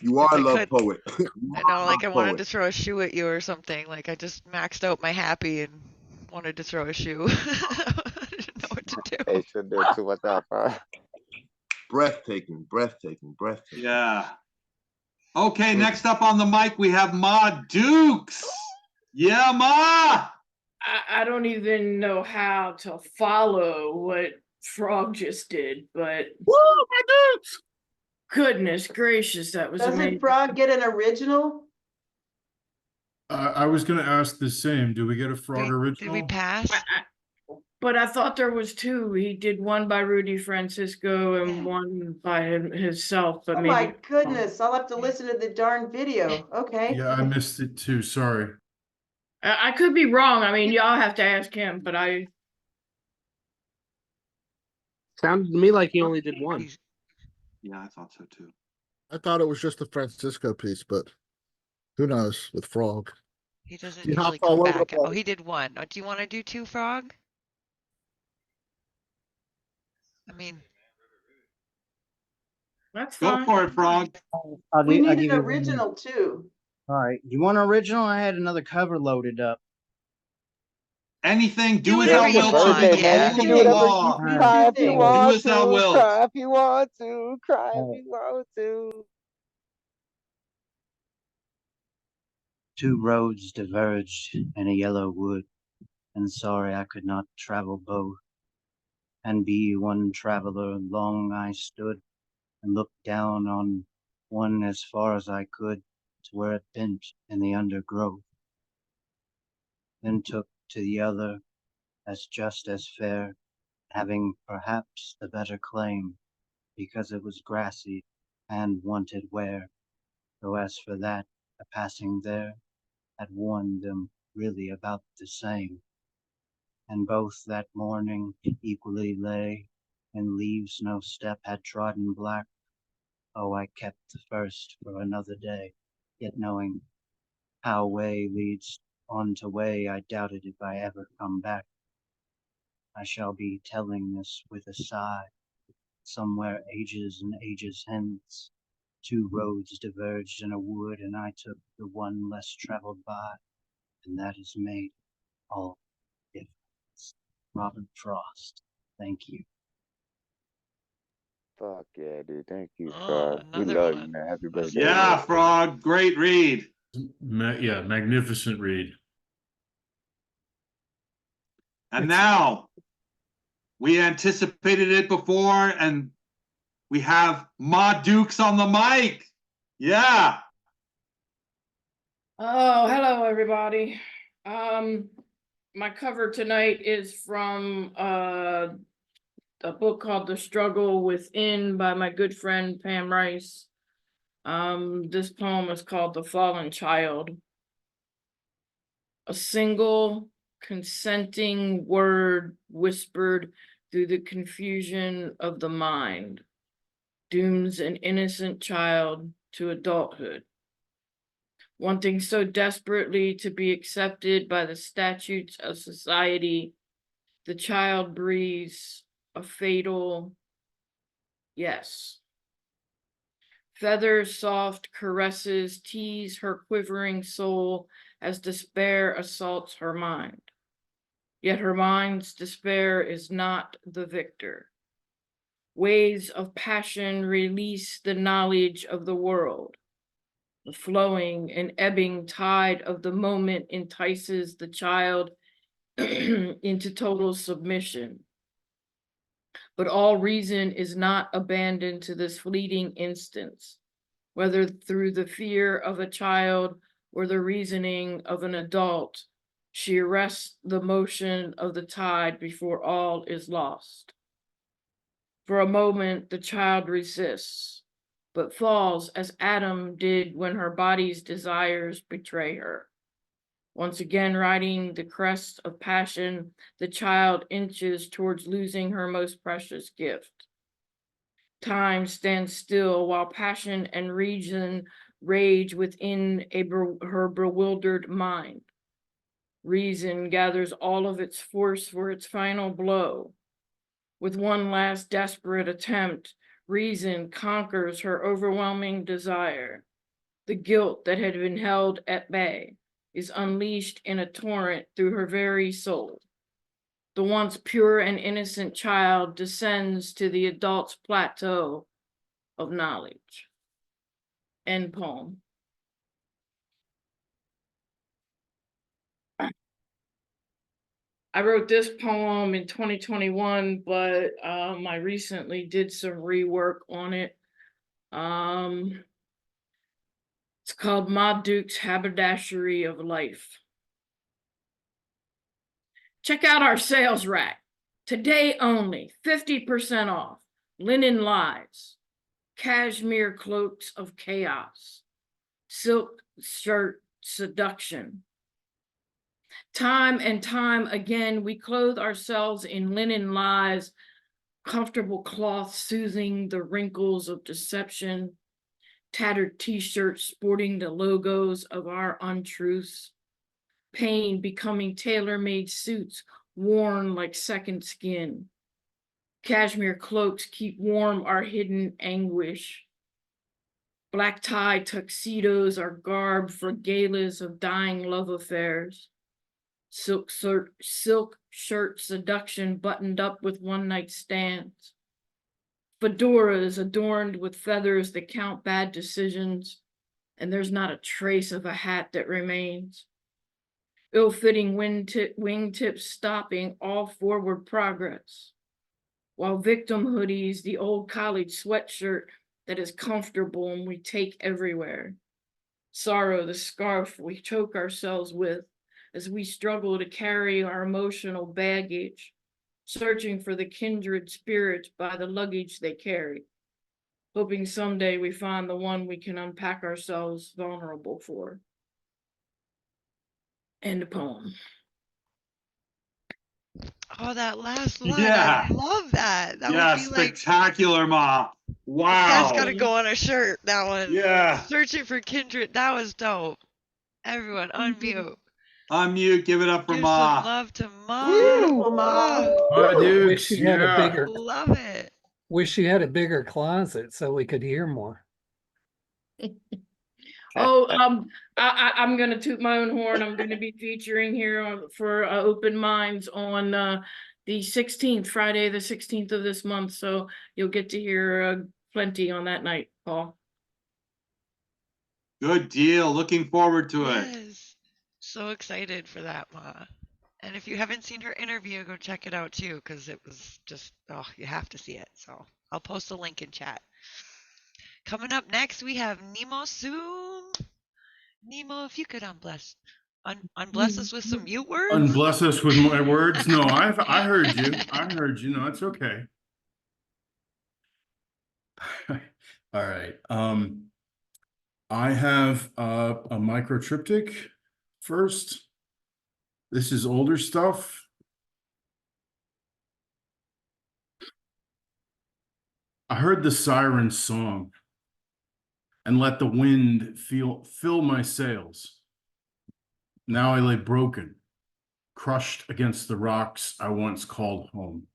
Speaker 7: You are a love poet.
Speaker 3: I know, like I wanted to throw a shoe at you or something. Like I just maxed out my happy and wanted to throw a shoe. I didn't know what to do.
Speaker 11: Hey, should do too much out, bro.
Speaker 7: Breathtaking.
Speaker 1: Yeah. Okay, next up on the mic, we have Ma Dukes. Yeah, Ma.
Speaker 17: I don't even know how to follow what Frogg just did, but
Speaker 1: woo, my Dukes!
Speaker 17: Goodness gracious, that was
Speaker 6: Doesn't
Speaker 17: amazing.
Speaker 6: Frogg get an original?
Speaker 9: I was gonna ask the same. Do we get a Frog
Speaker 3: Did we
Speaker 9: original?
Speaker 3: pass?
Speaker 17: But I thought there was two. He did one by Rudy Francisco and one by himself, but
Speaker 6: Oh
Speaker 17: maybe.
Speaker 6: my goodness, I'll have to listen to the darn video. Okay.
Speaker 9: Yeah, I missed it too. Sorry.
Speaker 17: I could be wrong. I mean, y'all have to ask him, but I.
Speaker 16: Sounded to me like he only did one.
Speaker 1: Yeah, I thought so too.
Speaker 18: I thought it was just the Francisco piece, but who knows with Frog.
Speaker 3: He doesn't
Speaker 18: He
Speaker 3: usually
Speaker 18: hopped
Speaker 3: come
Speaker 18: all over the
Speaker 3: back. Oh,
Speaker 18: place.
Speaker 3: he did one. Do you want to do two, Frog? I mean,
Speaker 17: That's
Speaker 1: Go
Speaker 17: fine.
Speaker 1: for it, Frog.
Speaker 6: We need
Speaker 15: I'll
Speaker 6: an
Speaker 15: give you one.
Speaker 6: original too.
Speaker 15: All right. You want an original? I had another cover loaded up.
Speaker 1: Anything, do
Speaker 3: Do
Speaker 1: it how
Speaker 3: whatever you
Speaker 1: will.
Speaker 3: want,
Speaker 1: To the
Speaker 3: yeah.
Speaker 1: rule
Speaker 11: You can
Speaker 1: of
Speaker 11: do
Speaker 1: the
Speaker 11: whatever.
Speaker 1: law.
Speaker 15: All right.
Speaker 11: Cry if you
Speaker 6: Do
Speaker 11: want
Speaker 1: as thou
Speaker 11: to.
Speaker 1: wilt.
Speaker 11: Cry if you want to. Cry if
Speaker 15: All right.
Speaker 11: you want to.
Speaker 15: Two roads diverged in a yellow wood, and sorry I could not travel both. And be one traveler long I stood, and looked down on one as far as I could, to where it bent in the undergrowth. Then took to the other as just as fair, having perhaps the better claim, because it was grassy and wanted wear. Though as for that, a passing there had warned them really about the same. And both that morning equally lay, and leaves no step had trodden black. Oh, I kept the first for another day, yet knowing how way leads on to way, I doubted if I ever come back. I shall be telling this with a sigh. Somewhere ages and ages hence, two roads diverged in a wood, and I took the one less traveled by, and that has made all difference. Robert Frost. Thank you.
Speaker 11: Fuck yeah, dude. Thank you,
Speaker 3: Oh,
Speaker 11: Frog. We
Speaker 3: another
Speaker 11: love you,
Speaker 3: one.
Speaker 11: man. Happy birthday.
Speaker 1: Yeah,
Speaker 11: man.
Speaker 1: Frog, great read.
Speaker 9: Yeah, magnificent read.
Speaker 1: And now, we anticipated it before, and we have Ma Dukes on the mic. Yeah.
Speaker 17: Oh, hello everybody. My cover tonight is from a book called The Struggle Within by my good friend Pam Rice. This poem is called The Fallen Child. A single consenting word whispered through the confusion of the mind dooms an innocent child to adulthood. Wanting so desperately to be accepted by the statutes of society, the child breathes a fatal yes. Feather soft caresses tease her quivering soul as despair assaults her mind. Yet her mind's despair is not the victor. Waves of passion release the knowledge of the world. The flowing and ebbing tide of the moment entices the child into total submission. But all reason is not abandoned to this fleeting instance, whether through the fear of a child or the reasoning of an adult. She arrests the motion of the tide before all is lost. For a moment, the child resists, but falls as Adam did when her body's desires betray her. Once again, riding the crest of passion, the child inches towards losing her most precious gift. Time stands still while passion and reason rage within her bewildered mind. Reason gathers all of its force for its final blow. With one last desperate attempt, reason conquers her overwhelming desire. The guilt that had been held at bay is unleashed in a torrent through her very soul. The once pure and innocent child descends to the adult's plateau of knowledge. End poem. I wrote this poem in 2021, but I recently did some rework on it. It's It's called Ma Duke's Haberdashery of Life. Check out our sales rack. Today only, 50% off. Linen lies, cashmere cloaks of chaos, silk shirt seduction. Time and time again, we clothe ourselves in linen lies, comfortable cloth soothing the wrinkles of deception, tattered t-shirts sporting the logos of our untruths, pain becoming tailor-made suits worn like second skin. Cashmere cloaks keep warm our hidden anguish. Black tie tuxedos are garb for galas of dying love affairs. Silk shirt seduction buttoned up with one-night stands. Fedoras adorned with feathers that count bad decisions, and there's not a trace of a hat that remains. Ill-fitting wingtips stopping all forward progress. While victim hoodies, the old college sweatshirt that is comfortable and we take everywhere. Sorrow, the scarf we choke ourselves with as we struggle to carry our emotional baggage, searching for the kindred spirits by the luggage they carry, hoping someday we find the one we can unpack ourselves vulnerable for. End of poem.
Speaker 3: Oh, that last line.
Speaker 1: Yeah.
Speaker 3: I love that. That
Speaker 1: Yeah,
Speaker 3: would be like,
Speaker 1: spectacular, Ma. Wow.
Speaker 3: that's got to go on a shirt. That one.
Speaker 1: Yeah.
Speaker 3: Searching for kindred. That was dope. Everyone, unmute.
Speaker 1: Unmute, give it up for
Speaker 3: Give
Speaker 1: Ma.
Speaker 3: some love to Ma.
Speaker 6: Beautiful, Ma.
Speaker 9: Oh, dude.
Speaker 13: Wish you had a bigger.
Speaker 3: Love it.
Speaker 13: Wish you had a bigger closet so we could hear more.
Speaker 17: Oh, I'm gonna toot my own horn. I'm gonna be featuring here for Open Minds on the 16th, Friday the 16th of this month. So you'll get to hear plenty on that night, Paul.
Speaker 1: Good deal. Looking forward to it.
Speaker 3: Yes. So excited for that, Ma. And if you haven't seen her interview, go check it out too, because it was just, oh, you have to see it. So I'll post a link in chat. Coming up next, we have Nemo Sum. Nemo, if you could unbless us with some mute words.
Speaker 9: Unbless us with my words. No, I heard you. I heard you. No, it's okay. All right. I have a micro triptych first. This is older stuff. I heard the siren song and let the wind fill my sails. Now I lay broken, crushed against the rocks I once called home.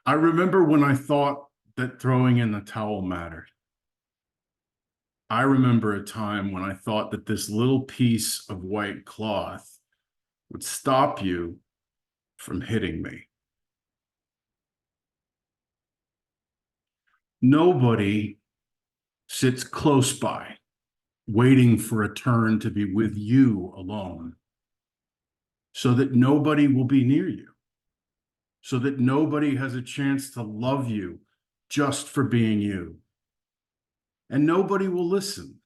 Speaker 9: I remember when I thought that throwing in the towel mattered. I remember a time when I thought that this little piece of white cloth would stop you from hitting me. Nobody sits close by, waiting for a turn to be with you alone, so that nobody will be near you, so that nobody has a chance to love you just for being you. And nobody will listen,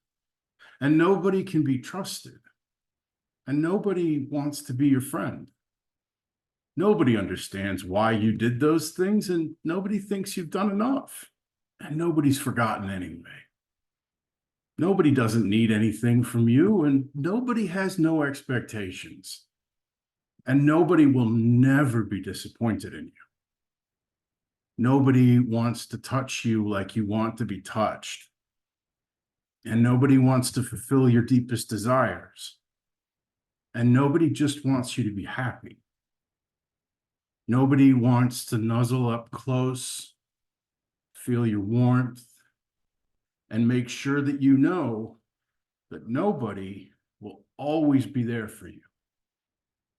Speaker 9: and nobody can be trusted, and nobody wants to be your friend. Nobody understands why you did those things, and nobody thinks you've done enough, and nobody's forgotten anyway. Nobody doesn't need anything from you, and nobody has no expectations, and nobody will never be disappointed in you. Nobody wants to touch you like you want to be touched. And nobody wants to fulfill your deepest desires. And nobody just wants you to be happy. Nobody wants to nuzzle up close, feel your warmth, and make sure that you know that nobody will always be there for you,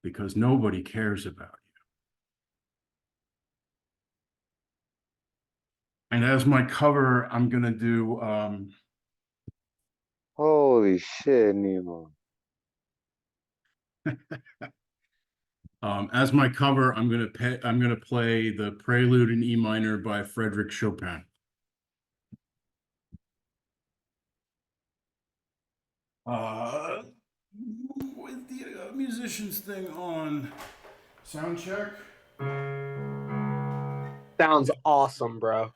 Speaker 9: because nobody cares about you. And as my cover, I'm going to do
Speaker 11: Holy shit, Nemo.
Speaker 9: as my cover, I'm gonna play the Prelude in E minor by Frédéric Chopin. With the musicians thing on, sound check.
Speaker 16: Sounds awesome, bro.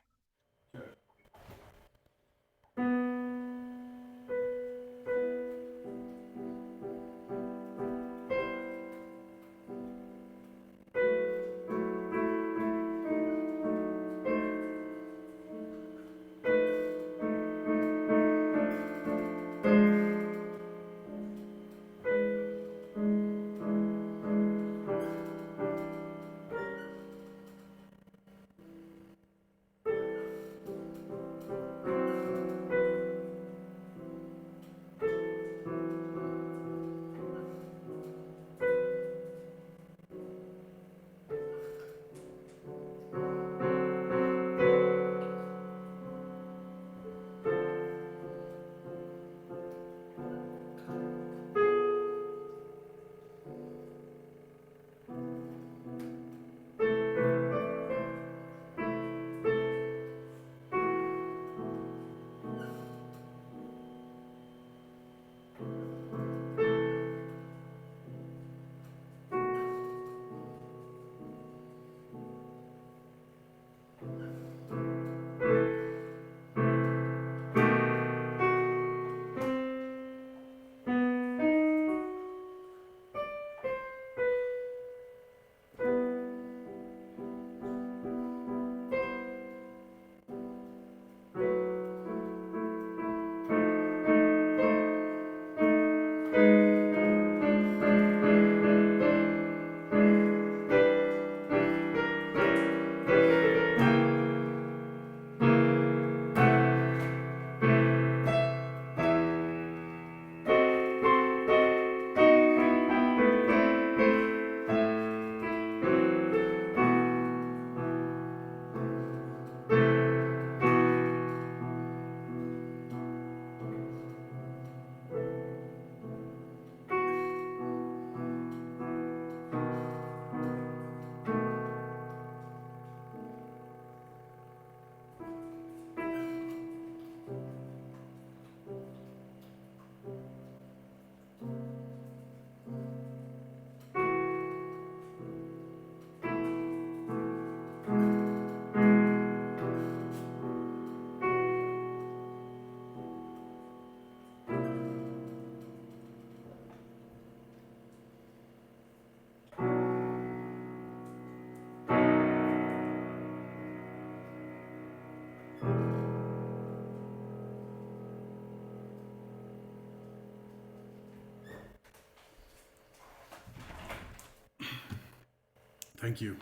Speaker 9: Thank you.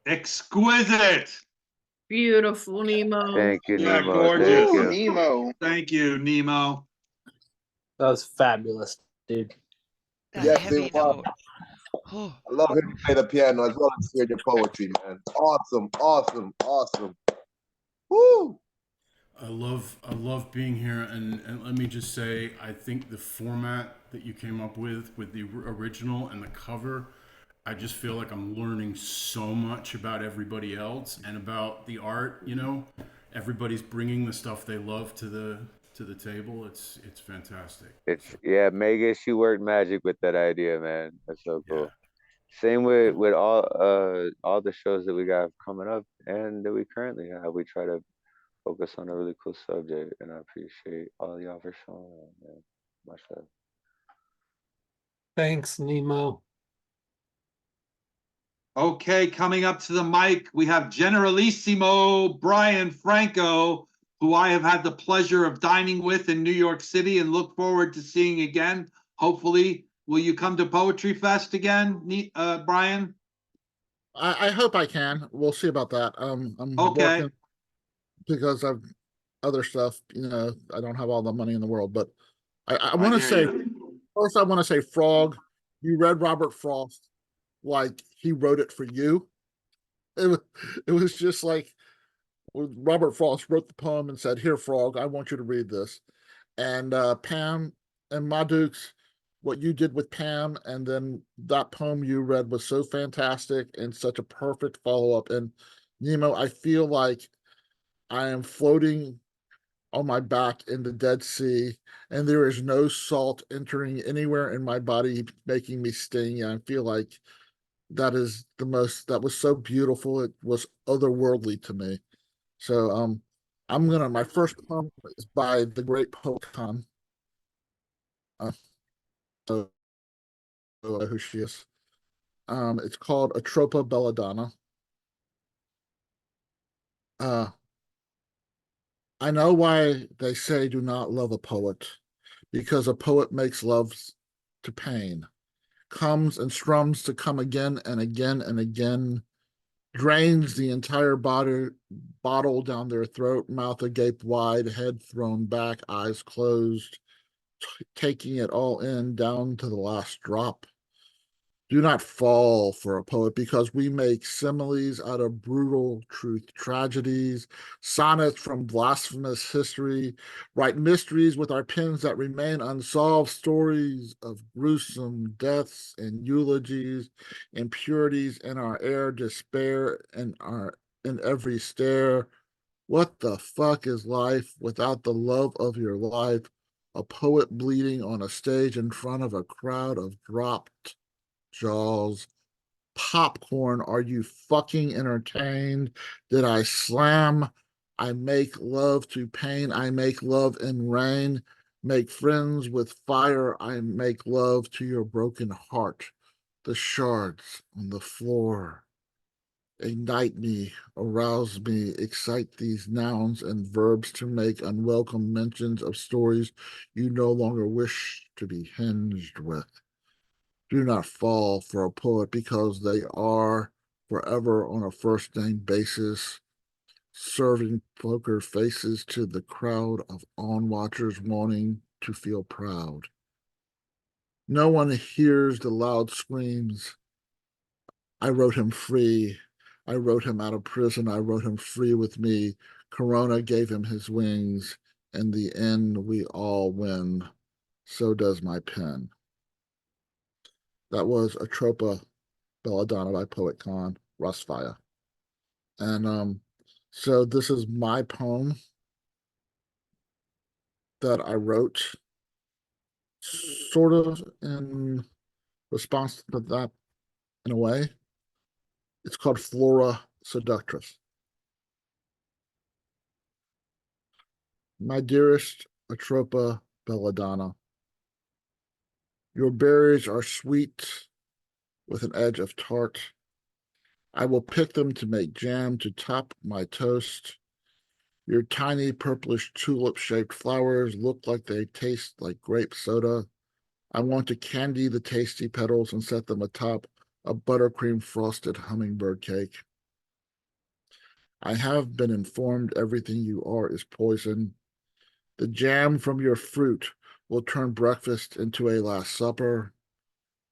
Speaker 1: Exquisite.
Speaker 17: Beautiful, Nemo.
Speaker 11: Thank you,
Speaker 1: Yeah,
Speaker 11: Nemo.
Speaker 1: gorgeous.
Speaker 11: Thank you.
Speaker 19: Nemo.
Speaker 1: Thank you, Nemo.
Speaker 16: That was fabulous, dude.
Speaker 3: That
Speaker 7: Yes,
Speaker 3: heavy
Speaker 7: it was.
Speaker 3: note. Oh,
Speaker 7: I love hearing you play the piano as well as hear your poetry, man. Awesome, awesome, awesome. Woo!
Speaker 9: I love being here, and let me just say, I think the format that you came up with the original and the cover, I just feel like I'm learning so much about everybody else and about the art. You know, everybody's bringing the stuff they love to the table. It's fantastic.
Speaker 11: Yeah, Megan, she worked magic with that idea, man. That's so cool. Same with all the shows that we got coming up and that we currently have. We try to focus on a really cool subject, and I appreciate all y'all for showing up, man. Much love.
Speaker 13: Thanks, Nemo.
Speaker 1: Okay, coming up to the mic, we have Generalissimo Brian Franco, who I have had the pleasure of dining with in New York City and look forward to seeing again. Hopefully, will you come to Poetry Fest again, Brian?
Speaker 18: I hope I can. We'll see about that. I'm
Speaker 1: Okay.
Speaker 18: working because of other stuff. You know, I don't have all the money in the world, but I want to say first. I want to say, Frogg, you read Robert Frost like he wrote it for you. It was just like Robert Frost wrote the poem and said, "Here, Frogg, I want you to read this." And Pam and Madukes, what you did with Pam and then that poem you read was so fantastic and such a perfect follow-up. And Nemo, I feel like I am floating on my back in the Dead Sea, and there is no salt entering anywhere in my body, making me sting. I feel like that was so beautiful. It was otherworldly to me. So my first poem is by the great Poetastic. So who she is. It's called Atropa Belladonna. I know why they say do not love a poet, because a poet makes love to pain, comes and strums to come again and again and again, drains the entire bottle down their throat, mouth agape wide, head thrown back, eyes closed, taking it all in down to the last drop. Do not fall for a poet, because we make similes out of brutal truth tragedies, sonnets from blasphemous history, write mysteries with our pens that remain unsolved, stories of gruesome deaths and eulogies, impurities in our air, despair in every stare. What the fuck is life without the love of your life? A poet bleeding on a stage in front of a crowd of dropped jaws. Popcorn, are you fucking entertained? Did I slam? I make love to pain. I make love in rain. Make friends with fire. I make love to your broken heart. The shards on the floor. Ignite me, arouse me, excite these nouns and verbs to make unwelcome mentions of stories you no longer wish to be hinged with. Do not fall for a poet, because they are forever on a first name basis, serving poker faces to the crowd of onwatchers wanting to feel proud. No one hears the loud screams. I wrote him free. I wrote him out of prison. I wrote him free with me. Corona gave him his wings. In the end, we all win. So does my pen. That was Atropa Belladonna by Poet Con, Rustfire. And so this is my poem that I wrote sort of in response to that in a way. It's called Flora Seductress. My dearest Atropa Belladonna, your berries are sweet with an edge of tart. I will pick them to make jam to top my toast. Your tiny purplish tulip-shaped flowers look like they taste like grape soda. I want to candy the tasty petals and set them atop a buttercream frosted hummingbird cake. I have been informed everything you are is poison. The jam from your fruit will turn breakfast into a last supper.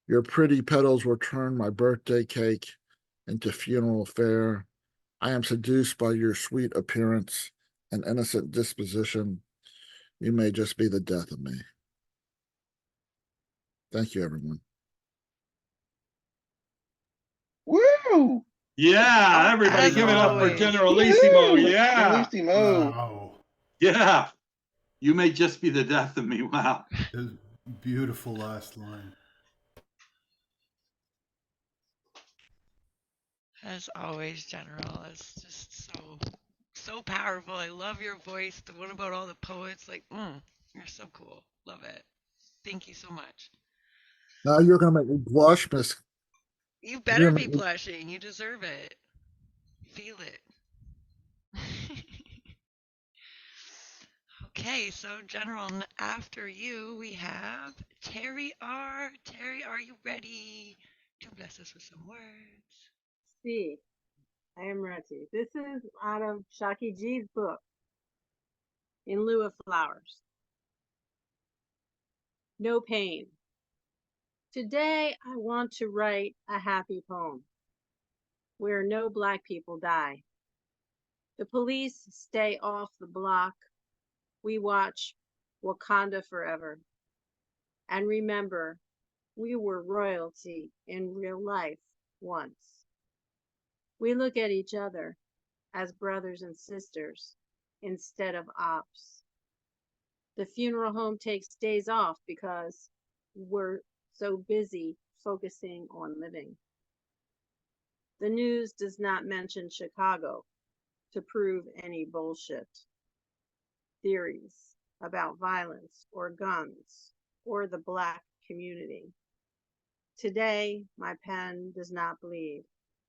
Speaker 18: Your pretty petals will turn my birthday cake into funeral fare. I am seduced by your sweet appearance and innocent disposition. You may just be the death of me. Thank you, everyone.
Speaker 1: Woo! Yeah, everybody give it up for Generalissimo. Yeah.
Speaker 9: Generalissimo. Wow.
Speaker 1: Yeah. You may just be the death of me. Wow.
Speaker 9: Beautiful last line.
Speaker 3: As always, General, it's just so powerful. I love your voice. What about all the poets? Like, you're so cool. Love it. Thank you so much.
Speaker 18: Now you're going to make me blush, Miss.
Speaker 3: You better be blushing. You deserve it. Feel it. Okay, so General, after you, we have Terri R. Terri, are you ready to bless us with some words?
Speaker 19: See, I am ready. This is out of Shaki G's book, In Lieu of Flowers. No pain. Today, I want to write a happy poem where no Black people die. The police stay off the block. We watch Wakanda forever. And remember, we were royalty in real life once. We look at each other as brothers and sisters instead of ops. The funeral home takes days off because we're so busy focusing on living. The news does not mention Chicago to prove any bullshit theories about violence or guns or the Black community. Today, my pen does not bleed.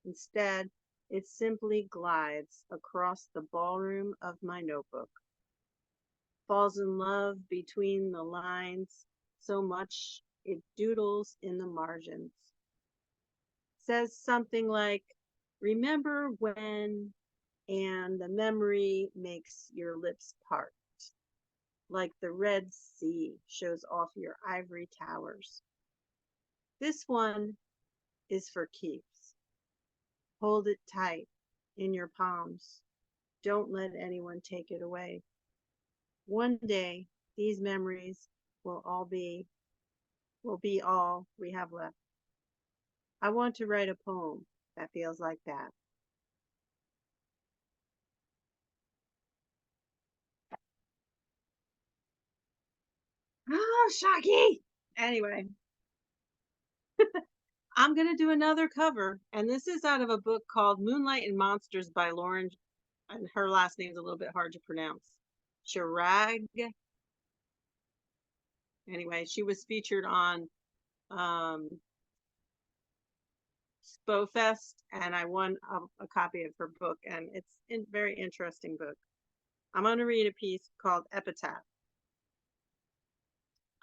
Speaker 19: Instead, it simply glides across the ballroom of my notebook, falls in love between the lines so much it doodles in the margins, says something like, remember when, and the memory makes your lips part, like the Red Sea shows off your ivory towers. This one is for keeps. Hold it tight in your palms. Don't let anyone take it away. One day, these memories will be all we have left. I want to write a poem that feels like that. Oh, Shocky! Anyway, I'm going to do another cover, and this is out of a book called Moonlight and Monsters by Lauren, and her last name is a little bit hard to pronounce. Chirag. Anyway, she was featured on Spofest, and I won a copy of her book, and it's a very interesting book. I'm going to read a piece called Epitaph.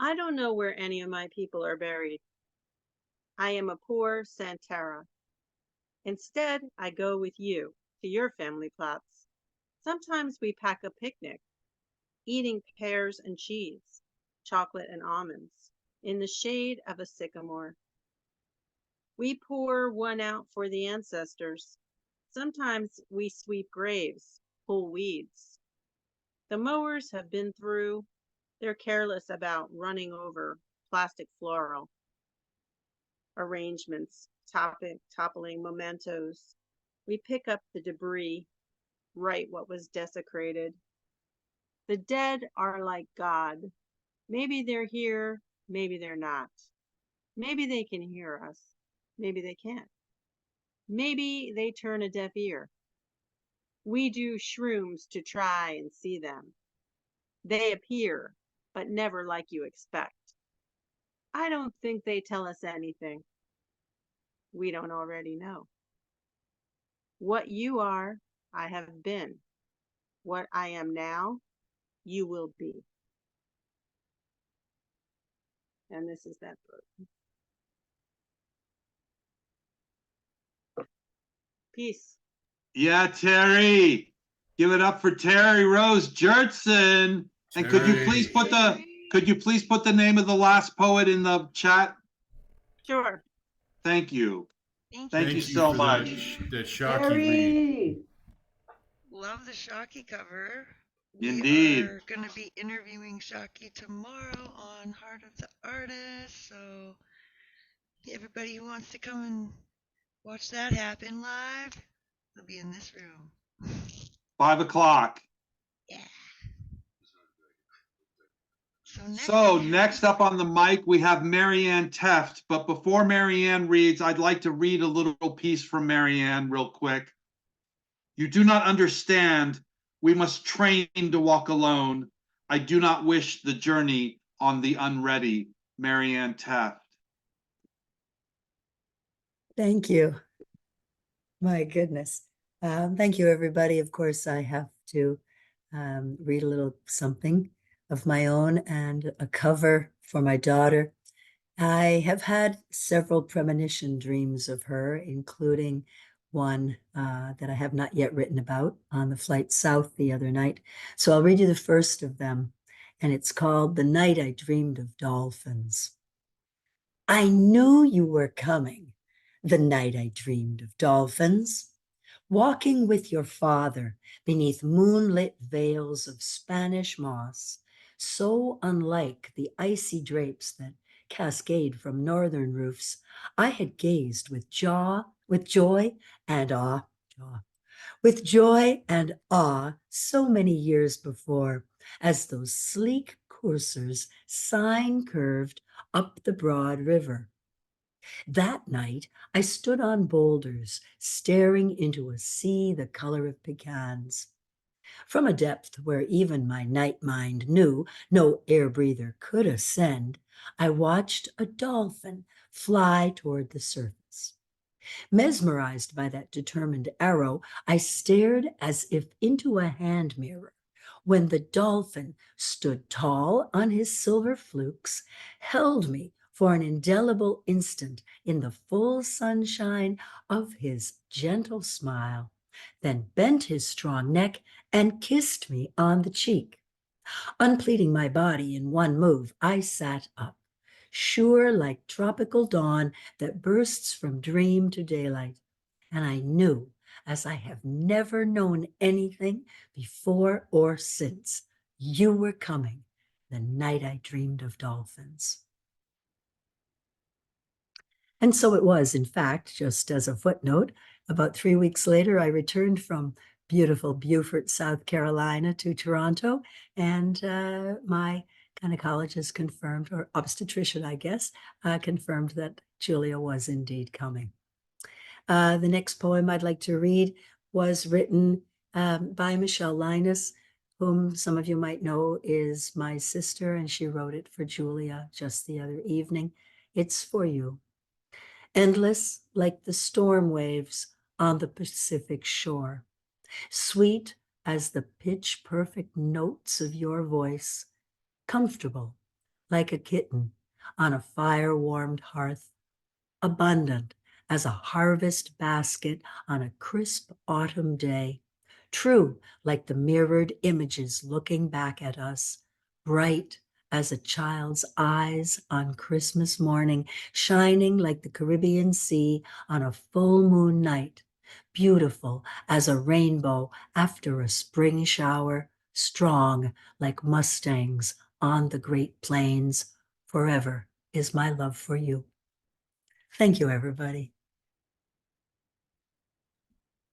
Speaker 19: I don't know where any of my people are buried. I am a poor Santera. Instead, I go with you to your family plots. Sometimes we pack a picnic, eating pears and cheese, chocolate and almonds, in the shade of a sycamore. We pour one out for the ancestors. Sometimes we sweep graves, pull weeds. The mowers have been through. They're careless about running over plastic floral arrangements, toppling mementos. We pick up the debris, write what was desecrated. The dead are like God. Maybe they're here, maybe they're not. Maybe they can hear us, maybe they can't. Maybe they turn a deaf ear. We do shrooms to try and see them. They appear, but never like you expect. I don't think they tell us anything we don't already know. What you are, I have been. What I am now, you will be. And this is that book. Peace.
Speaker 1: Yeah, Terry. Give it up for Terry Rose Jertson. And could you please put the name of the last poet in the chat?
Speaker 19: Sure.
Speaker 1: Thank you.
Speaker 3: Thank
Speaker 1: you so
Speaker 9: for
Speaker 1: much.
Speaker 9: That Shocky read.
Speaker 3: Love the Shocky cover.
Speaker 1: Indeed.
Speaker 3: We're going to be interviewing Shocky tomorrow on Heart of the Artist. So everybody who wants to come and watch that happen live, will be in this room.
Speaker 1: 5 o'clock.
Speaker 3: Yeah.
Speaker 1: So next up on the mic, we have Marianne Tefft. But before Marianne reads, I'd like to read a little piece from Marianne real quick. You do not understand. We must train to walk alone. I do not wish the journey on the unready. Marianne Tefft.
Speaker 20: Thank you. My goodness. Thank you, everybody. Of course, I have to read a little something of my own and a cover for my daughter. I have had several premonition dreams of her, including one that I have not yet written about on the flight south the other night. So I'll read you the first of them, and it's called The Night I Dreamed of Dolphins. I knew you were coming the night I dreamed of dolphins. Walking with your father beneath moonlit veils of Spanish moss, so unlike the icy drapes that cascade from northern roofs, I had gazed with joy and awe, so many years before, as those sleek, coursers sign curved up the broad river. That night, I stood on boulders, staring into a sea the color of pecans. From a depth where even my night mind knew no air breather could ascend, I watched a dolphin fly toward the surface. Mesmerized by that determined arrow, I stared as if into a hand mirror when the dolphin stood tall on his silver flukes, held me for an indelible instant in the full sunshine of his gentle smile, then bent his strong neck and kissed me on the cheek. Unpleating my body in one move, I sat up, sure like tropical dawn that bursts from dream to daylight. And I knew, as I have never known anything before or since, you were coming the night I dreamed of dolphins. And so it was, in fact, just as a footnote, about 3 weeks later, I returned from beautiful Beaufort, South Carolina to Toronto, and my gynecologist confirmed, or obstetrician, I guess, confirmed that Julia was indeed coming. The next poem I'd like to read was written by Michelle Linus, whom some of you might know is my sister, and she wrote it for Julia just the other evening. It's for you. Endless like the storm waves on the Pacific shore, sweet as the pitch-perfect notes of your voice, comfortable like a kitten on a fire-warmed hearth, abundant as a harvest basket on a crisp autumn day, true like the mirrored images looking back at us, bright as a child's eyes on Christmas morning, shining like the Caribbean Sea on a full moon night, beautiful as a rainbow after a spring shower, strong like mustangs on the Great Plains. Forever is my love for you. Thank you, everybody.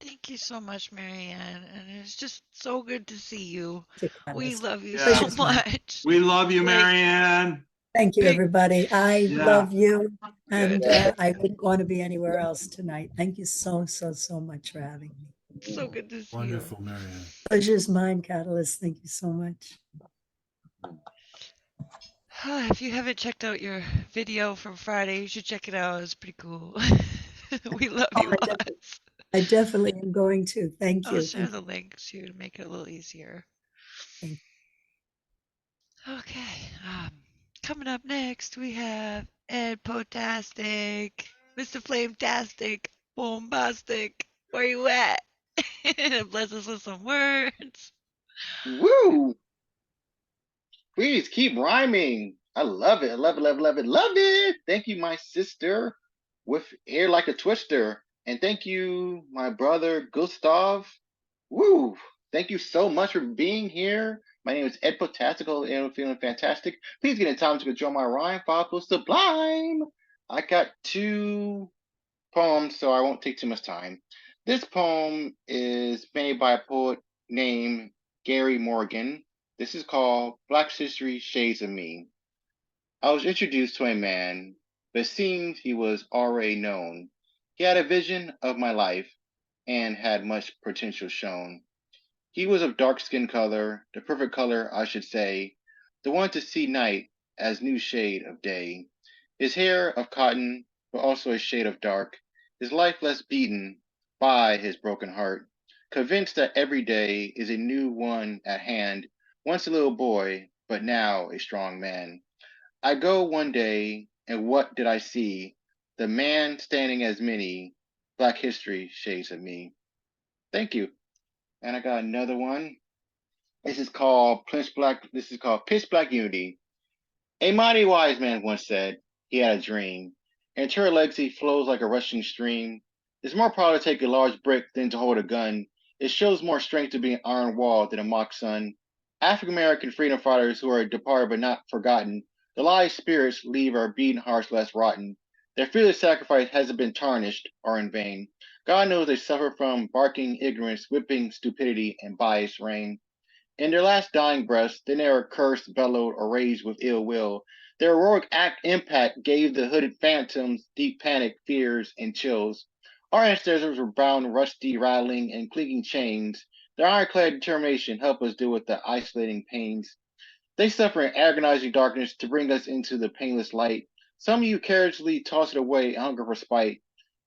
Speaker 3: Thank you so much, Marianne. And it's just so good to see you. We
Speaker 20: Yes.
Speaker 3: love you
Speaker 1: Yeah.
Speaker 3: so much.
Speaker 1: We love you,
Speaker 3: Like,
Speaker 1: Marianne.
Speaker 20: Thank you, everybody. I
Speaker 1: Yeah.
Speaker 20: love you, and
Speaker 3: Good.
Speaker 20: I wouldn't want to be anywhere else tonight. Thank you so much for having me.
Speaker 3: So good to see
Speaker 9: Wonderful, Marianne.
Speaker 20: Pleasure's mine, Catalyst. Thank you so much.
Speaker 3: you. If you haven't checked out your video from Friday, you should check it out. It's pretty cool. We love you lots.
Speaker 20: I definitely am going to. Thank
Speaker 3: I'll
Speaker 20: you.
Speaker 3: share the links too to make it a little easier.
Speaker 20: Thank
Speaker 3: Okay. Coming up next, we have Ed Poetastic, Mr. Flametastic, Bombastic. Where you at? Bless us with some words.
Speaker 21: Woo! Please keep rhyming. I love it. I love it, love it, love it, love it. Thank you, my sister, with air like a twister. And thank you, my brother, Gustav. Woo! Thank you so much for being here. My name is Ed Potastical, and I'm feeling fantastic. Please get in time to enjoy my rhyme follow sublime. I got 2 poems, so I won't take too much time. This poem is made by a poet named Gary Morgan. This is called Black History Shades of Me. I was introduced to a man, but it seemed he was already known. He had a vision of my life and had much potential shown. He was of dark skin color, the perfect color, I should say, the one to see night as new shade of day. His hair of cotton, but also a shade of dark. His life less beaten by his broken heart. Convinced that every day is a new one at hand. Once a little boy, but now a strong man. I go one day, and what did I see? The man standing as many Black history shades of me. Thank you. And I got another one. This is called Pitch Black Unity. A mighty wise man once said he had a dream. And her legacy flows like a rushing stream. It's more proud to take a large brick than to hold a gun. It shows more strength to be an iron wall than a mock sun. African American freedom fighters who are departed but not forgotten. The live spirits leave our beaten hearts less rotten. Their fearless sacrifice hasn't been tarnished or in vain. God knows they suffer from barking ignorance, whipping stupidity, and biased reign. In their last dying breaths, they never cursed, bellowed, or raged with ill will. Their heroic impact gave the hooded phantoms deep panic, fears, and chills. Our ancestors were bound in rusty, rattling, and clinking chains. Their ironclad determination helped us deal with the isolating pains. They suffer in agonizing darkness to bring us into the painless light. Some of you carelessly toss it away in hunger for spite.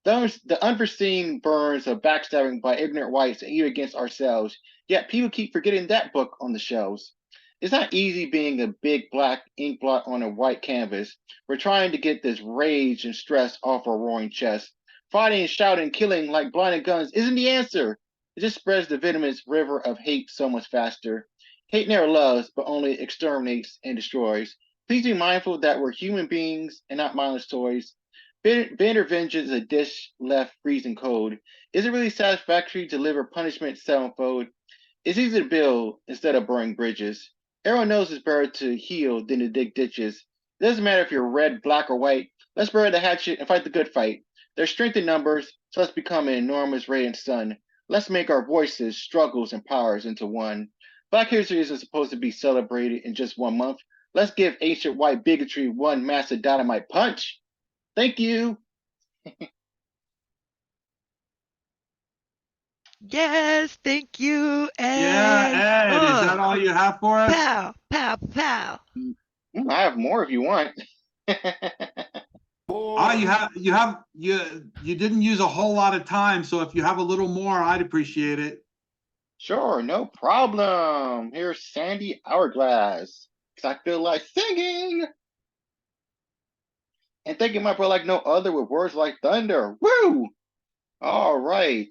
Speaker 21: The unforeseen burns of backstabbing by ignorant whites and even against ourselves. Yet people keep forgetting that book on the shelves. It's not easy being a big black ink blot on a white canvas. We're trying to get this rage and stress off our roaring chest. Fighting and shouting, killing like blinded guns isn't the answer. It just spreads the venomous river of hate so much faster. Hate never loves, but only exterminates and destroys. Please be mindful that we're human beings and not mindless toys. Bitter vengeance is a dish left freezing cold. Is it really satisfactory to deliver punishment sevenfold? It's easy to build instead of burning bridges. Everyone knows it's better to heal than to dig ditches. It doesn't matter if you're red, black, or white. Let's bury the hatchet and fight the good fight. There's strength in numbers, so let's become an enormous radiant sun. Let's make our voices, struggles, and powers into one. Black history isn't supposed to be celebrated in just 1 month. Let's give ancient white bigotry one massive dynamite punch. Thank you.
Speaker 3: Yes, thank you, Ed.
Speaker 1: Yeah, Ed, is that all you have for us?
Speaker 3: Pow, pow, pow.
Speaker 21: I have more if you want.
Speaker 1: You didn't use a whole lot of time, so if you have a little more, I'd appreciate it.
Speaker 21: Sure, no problem. Here's Sandy Hourglass, because I feel like singing. And thinking my bro like no other with words like thunder. Woo! All right.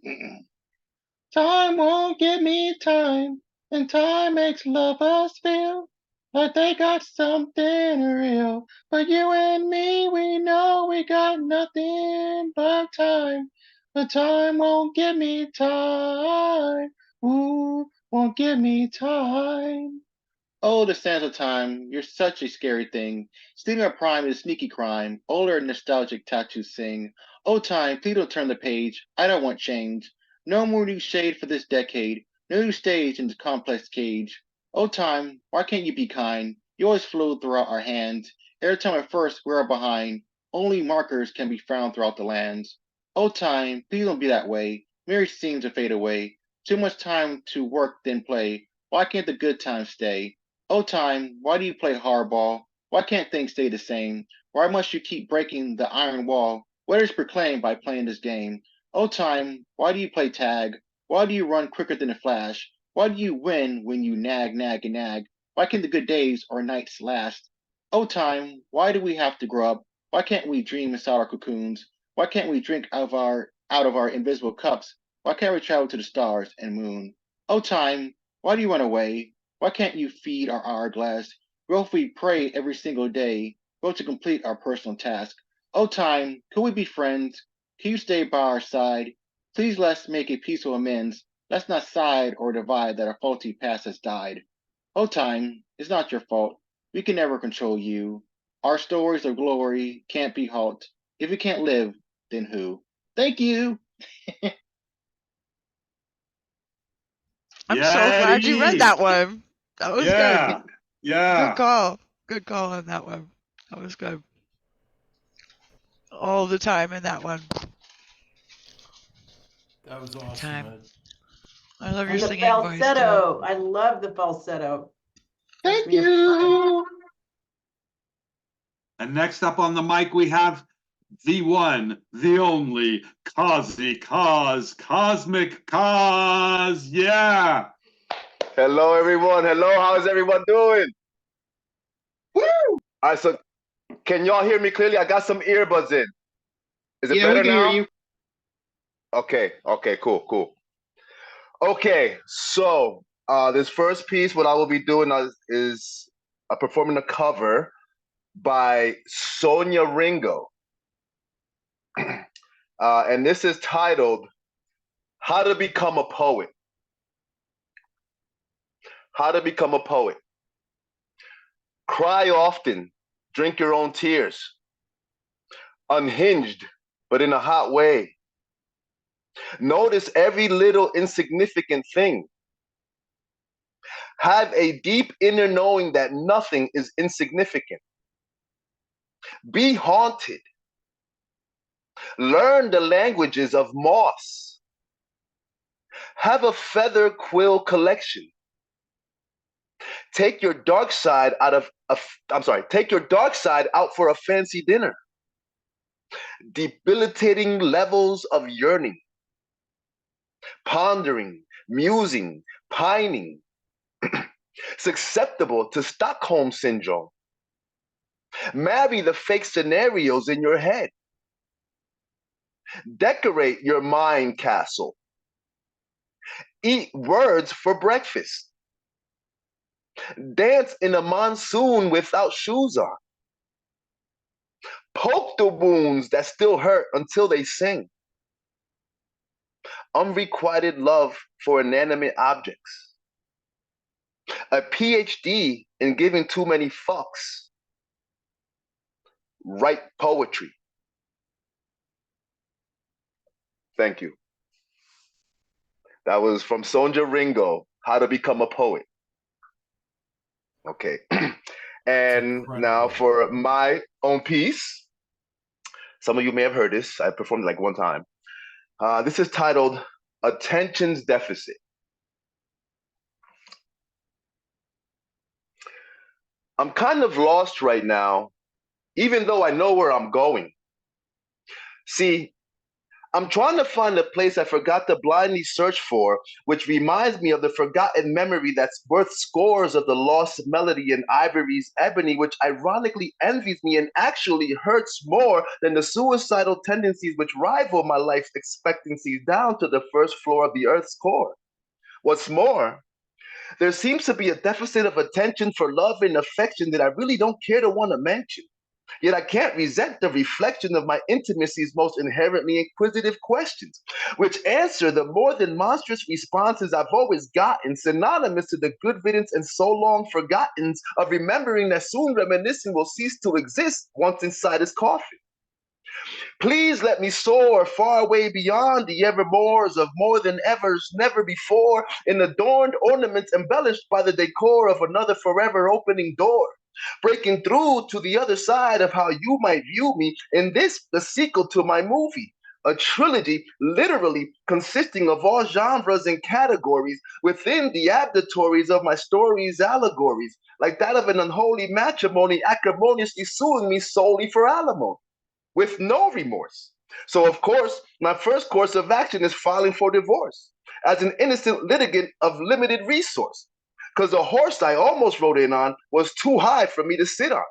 Speaker 21: Time won't give me time, and time makes lovers feel like they got something real. But you and me, we know we got nothing but time. But time won't give me time. Ooh, won't give me time. Oh, the sands of time, you're such a scary thing. Stealing our prime is a sneaky crime. Older nostalgic tattoos sing. Oh, time, please don't turn the page. I don't want change. No more new shade for this decade. No new stage in this complex cage. Oh, time, why can't you be kind? You always flow throughout our hands. Every time at first, we're behind. Only markers can be found throughout the lands. Oh, time, please don't be that way. Merry seems to fade away. Too much time to work then play. Why can't the good times stay? Oh, time, why do you play hardball? Why can't things stay the same? Why must you keep breaking the iron wall? What is proclaimed by playing this game? Oh, time, why do you play tag? Why do you run quicker than a flash? Why do you win when you nag, nag, and nag? Why can't the good days or nights last? Oh, time, why do we have to grow up? Why can't we dream inside our cocoons? Why can't we drink out of our invisible cups? Why can't we travel to the stars and moon? Oh, time, why do you run away? Why can't you feed our hourglass? Both we pray every single day, both to complete our personal task. Oh, time, could we be friends? Can you stay by our side? Please let's make a peaceful amends. Let's not side or divide that our faulty past has died. Oh, time, it's not your fault. We can never control you. Our stories of glory can't be halt. If we can't live, then who? Thank you.
Speaker 3: I'm so glad you read that one. That was good.
Speaker 1: Yeah.
Speaker 3: Good call. Good call on that one. That was good. All the time in that one.
Speaker 10: That was awesome.
Speaker 3: Time.
Speaker 10: Ed.
Speaker 3: I love
Speaker 6: And
Speaker 3: your
Speaker 6: the
Speaker 3: singing voice too.
Speaker 6: falsetto. I love the falsetto.
Speaker 21: Thank you.
Speaker 1: And next up on the mic, we have the one, the only, Cozzy Coz, Cosmic Coz. Yeah.
Speaker 7: Hello, everyone. Hello, how's everyone doing? Woo! All right, so can y'all hear me clearly? I got some earbuds in. Is it better
Speaker 21: we can
Speaker 7: now?
Speaker 21: hear you.
Speaker 7: Okay, cool. Okay, so this first piece, what I will be doing is performing a cover by Sonia Ringo. And this is titled, How to Become a Poet. How to become a poet. Cry often, drink your own tears. Unhinged, but in a hot way. Notice every little insignificant thing. Have a deep inner knowing that nothing is insignificant. Be haunted. Learn the languages of moss. Have a feather quill collection. Take your dark side out for a fancy dinner. Debilitating levels of yearning. Pondering, musing, pining. Susceptible to Stockholm syndrome. Marry the fake scenarios in your head. Decorate your mind castle. Eat words for breakfast. Dance in a monsoon without shoes on. Poke the wounds that still hurt until they sing. Unrequited love for inanimate objects. A PhD in giving too many fucks. Write poetry. Thank you. That was from Sonja Ringo, How to Become a Poet. Okay. And now for my own piece. Some of you may have heard this. I performed it like one time. This is titled Attention's Deficit. I'm kind of lost right now, even though I know where I'm going. See, I'm trying to find a place I forgot to blindly search for, which reminds me of the forgotten memory that's worth scores of the lost melody in Ivory's ebony, which ironically envies me and actually hurts more than the suicidal tendencies which rival my life expectancies down to the first floor of the Earth's core. What's more, there seems to be a deficit of attention for love and affection that I really don't care to want to mention. Yet I can't resent the reflection of my intimacy's most inherently inquisitive questions, which answer the more than monstrous responses I've always gotten, synonymous to the good riddance and so long forgottens of remembering that soon reminiscing will cease to exist once inside his coffin. Please let me soar far away beyond the evermores of more than ever's never before, in adorned ornaments embellished by the decor of another forever opening door. Breaking through to the other side of how you might view me in this, the sequel to my movie, a trilogy literally consisting of all genres and categories within the abdatories of my story's allegories, like that of an unholy matrimony acrimoniously suing me solely for alimony, with no remorse. So of course, my first course of action is filing for divorce, as an innocent litigant of limited resource, because the horse I almost rode in on was too high for me to sit on.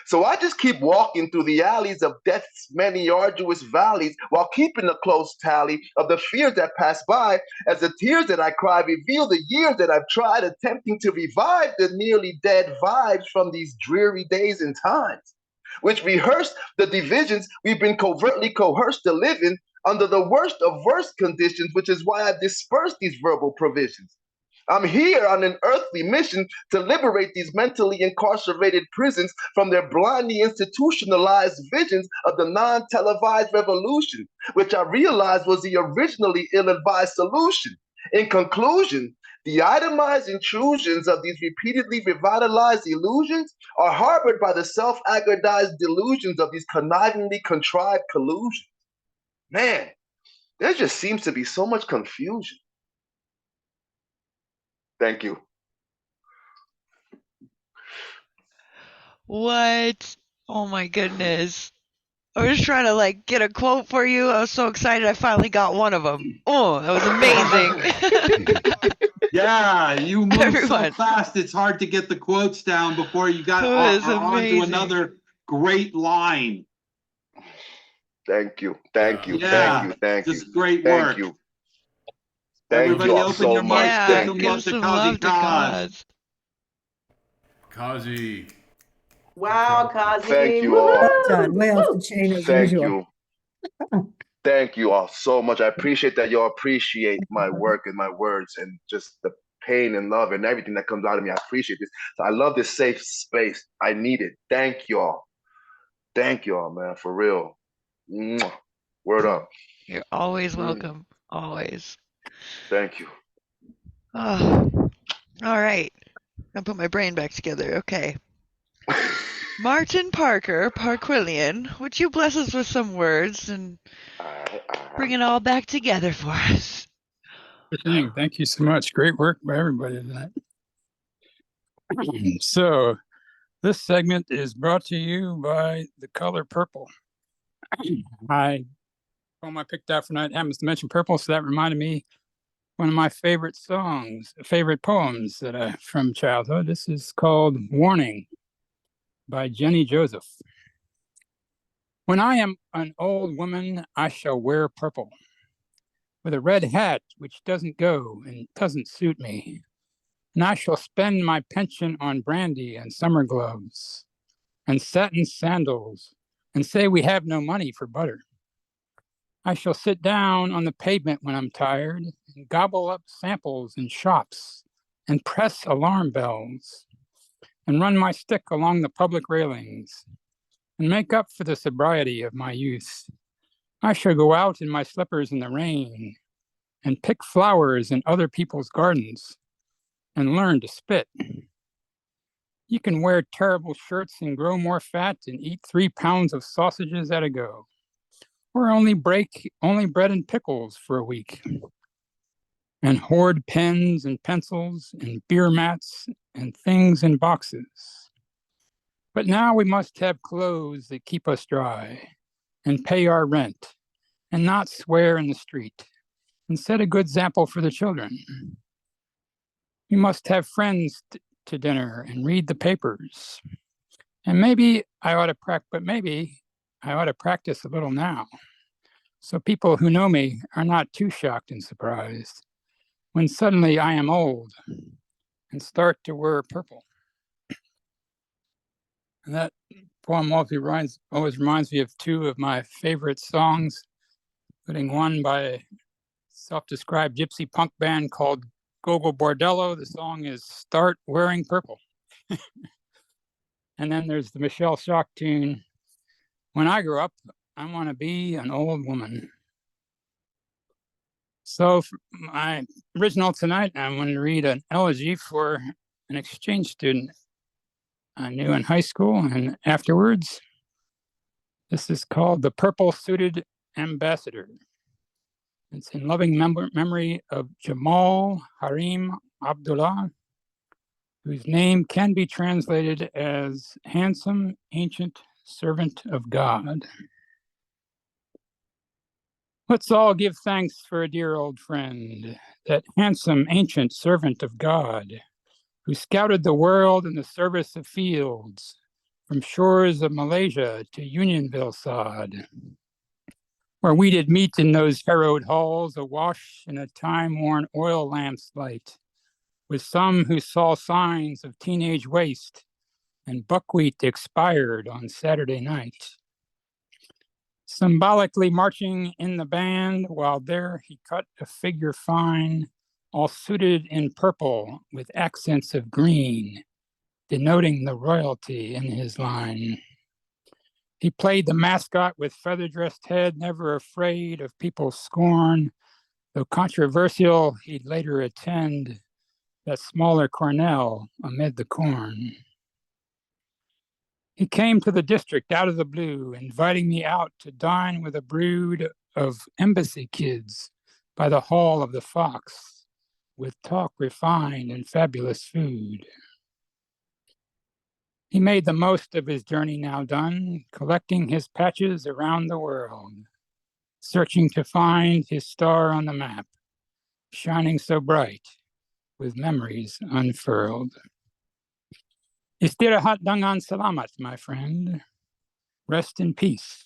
Speaker 7: So I just keep walking through the alleys of death's many arduous valleys while keeping a close tally of the fears that pass by, as the tears that I cry reveal the years that I've tried attempting to revive the nearly dead vibes from these dreary days and times, which rehearse the divisions we've been covertly coerced to live in under the worst of worst conditions, which is why I've dispersed these verbal provisions. I'm here on an earthly mission to liberate these mentally incarcerated prisons from their blindly institutionalized visions of the non-televised revolution, which I realized was the originally ill-advised solution. In conclusion, the itemized intrusions of these repeatedly revitalized illusions are harbored by the self-aggrandized delusions of these connivingly contrived collusions. Man, there just seems to be so much confusion. Thank you.
Speaker 3: What? Oh my goodness. I was trying to like get a quote for you. I was so excited I finally got one of them. Oh, that was amazing.
Speaker 1: Yeah, you moved so fast, it's hard to get the quotes down before you got on to another great line.
Speaker 7: Thank you, thank you,
Speaker 1: Yeah,
Speaker 7: thank you, thank you.
Speaker 1: just great
Speaker 7: thank
Speaker 1: work.
Speaker 7: you. Thank
Speaker 1: Everybody
Speaker 7: you all
Speaker 1: open
Speaker 7: so
Speaker 1: your
Speaker 7: much.
Speaker 1: mics,
Speaker 7: Thank
Speaker 1: give
Speaker 7: you.
Speaker 1: some love to Cozzy Coz.
Speaker 9: Cozzy.
Speaker 6: Wow, Cozzy.
Speaker 7: Thank you all.
Speaker 20: Well done. Way off the chain as
Speaker 7: Thank
Speaker 20: usual.
Speaker 7: you. Thank you all so much. I appreciate that y'all appreciate my work and my words and just the pain and love and everything that comes out of me. I appreciate this. So I love this safe space. I need it. Thank y'all. Thank y'all, man, for real. Mwah. Word up.
Speaker 3: You're always welcome. Always.
Speaker 7: Thank you.
Speaker 3: Oh, All right. I'll put my brain back together. Okay. Martin Parker, Parquillian, would you bless us with some words and bring it all back together for us?
Speaker 5: Good thing. Thank you so much. Great work by everybody tonight. So, this segment is brought to you by the color purple. Poem I picked out for tonight happens to mention purple, so that reminded me one of my favorite poems that from childhood. This is called Warning by Jenny Joseph. When I am an old woman, I shall wear purple, with a red hat which doesn't go and doesn't suit me. And I shall spend my pension on brandy and summer gloves and satin sandals and say we have no money for butter. I shall sit down on the pavement when I'm tired and gobble up samples in shops and press alarm bells and run my stick along the public railings and make up for the sobriety of my youth. I shall go out in my slippers in the rain and pick flowers in other people's gardens and learn to spit. You can wear terrible shirts and grow more fat and eat 3 pounds of sausages at a go, or only bread and pickles for a week, and hoard pens and pencils and beer mats and things in boxes. But now we must have clothes that keep us dry and pay our rent and not swear in the street and set a good example for the children. We must have friends to dinner and read the papers. And maybe I ought to practice a little now, so people who know me are not too shocked and surprised when suddenly I am old and start to wear purple. And that poem always reminds me of 2 of my favorite songs, including one by a self-described gypsy punk band called Gogo Bordello. The song is Start Wearing Purple. And then there's the Michelle Shock tune, When I Grow Up, I Want to Be an Old Woman. So for my original tonight, I'm going to read an elegy for an exchange student I knew in high school and afterwards. This is called The Purple Suited Ambassador. It's in loving memory of Jamal Harim Abdullah, whose name can be translated as handsome, ancient servant of God. Let's all give thanks for a dear old friend, that handsome, ancient servant of God, who scouted the world in the service of fields, from shores of Malaysia to Unionville sod, where we did meet in those harrowed halls, awash in a time-worn oil lamp's light, with some who saw signs of teenage waste and buckwheat expired on Saturday night. Symbolically marching in the band, while there he cut a figure fine, all suited in purple with accents of green, denoting the royalty in his line. He played the mascot with feather-dressed head, never afraid of people's scorn. Though controversial, he'd later attend that smaller Cornell amid the corn. He came to the district out of the blue, inviting me out to dine with a brood of embassy kids by the Hall of the Fox, with talk refined and fabulous food. He made the most of his journey now done, collecting his patches around the world, searching to find his star on the map, shining so bright with memories unfurled. Istirahat dengan selamat, my friend. Rest in peace,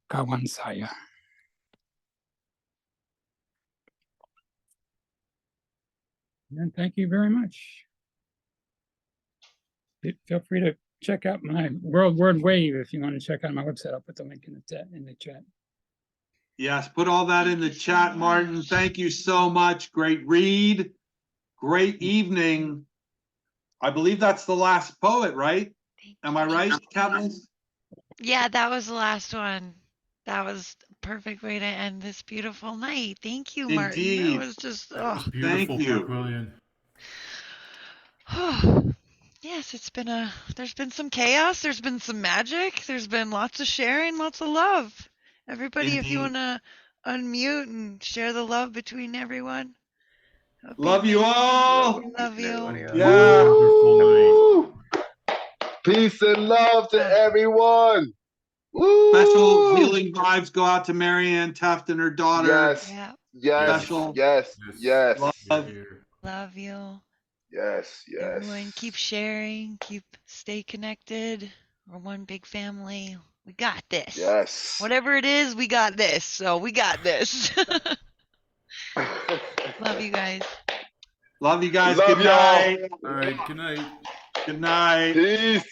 Speaker 5: kawan saya. And thank you very much. Feel free to check out my World Word Wave if you want to check out my website. I'll put the link in the chat.
Speaker 1: Yes, put all that in the chat, Martin. Thank you so much. Great read. Great evening. I believe that's the last poet, right? Am I right, Kathleen?
Speaker 3: Yeah, that was the last one. That was a perfect way to end this beautiful night. Thank you, Martin.
Speaker 1: Indeed.
Speaker 3: It was just,
Speaker 9: Beautiful,
Speaker 1: Thank you.
Speaker 9: Parquillian.
Speaker 3: Yes, there's been some chaos, there's been some magic, there's been lots of sharing, lots of love. Everybody, if you
Speaker 1: Indeed.
Speaker 3: want to unmute and share the love between everyone. That'd be
Speaker 1: Love you
Speaker 3: amazing.
Speaker 1: all.
Speaker 3: Love you.
Speaker 1: Yeah.
Speaker 7: Woo! Peace and love to everyone.
Speaker 1: Special
Speaker 7: Woo!
Speaker 1: healing vibes go out to Marianne Tefft and her daughter.
Speaker 7: Yes, yes,
Speaker 1: Special
Speaker 7: yes, yes,
Speaker 1: love.
Speaker 3: Love you.
Speaker 7: yes, yes.
Speaker 3: Everyone, keep sharing, stay connected. We're one big family. We got this.
Speaker 7: Yes.
Speaker 3: Whatever it is, we got this. So we got this. Love you guys.
Speaker 1: Love you guys.
Speaker 7: Love
Speaker 1: Good
Speaker 7: y'all.
Speaker 1: night.
Speaker 9: All right, good night.
Speaker 1: Good night.
Speaker 7: Peace.